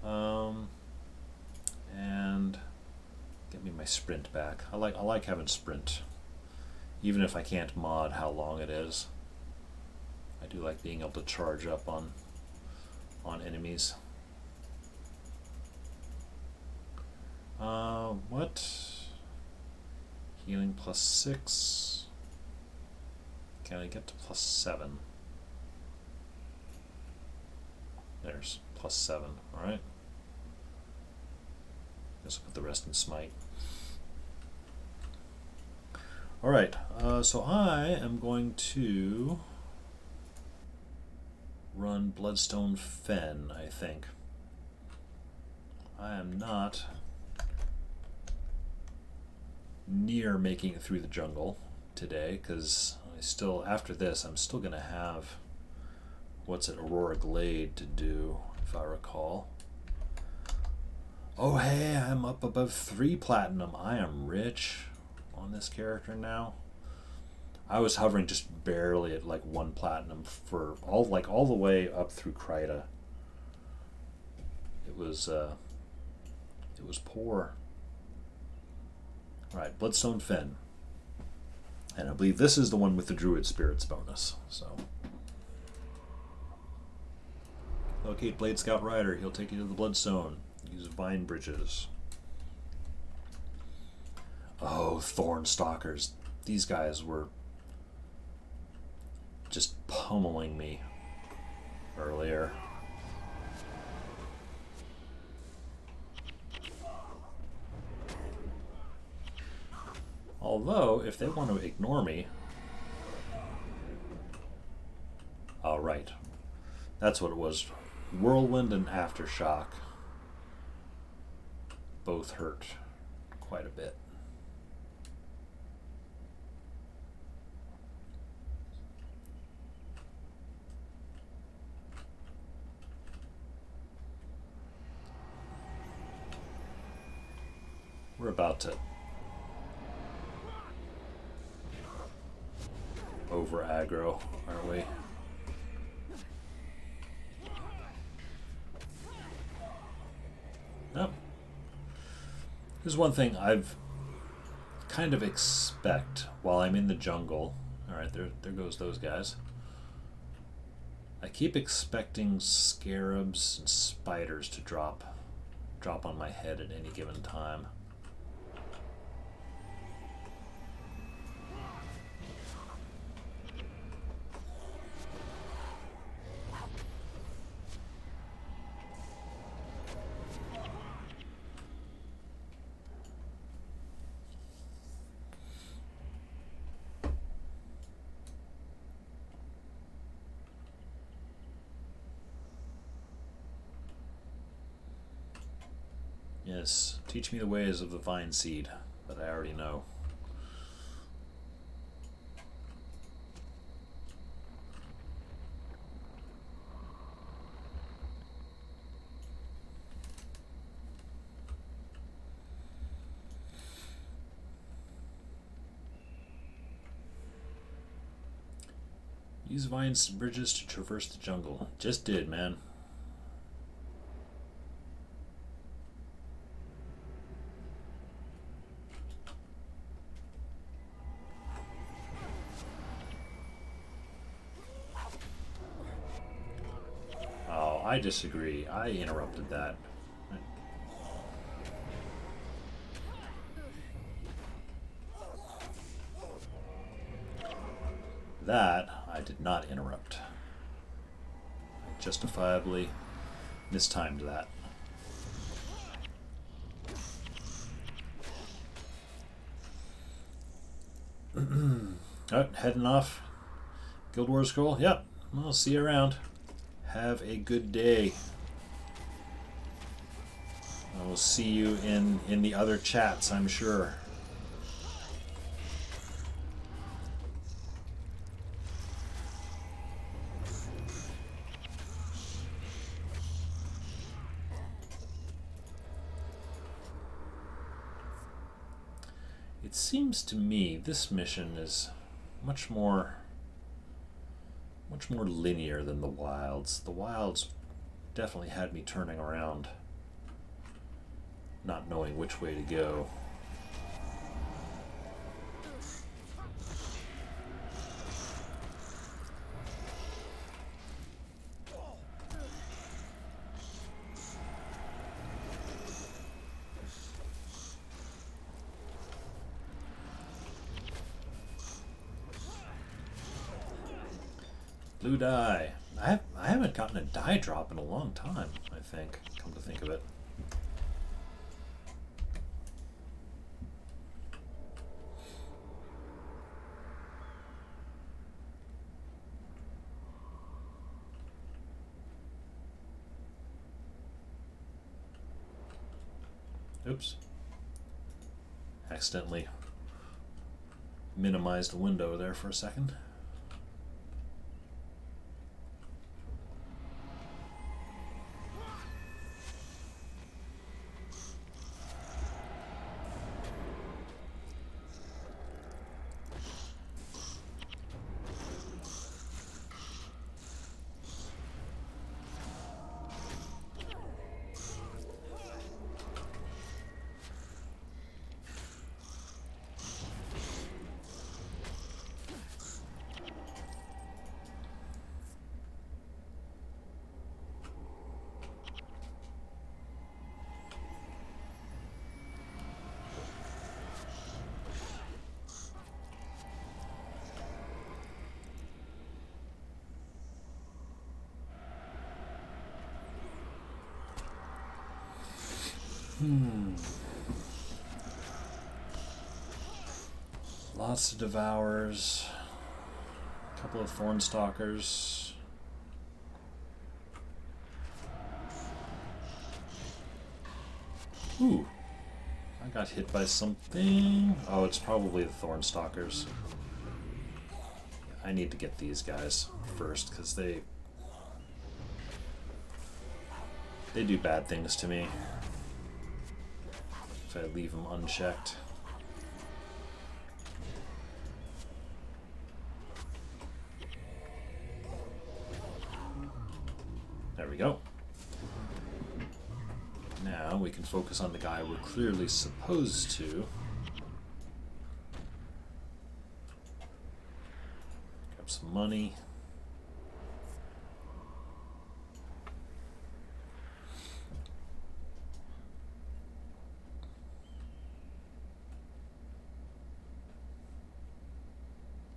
Speaker 1: And get me my sprint back. I like having sprint, even if I can't mod how long it is. I do like being able to charge up on enemies. What? Healing plus 6. Can I get to plus 7? There's plus 7, alright. Guess I'll put the rest in Smite. Alright, so I am going to run Bloodstone Fen, I think. I am not near making it through the jungle today, because after this, I'm still going to have Aurora Glade to do, if I recall. Oh hey, I'm up above 3 platinum. I am rich on this character now. I was hovering just barely at like 1 platinum for all the way up through Kryta. It was poor. Alright, Bloodstone Fen. And I believe this is the one with the Druid Spirits bonus. So locate Blade Scout Rider. He'll take you to the Bloodstone. Use Vine Bridges. Oh, Thorn Stalkers. These guys were just pummeling me earlier. Although, if they want to ignore me... Oh, right. That's what it was. Whirlwind and Aftershock both hurt quite a bit. We're about to over aggro, aren't we? Nope. There's one thing I've kind of expect while I'm in the jungle. Alright, there goes those guys. I keep expecting scarabs and spiders to drop on my head at any given time. Yes, teach me the ways of the vine seed, but I already know. Use vines bridges to traverse the jungle. Just did, man. I disagree. I interrupted that. That I did not interrupt. I justifiably mistimed that. Oh, heading off. Guild Wars Scroll? Yep. I'll see you around. Have a good day. I will see you in the other chats, I'm sure. It seems to me this mission is much more linear than the Wilds. The Wilds definitely had me turning around, not knowing which way to go. Blue dye. I haven't gotten a dye drop in a long time, I think, come to think of it. Oops. Accidentally minimized the window there for a second. Lots of Devourers, a couple of Thornstalkers. Ooh, I got hit by something. Oh, it's probably the Thornstalkers. I need to get these guys first because they do bad things to me if I leave them unchecked. There we go. Now we can focus on the guy we're clearly supposed to some money.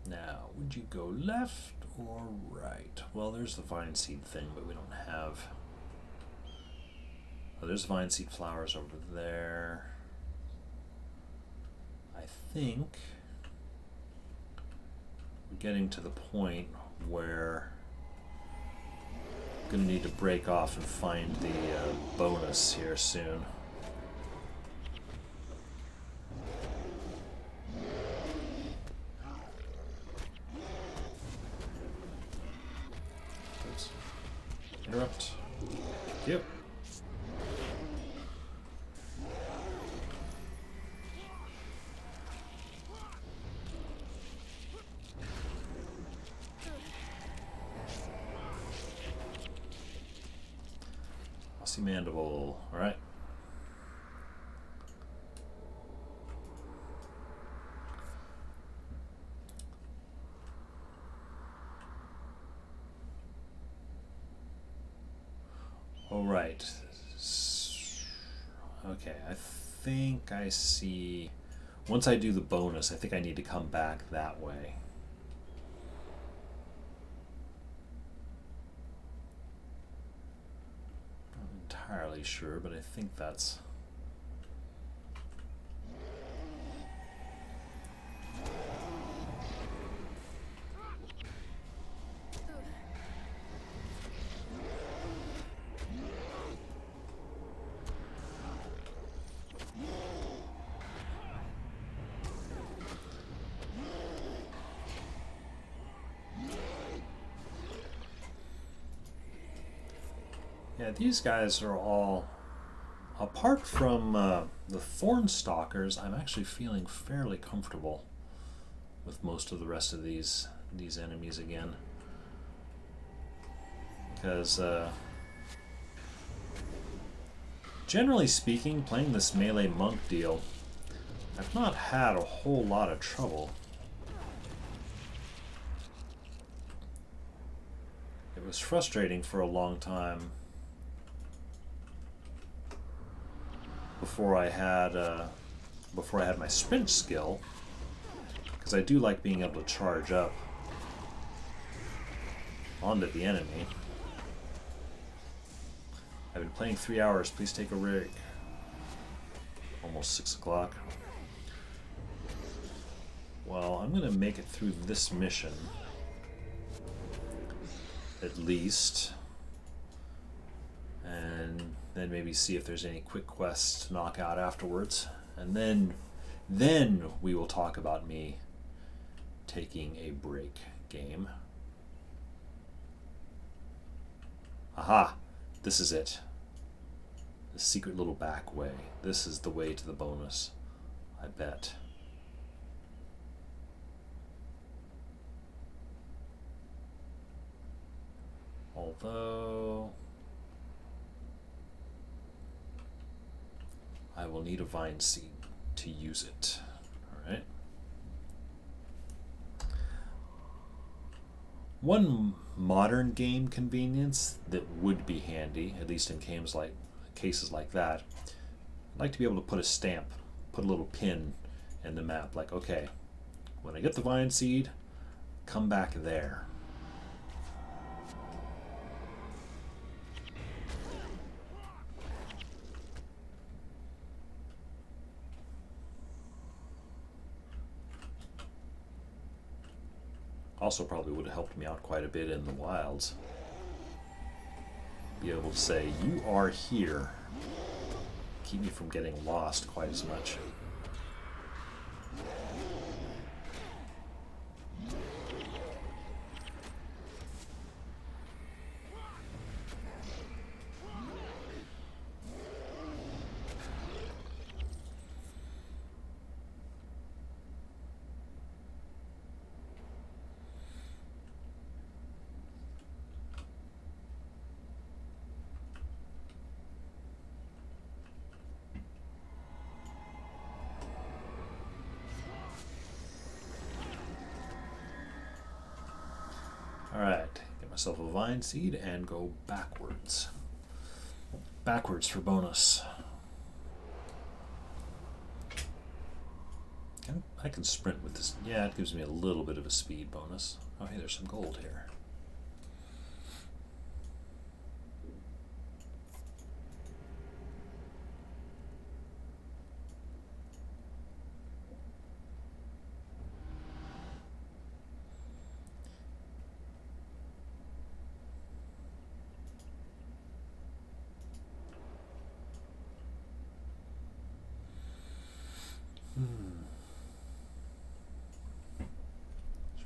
Speaker 1: Now, would you go left or right? Well, there's the vine seed thing, but we don't have... Oh, there's vine seed flowers over there. I think we're getting to the point where I'm going to need to break off and find the bonus here soon. Oops. Interrupt. Yep. Mandible. All right. All right. Okay, I think I see. Once I do the bonus, I think I need to come back that way. Entirely sure, but I think that's... Yeah, these guys are all, apart from the Thorn Stalkers, I'm actually feeling fairly comfortable with most of the rest of these enemies again. Because, generally speaking, playing this melee monk deal, I've not had a whole lot of trouble. It was frustrating for a long time before I had my sprint skill, because I do like being able to charge up onto the enemy. I've been playing 3 hours. Please take a rig. Almost 6 o'clock. Well, I'm going to make it through this mission at least, and then maybe see if there's any quick quests to knock out afterwards, and then we will talk about me taking a break game. Aha! This is it. The secret little back way. This is the way to the bonus, I bet. Although I will need a vine seed to use it. Alright. One modern game convenience that would be handy, at least in cases like that, I'd like to be able to put a stamp, put a little pin in the map, like, okay, when I get the vine seed, come back there. Also probably would have helped me out quite a bit in the wilds. Be able to say, you are here. Keep me from getting lost quite as much. Get myself a vine seed and go backwards. Backwards for bonus. I can sprint with this. Yeah, it gives me a little bit of a speed bonus. Oh, hey, there's some gold here.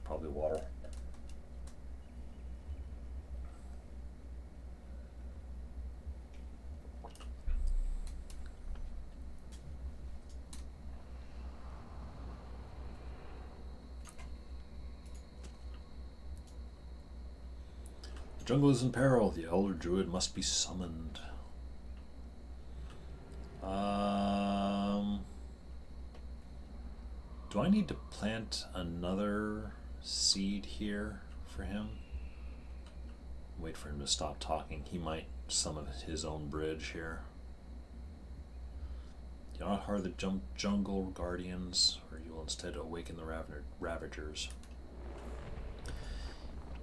Speaker 1: Probably water. The jungle is in peril. The elder druid must be summoned. Do I need to plant another seed here for him? Wait for him to stop talking. He might summon his own bridge here. Do not harm the jungle guardians, or you will instead awaken the ravagers.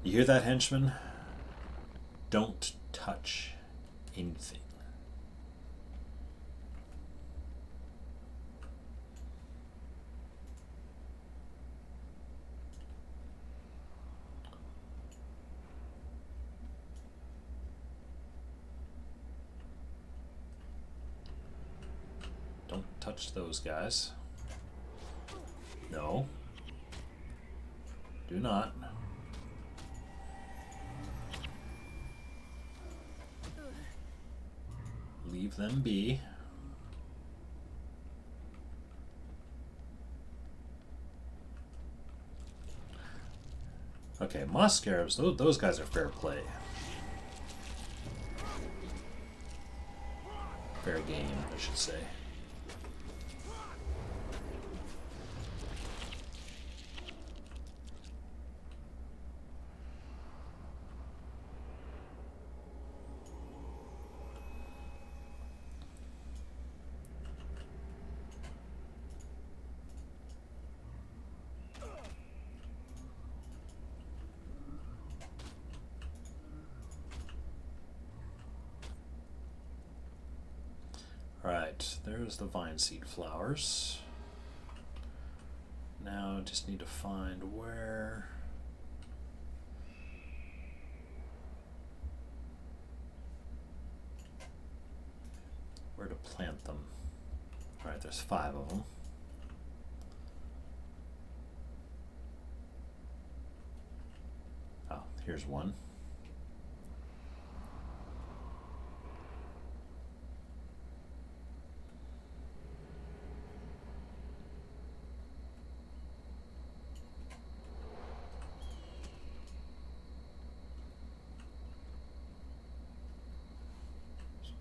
Speaker 1: You hear that, henchman? Don't touch anything. Don't touch those guys. No. Do not. Leave them be. Okay, moss scarabs, those guys are fair play. Fair game, I should say. Alright, there's the vine seed flowers. Now I just need to find where to plant them. Alright, there's 5 of them. Oh, here's one.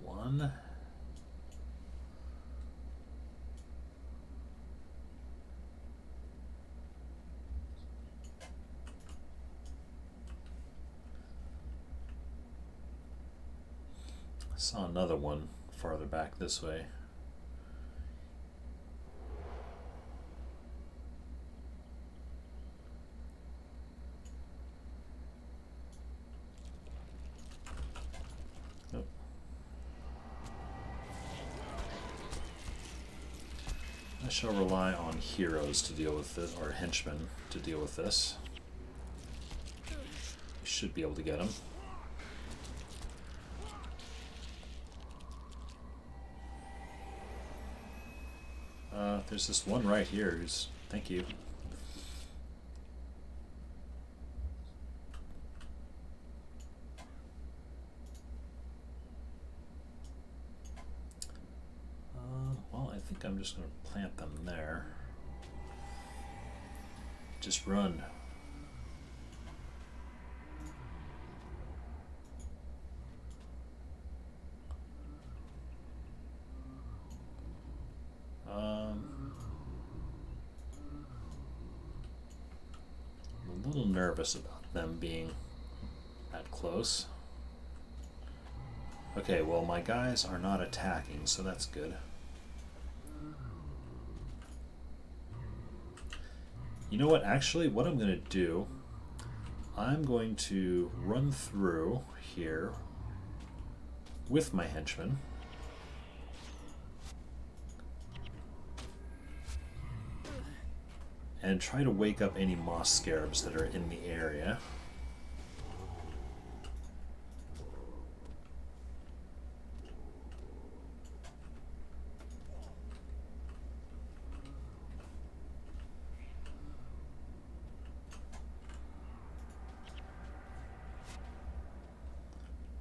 Speaker 1: One. I saw another one farther back this way. Nope. I shall rely on heroes to deal with this, or henchmen to deal with this. We should be able to get them. There's this one right here who's... Thank you. Well, I think I'm just going to plant them there. Just run. I'm a little nervous about them being that close. Okay, well my guys are not attacking, so that's good. You know what, actually, what I'm going to do, I'm going to run through here with my henchmen. And try to wake up any moss scarabs that are in the area.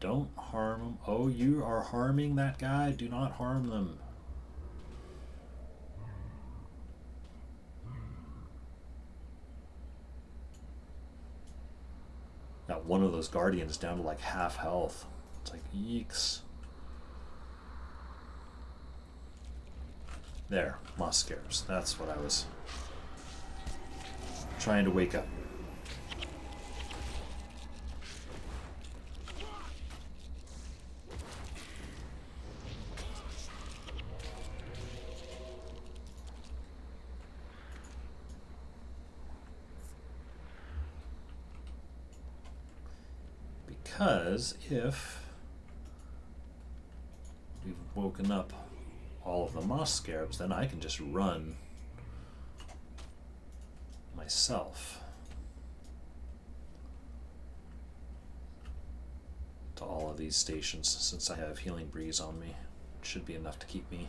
Speaker 1: Don't harm them. Oh, you are harming that guy? Do not harm them. Got one of those guardians down to like half health. It's like, yeeks. There, moss scarabs. That's what I was trying to wake up. Because if we've woken up all of the moss scarabs, then I can just run myself to all of these stations, since I have Healing Breeze on me. It should be enough to keep me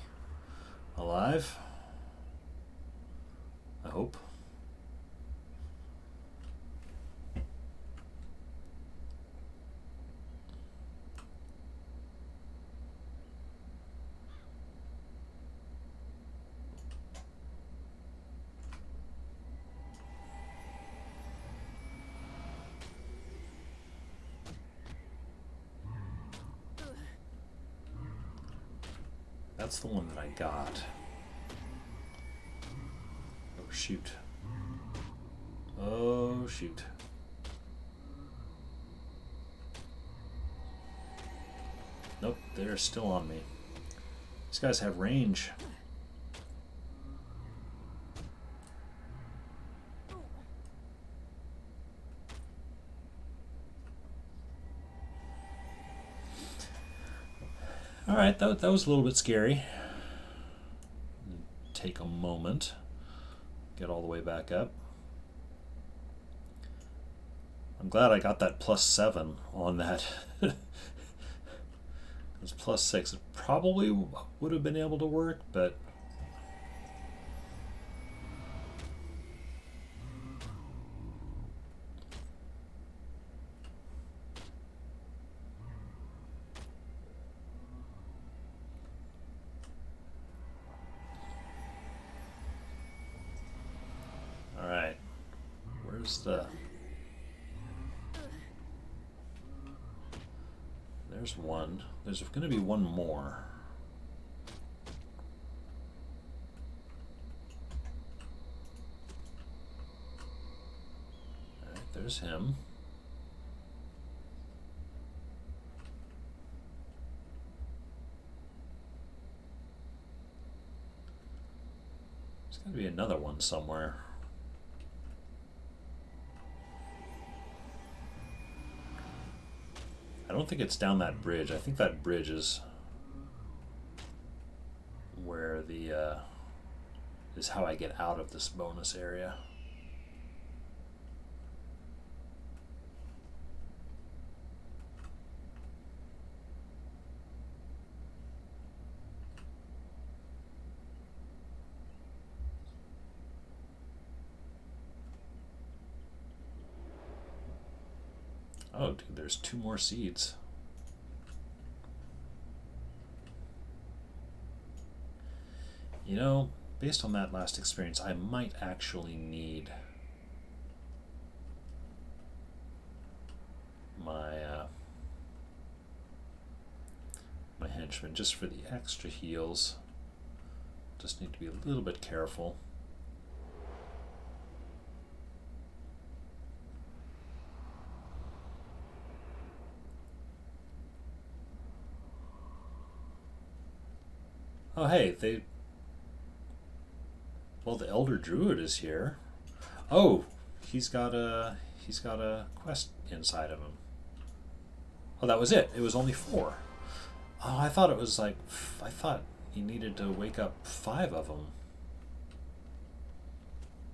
Speaker 1: alive, I hope. That's the one that I got. Oh, shoot. Oh, shoot. Nope, they're still on me. These guys have range. Alright, that was a little bit scary. Take a moment. Get all the way back up. I'm glad I got that +7 on that. It was +6. It probably would have been able to work, but... Alright. Where's the... There's one. There's going to be one more. Alright, there's him. There's got to be another one somewhere. I don't think it's down that bridge. I think that bridge is where the is how I get out of this bonus area. Oh, dude, there's 2 more seeds. You know, based on that last experience, I might actually need my my henchman just for the extra heals. Just need to be a little bit careful. Oh, hey, they... Well, the Elder Druid is here. Oh, he's got a quest inside of him. Oh, that was it. It was only 4. Oh, I thought it was like... I thought he needed to wake up 5 of them.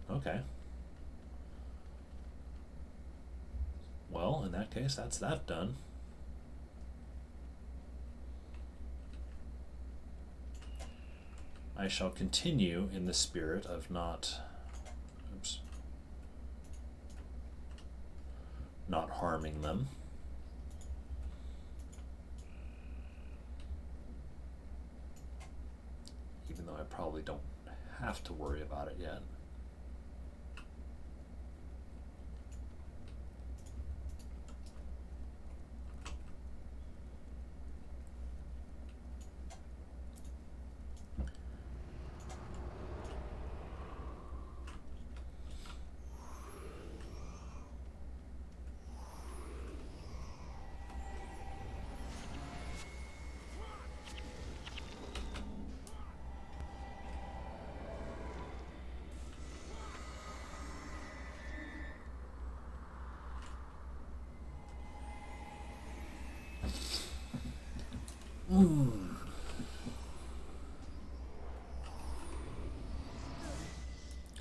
Speaker 1: Okay. Well, in that case, that's that done. I shall continue in the spirit of not... Oops. Not harming them. Even though I probably don't have to worry about it yet.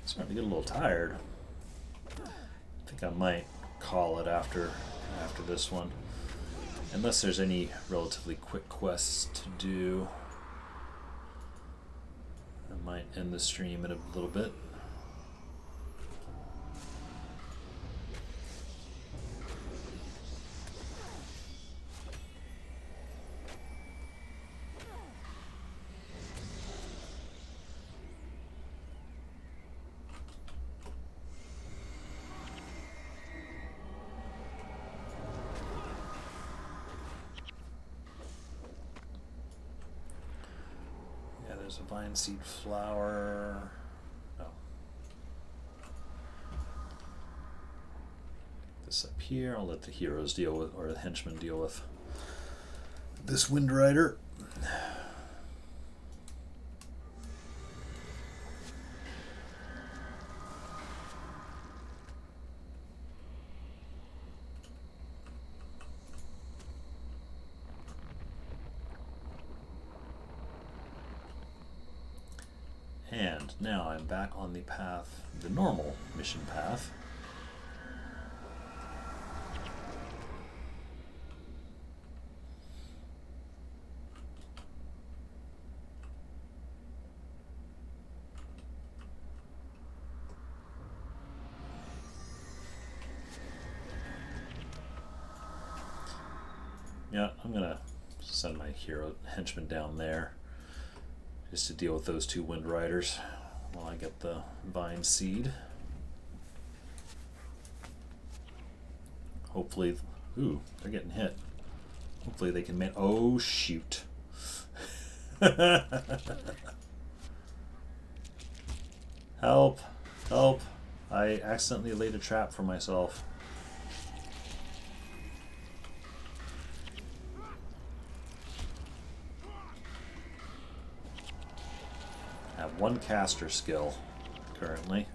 Speaker 1: Starting to get a little tired. I think I might call it after this one. Unless there's any relatively quick quests to do. I might end the stream in a little bit. There's a vine seed flower. Oh. This up here. I'll let the heroes deal with, or the henchmen deal with this Wind Rider. And now I'm back on the path, the normal mission path. Yeah, I'm gonna send my hero henchman down there just to deal with those 2 Wind Riders while I get the vine seed. Hopefully, ooh, they're getting hit. Hopefully they can oh shoot. Help, help. I accidentally laid a trap for myself. I have 1 caster skill currently.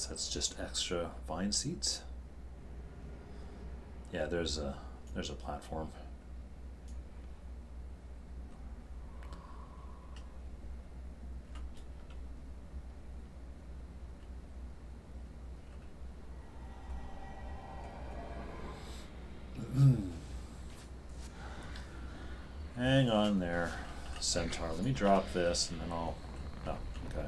Speaker 1: That's just extra vine seeds. Yeah, there's a platform. Hang on there, Centaur. Let me drop this and then I'll... Oh, okay.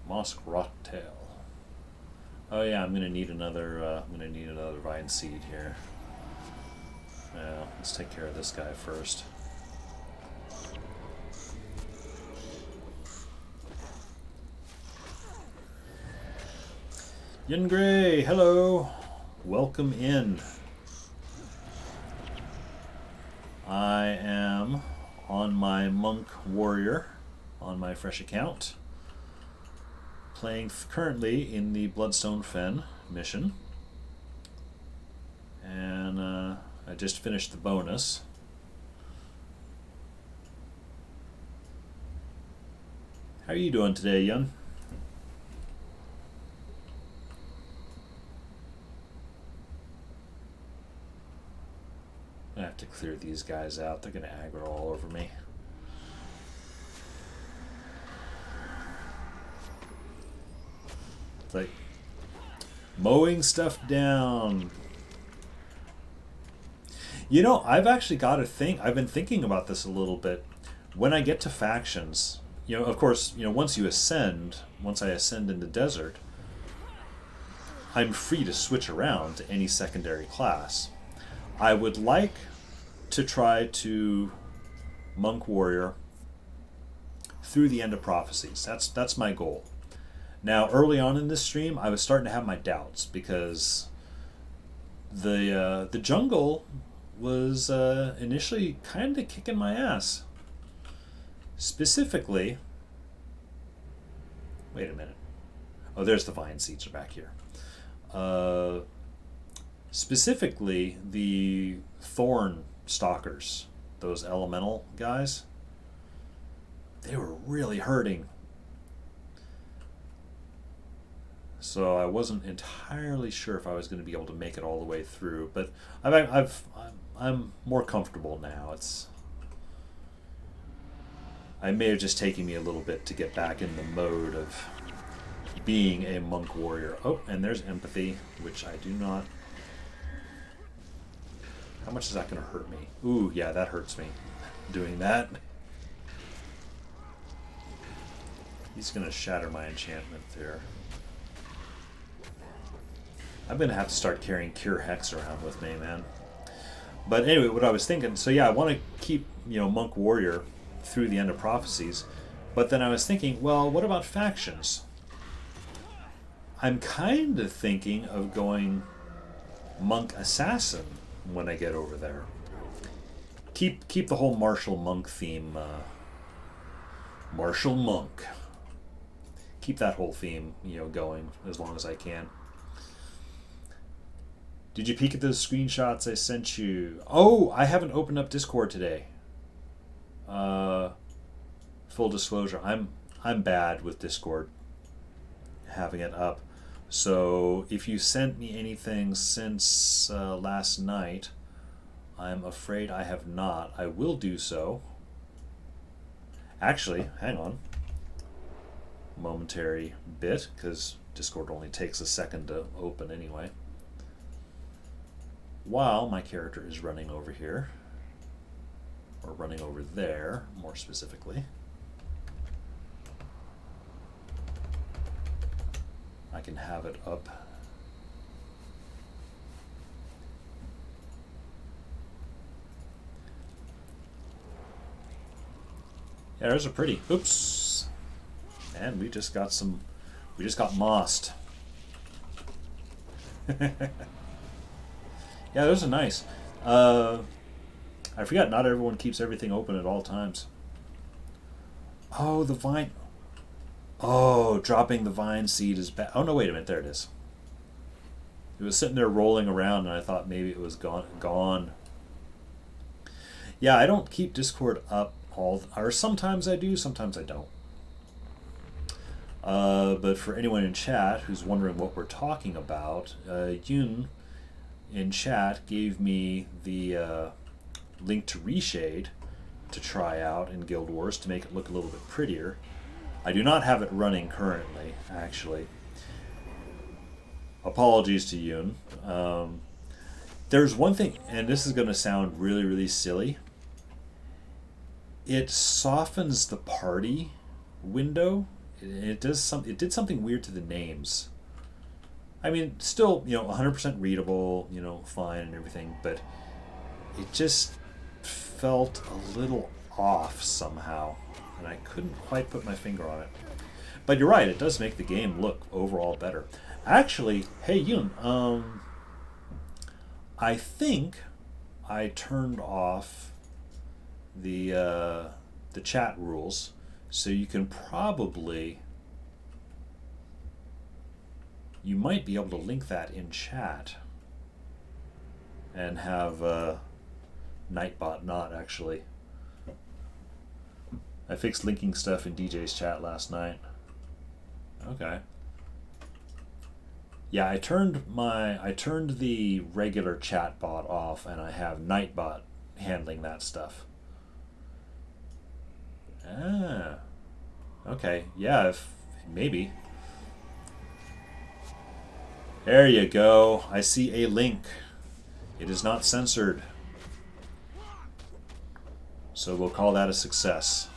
Speaker 1: Mosk Rocktail. Oh yeah, I'm gonna need another. I'm gonna need another vine seed here. Yeah, let's take care of this guy first. Yin Gray, hello. Welcome in. I am on my Monk Warrior on my fresh account, playing currently in the Bloodstone Fen mission, and I just finished the bonus. How are you doing today, Yun? I have to clear these guys out. They're gonna aggro all over me. It's like mowing stuff down. You know, I've actually got to think. I've been thinking about this a little bit. When I get to factions, you know, of course, you know, once I ascend in the desert, I'm free to switch around to any secondary class. I would like to try to Monk Warrior through the end of Prophecies. That's my goal. Now, early on in this stream, I was starting to have my doubts because the jungle was initially kind of kicking my ass. Specifically, wait a minute. Oh, there's the vine seeds are back here. Specifically, the thorn stalkers, those elemental guys, they were really hurting. So I wasn't entirely sure if I was going to be able to make it all the way through, but I'm more comfortable now. I may have just taken me a little bit to get back in the mode of being a monk warrior. Oh, and there's empathy, which I do not. How much is that going to hurt me? Ooh, yeah, that hurts me. Doing that. He's going to shatter my enchantment there. I'm going to have to start carrying Cure Hex around with me, man. But anyway, what I was thinking, so yeah, I want to keep, you know, Monk Warrior through the end of Prophecies. But then I was thinking, well, what about factions? I'm kind of thinking of going Monk Assassin when I get over there. Keep the whole martial monk theme. Martial monk. Keep that whole theme, you know, going as long as I can. Did you peek at those screenshots I sent you? Oh, I haven't opened up Discord today. Full disclosure, I'm bad with Discord having it up. So if you sent me anything since last night, I'm afraid I have not. I will do so. Actually, hang on. Momentary bit, because Discord only takes a second to open anyway. While my character is running over here, or running over there, more specifically, I can have it up. Yeah, those are pretty. Oops. And we just got mossed. Yeah, those are nice. I forgot not everyone keeps everything open at all times. Oh, the vine. Oh, dropping the vine seed is bad. Oh, no, wait a minute. There it is. It was sitting there rolling around, and I thought maybe it was gone. Yeah, I don't keep Discord up or sometimes I do, sometimes I don't. But for anyone in chat who's wondering what we're talking about, Yun in chat gave me the link to Reshade to try out in Guild Wars to make it look a little bit prettier. I do not have it running currently, actually. Apologies to Yun. There's one thing, and this is going to sound really, really silly. It softens the party window. It did something weird to the names. I mean, still, 100% readable, fine and everything, but it just felt a little off somehow, and I couldn't quite put my finger on it. But you're right, it does make the game look overall better. Actually, hey Yoon, I think I turned off the chat rules, so you can probably, you might be able to link that in chat and have Nightbot not actually. I fixed linking stuff in DJ's chat last night. Okay. Yeah, I turned the regular chat bot off, and I have Nightbot handling that stuff. Ah. Okay. Yeah, maybe. There you go. I see a link. It is not censored. So we'll call that a success.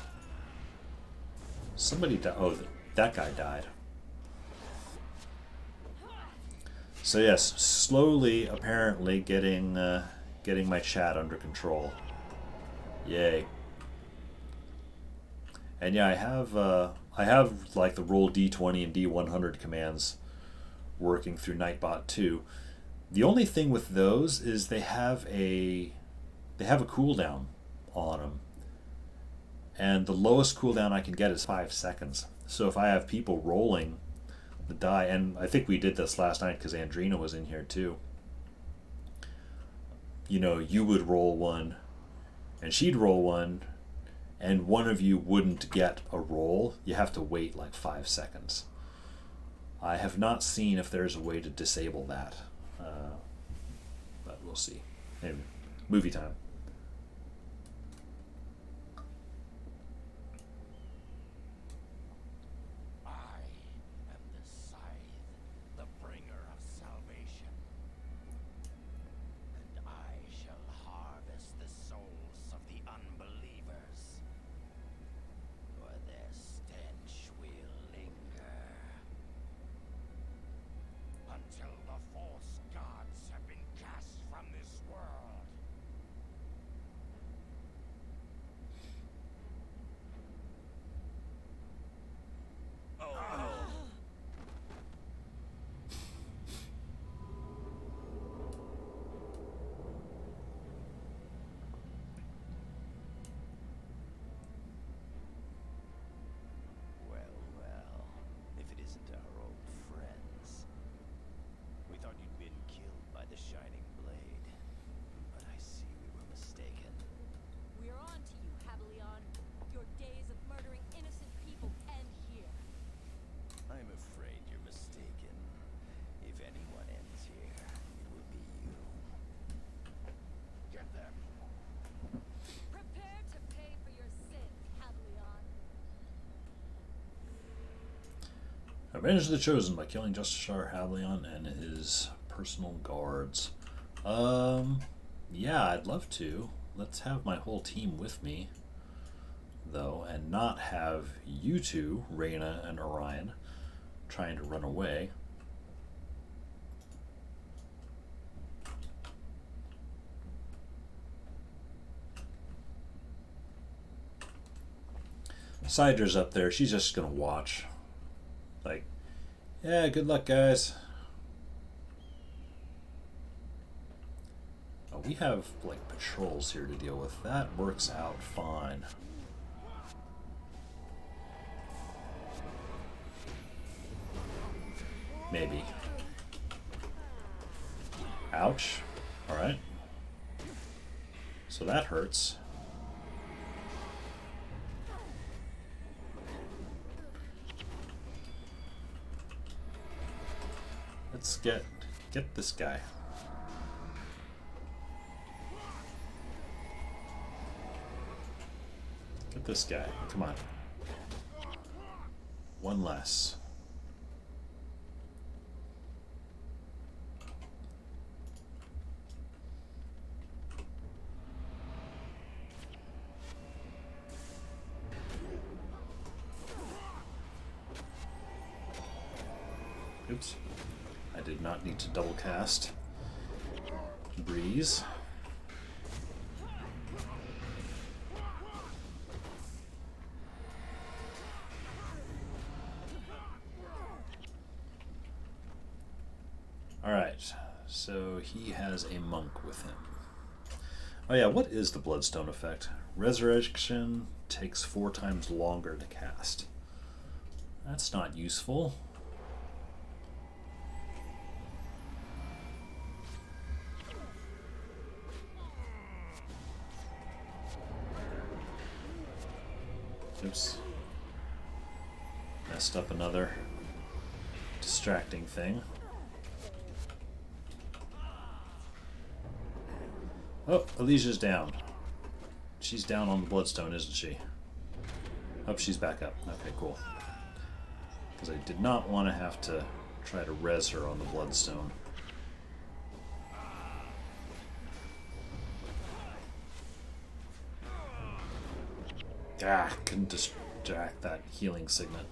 Speaker 1: Somebody died. Oh, that guy died. So yes, slowly, apparently, getting my chat under control. Yay. And yeah, I have like the roll D20 and D100 commands working through Nightbot too. The only thing with those is they have a cooldown on them. And the lowest cooldown I can get is 5 seconds. So if I have people rolling the die, and I think we did this last night because Andrina was in here too. You would roll one, and she'd roll one, and one of you wouldn't get a roll. You have to wait like 5 seconds. I have not seen if there's a way to disable that, but we'll see. Maybe. Movie time. Avenge the Chosen by killing Justiciar Havlion and his personal guards. Yeah, I'd love to. Let's have my whole team with me, though, and not have you two, Reyna and Orion, trying to run away. Sider's up there. She's just gonna watch. Like, yeah, good luck, guys. Oh, we have, like, patrols here to deal with. That works out fine. Maybe. Ouch. Alright. So that hurts. Let's get this guy. Get this guy. Come on. One less. Oops. I did not need to double cast Breeze. Alright, so he has a monk with him. Oh yeah, what is the Bloodstone effect? Resurrection takes 4 times longer to cast. That's not useful. Oops. Messed up another distracting thing. Oh, Alicia's down. She's down on the Bloodstone, isn't she? Oh, she's back up. Okay, cool. Because I did not want to have to try to res her on the Bloodstone. Ah, couldn't distract that healing signet.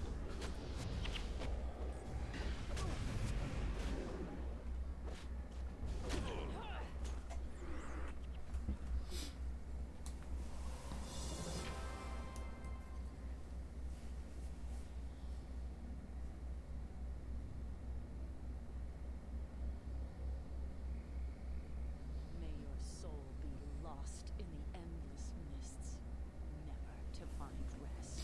Speaker 3: May your soul be lost in the endless mists, never to find rest.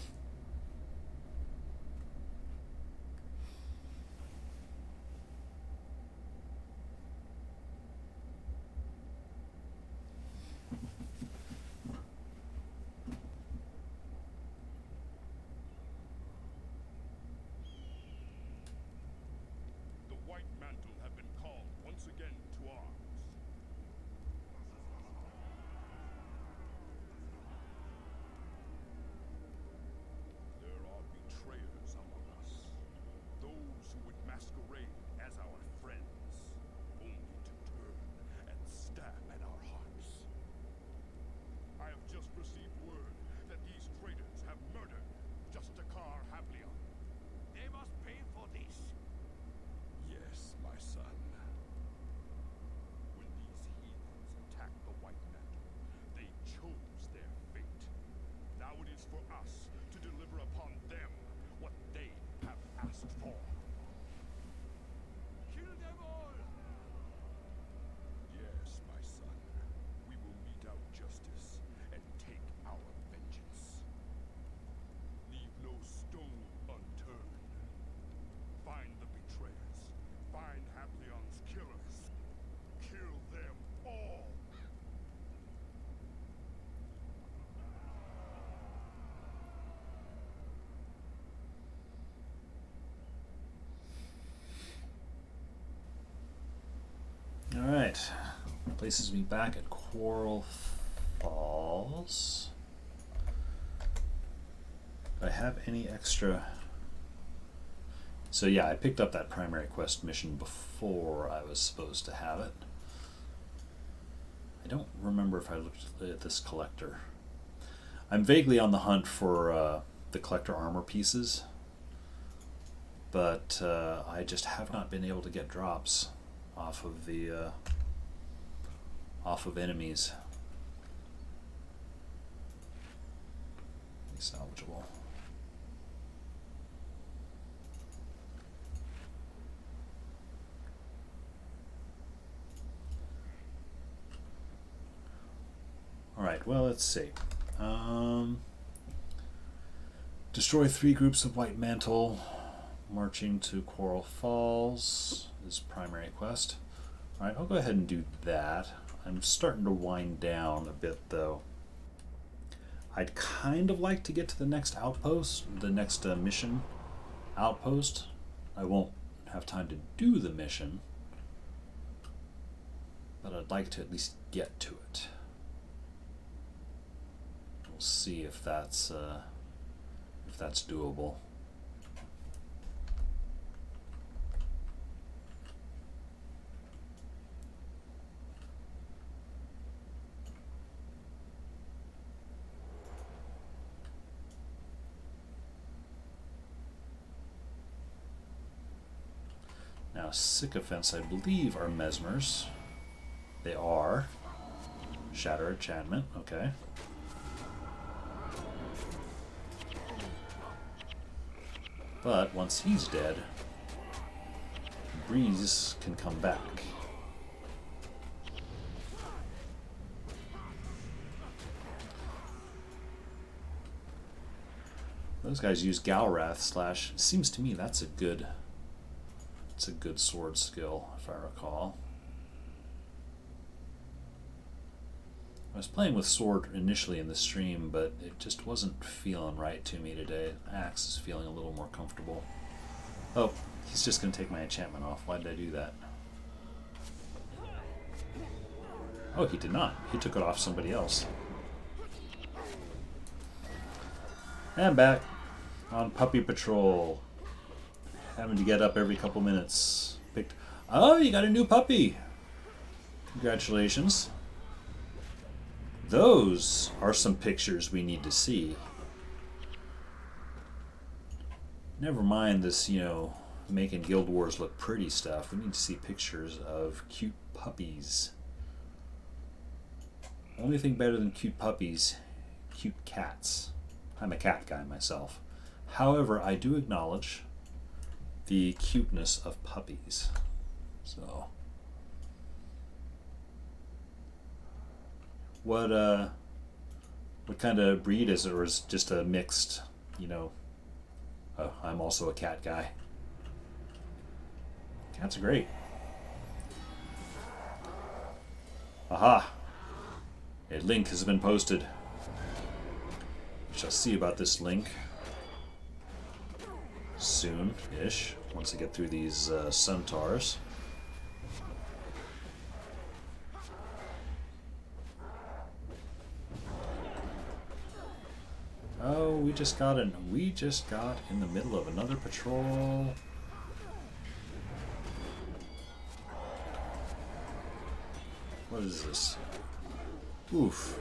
Speaker 4: The White Mantle have been called once again to arms. There are betrayers among us. Those who would masquerade as our friends, only to turn and stab at our hearts. I have just received word that these traitors have murdered Justicar Hablion. They must pay for this. Yes, my son. When these heathens attacked the White Mantle, they chose their fate. Now it is for us to deliver upon them what they have asked for. Kill them all! Yes, my son. We will mete out justice and take our vengeance. Leave no stone unturned. Find the betrayers. Find Hablion's killers. Kill them all!
Speaker 1: Alright. Places me back at Quarrel Falls. Do I have any extra? So yeah, I picked up that primary quest mission before I was supposed to have it. I don't remember if I looked at this collector. I'm vaguely on the hunt for the collector armor pieces, but I just have not been able to get drops off of the off of enemies. Salvageable. Alright, well, let's see. Destroy 3 groups of White Mantle. Marching to Quarrel Falls is primary quest. Alright, I'll go ahead and do that. I'm starting to wind down a bit, though. I'd kind of like to get to the next outpost, the next mission outpost. I won't have time to do the mission, but I'd like to at least get to it. We'll see if that's doable. Now, sycophants, I believe, are mesmers. They are. Shatter enchantment, okay. But once he's dead, Breeze can come back. Those guys use Galrath slash. Seems to me that's a good sword skill, if I recall. I was playing with sword initially in the stream, but it just wasn't feeling right to me today. Axe is feeling a little more comfortable. Oh, he's just going to take my enchantment off. Why did I do that? Oh, he did not. He took it off somebody else. And back on puppy patrol. Having to get up every couple minutes. Oh, you got a new puppy. Congratulations. Those are some pictures we need to see. Never mind this, making Guild Wars look pretty stuff. We need to see pictures of cute puppies. Only thing better than cute puppies, cute cats. I'm a cat guy myself. However, I do acknowledge the cuteness of puppies. So, what kind of breed is it, or is it just a mixed, Oh, I'm also a cat guy. Cats are great. Aha! A link has been posted. We shall see about this link soon-ish, once I get through these centaurs. Oh, we just got in the middle of another patrol. What is this? Oof.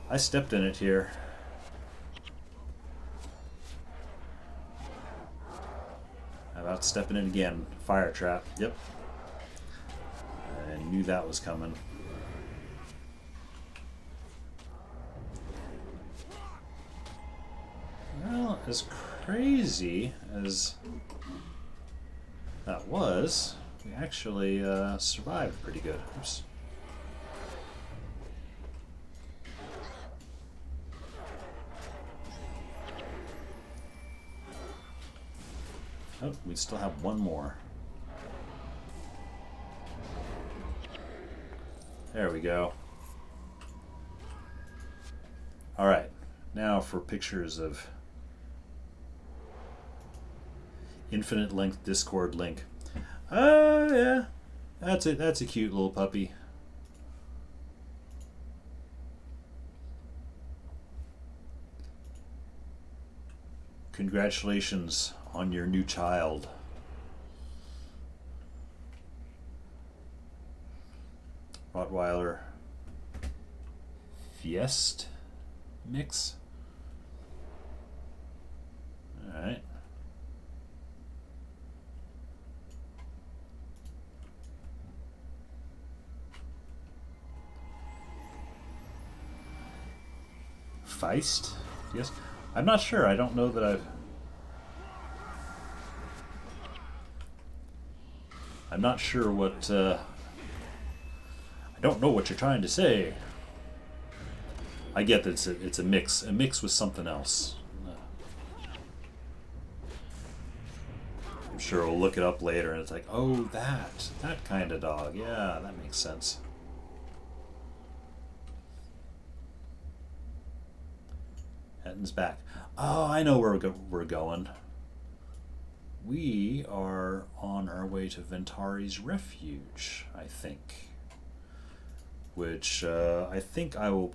Speaker 1: I stepped in it here. How about stepping in again? Fire trap. Yep. I knew that was coming. Well, as crazy as that was, we actually survived pretty good. Oops. Oh, we still have one more. There we go. Alright, now for pictures of infinite length Discord link. Yeah. That's it. That's a cute little puppy. Congratulations on your new child. Rottweiler Fiest mix. Alright. Feist? Yes. I'm not sure. I don't know that I'm not sure what I don't know what you're trying to say. I get that it's a mix with something else. I'm sure we'll look it up later and it's like, oh, that kind of dog. Yeah, that makes sense. Etton's back. Oh, I know where we're going. We are on our way to Ventari's Refuge, I think. Which I think I will,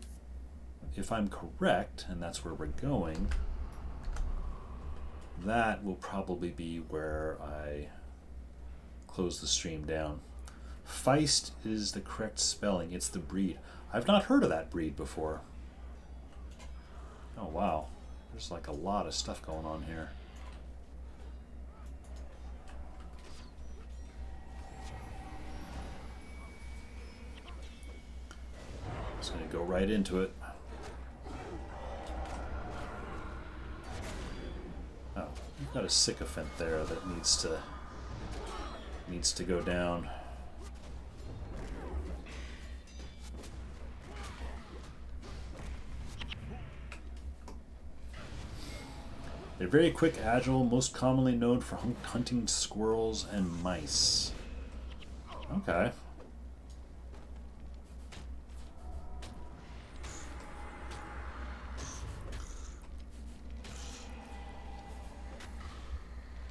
Speaker 1: if I'm correct, and that's where we're going, that will probably be where I close the stream down. Feist is the correct spelling. It's the breed. I've not heard of that breed before. Oh, wow. There's like a lot of stuff going on here. go right into it. Oh, we've got a sycophant there that needs to go down. They're very quick, agile, most commonly known for hunting squirrels and mice. Okay.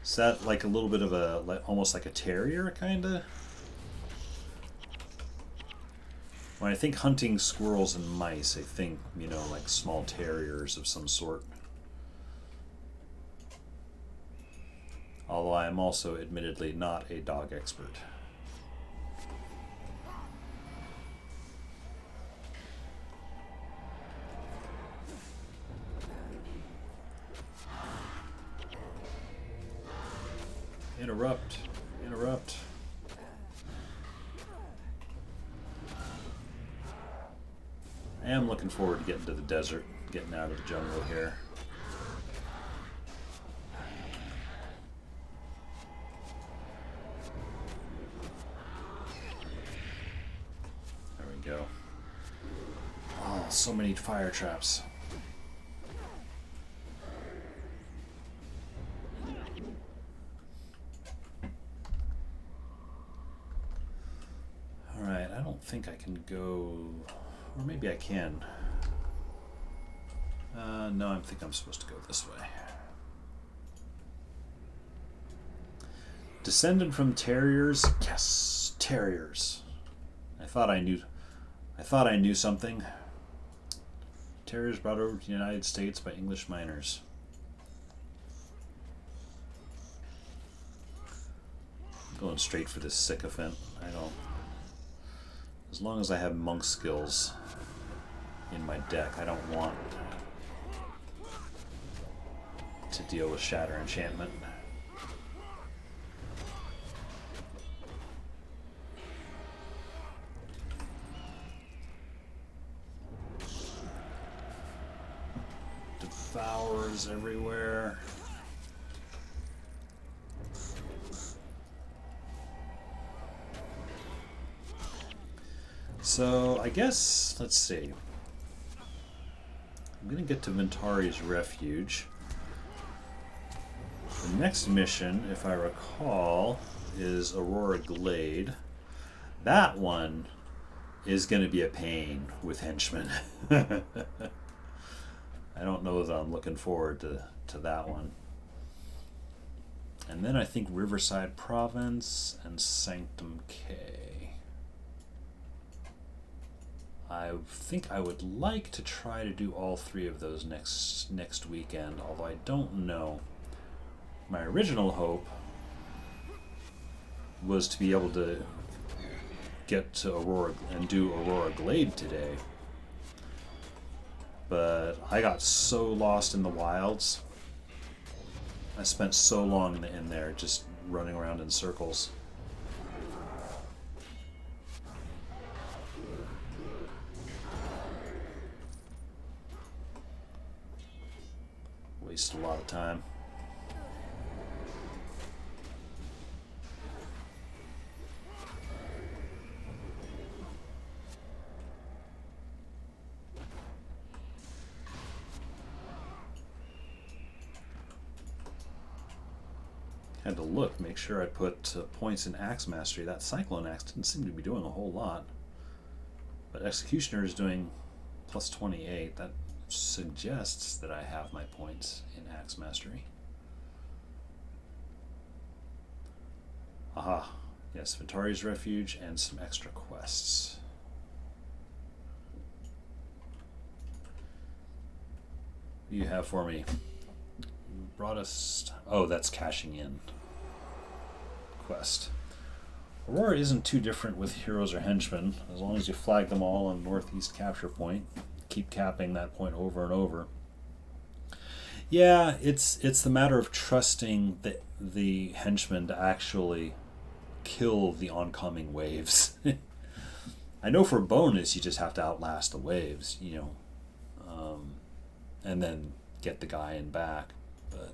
Speaker 1: Is that like a little bit of a, almost like a terrier, kinda? When I think hunting squirrels and mice, I think, you know, like small terriers of some sort. Although I am also admittedly not a dog expert. Interrupt. Interrupt. I am looking forward to getting to the desert, getting out of the jungle here. There we go. Oh, so many fire traps. Alright, I don't think I can go... Or maybe I can. No, I think I'm supposed to go this way. Descended from terriers? Yes, terriers. I thought I knew something. Terriers brought over to the United States by English miners. I'm going straight for this sycophant. I don't... As long as I have monk skills in my deck, I don't want to deal with Shatter Enchantment. Devours everywhere. So, I guess, let's see. I'm going to get to Ventari's Refuge. The next mission, if I recall, is Aurora Glade. That one is going to be a pain with henchmen. I don't know that I'm looking forward to that one. And then I think Riverside Province and Sanctum K. I think I would like to try to do all three of those next weekend, although I don't know. My original hope was to be able to get to Aurora and do Aurora Glade today. But I got so lost in the wilds. I spent so long in there just running around in circles. Waste a lot of time. Had to look, make sure I put points in Axe Mastery. That Cyclone Axe didn't seem to be doing a whole lot. But Executioner is doing plus 28. That suggests that I have my points in Axe Mastery. Aha. Yes, Ventari's Refuge and some extra quests. What do you have for me? You brought us... Oh, that's cashing in. Quest. Aurora isn't too different with heroes or henchmen, as long as you flag them all on northeast capture point. Keep capping that point over and over. Yeah, it's the matter of trusting the henchmen to actually kill the oncoming waves. I know for bonus you just have to outlast the waves, you know, and then get the guy in back. But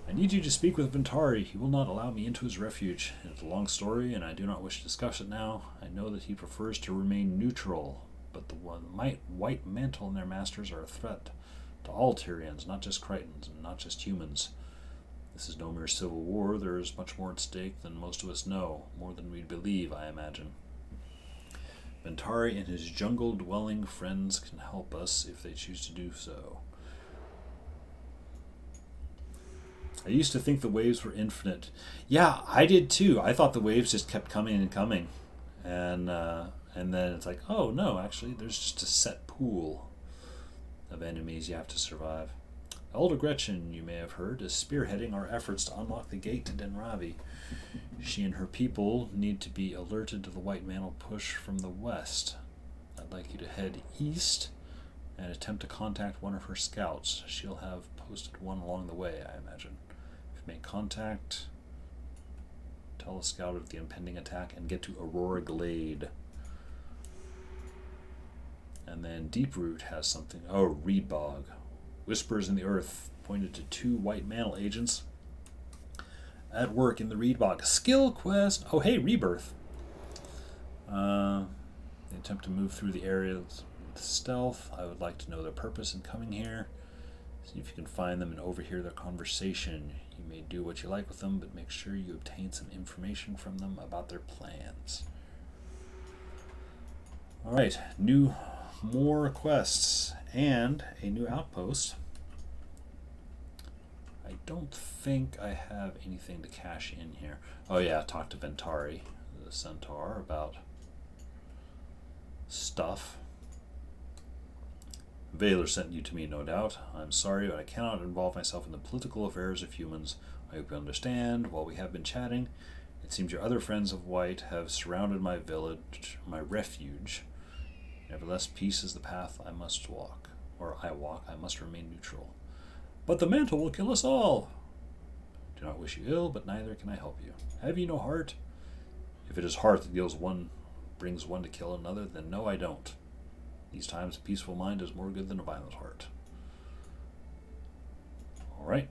Speaker 1: I need you to speak with Ventari. He will not allow me into his refuge. It is a long story, and I do not wish to discuss it now. I know that he prefers to remain neutral, but the White Mantle and their masters are a threat to all Tyrians, not just Crichtons and not just humans. This is no mere civil war. There is much more at stake than most of us know, more than we believe, I imagine. Ventari and his jungle-dwelling friends can help us if they choose to do so. I used to think the waves were infinite. Yeah, I did too. I thought the waves just kept coming and coming. And then it's like, oh no, actually there's just a set pool of enemies you have to survive. Elder Gretchen, you may have heard, is spearheading our efforts to unlock the gate to Denravi. She and her people need to be alerted to the White Mantle push from the west. I'd like you to head east and attempt to contact one of her scouts. She'll have posted one along the way, I imagine. If you make contact, tell the scout of the impending attack and get to Aurora Glade. And then Deeproot has something. Oh, Reed Bog. Whispers in the earth pointed to 2 White Mantle agents at work in the Reed Bog. Skill quest. Oh, hey, Rebirth. They attempt to move through the area with stealth. I would like to know their purpose in coming here. See if you can find them and overhear their conversation. You may do what you like with them, but make sure you obtain some information from them about their plans. All right, more quests and a new outpost. I don't think I have anything to cash in here. Oh yeah, talk to Ventari, the Centaur, about stuff. Valor sent you to me, no doubt. I'm sorry, but I cannot involve myself in the political affairs of humans. I hope you understand. While we have been chatting, it seems your other friends of White have surrounded my village, my refuge. Nevertheless, peace is the path I must walk. Or I walk, I must remain neutral. But the mantle will kill us all. Do not wish you ill, but neither can I help you. Have you no heart? If it is heart that brings one to kill another, then no, I don't. These times a peaceful mind is more good than a violent heart. Alright.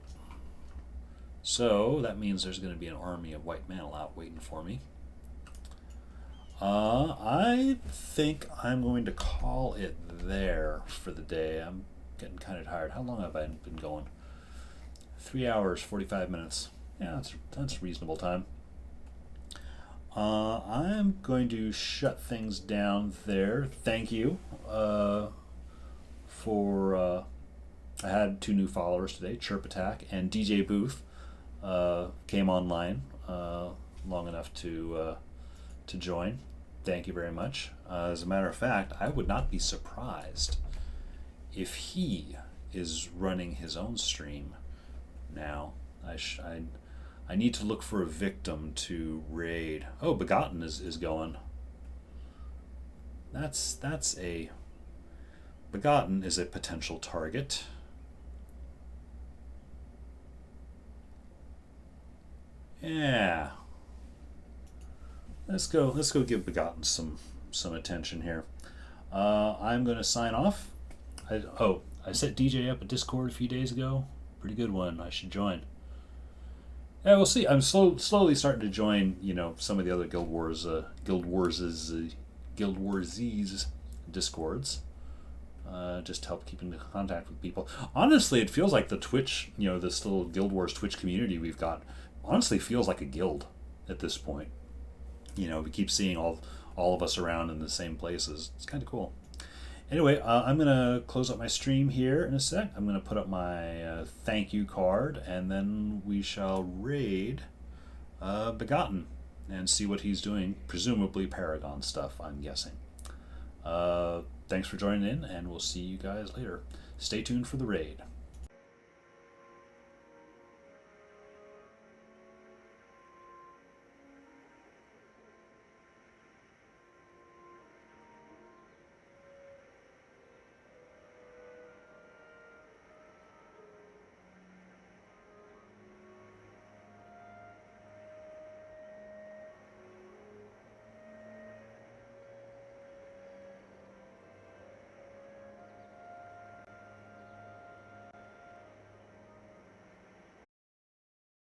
Speaker 1: So, that means there's going to be an army of White Mantle out waiting for me. I think I'm going to call it there for the day. I'm getting kind of tired. How long have I been going? 3 hours, 45 minutes. Yeah, that's reasonable time. I'm going to shut things down there. Thank you for... I had 2 new followers today, Chirp Attack and DJ Booth. Came online long enough to join. Thank you very much. As a matter of fact, I would not be surprised if he is running his own stream now. I need to look for a victim to raid. Oh, Begotten is going. Begotten is a potential target. Yeah. Let's go give Begotten some attention here. I'm going to sign off. I set DJ up a Discord a few days ago. Pretty good one. I should join. Yeah, we'll see. I'm slowly starting to join, some of the other Guild Wars's Discords. Just to help keep in contact with people. Honestly, it feels like the Twitch, this little Guild Wars Twitch community we've got, honestly feels like a guild at this point. We keep seeing all of us around in the same places. It's kind of cool. Anyway, I'm going to close up my stream here in a sec. I'm going to put up my thank you card, and then we shall raid Begotten and see what he's doing. Presumably Paragon stuff, I'm guessing. Thanks for joining in, and we'll see you guys later. Stay tuned for the raid.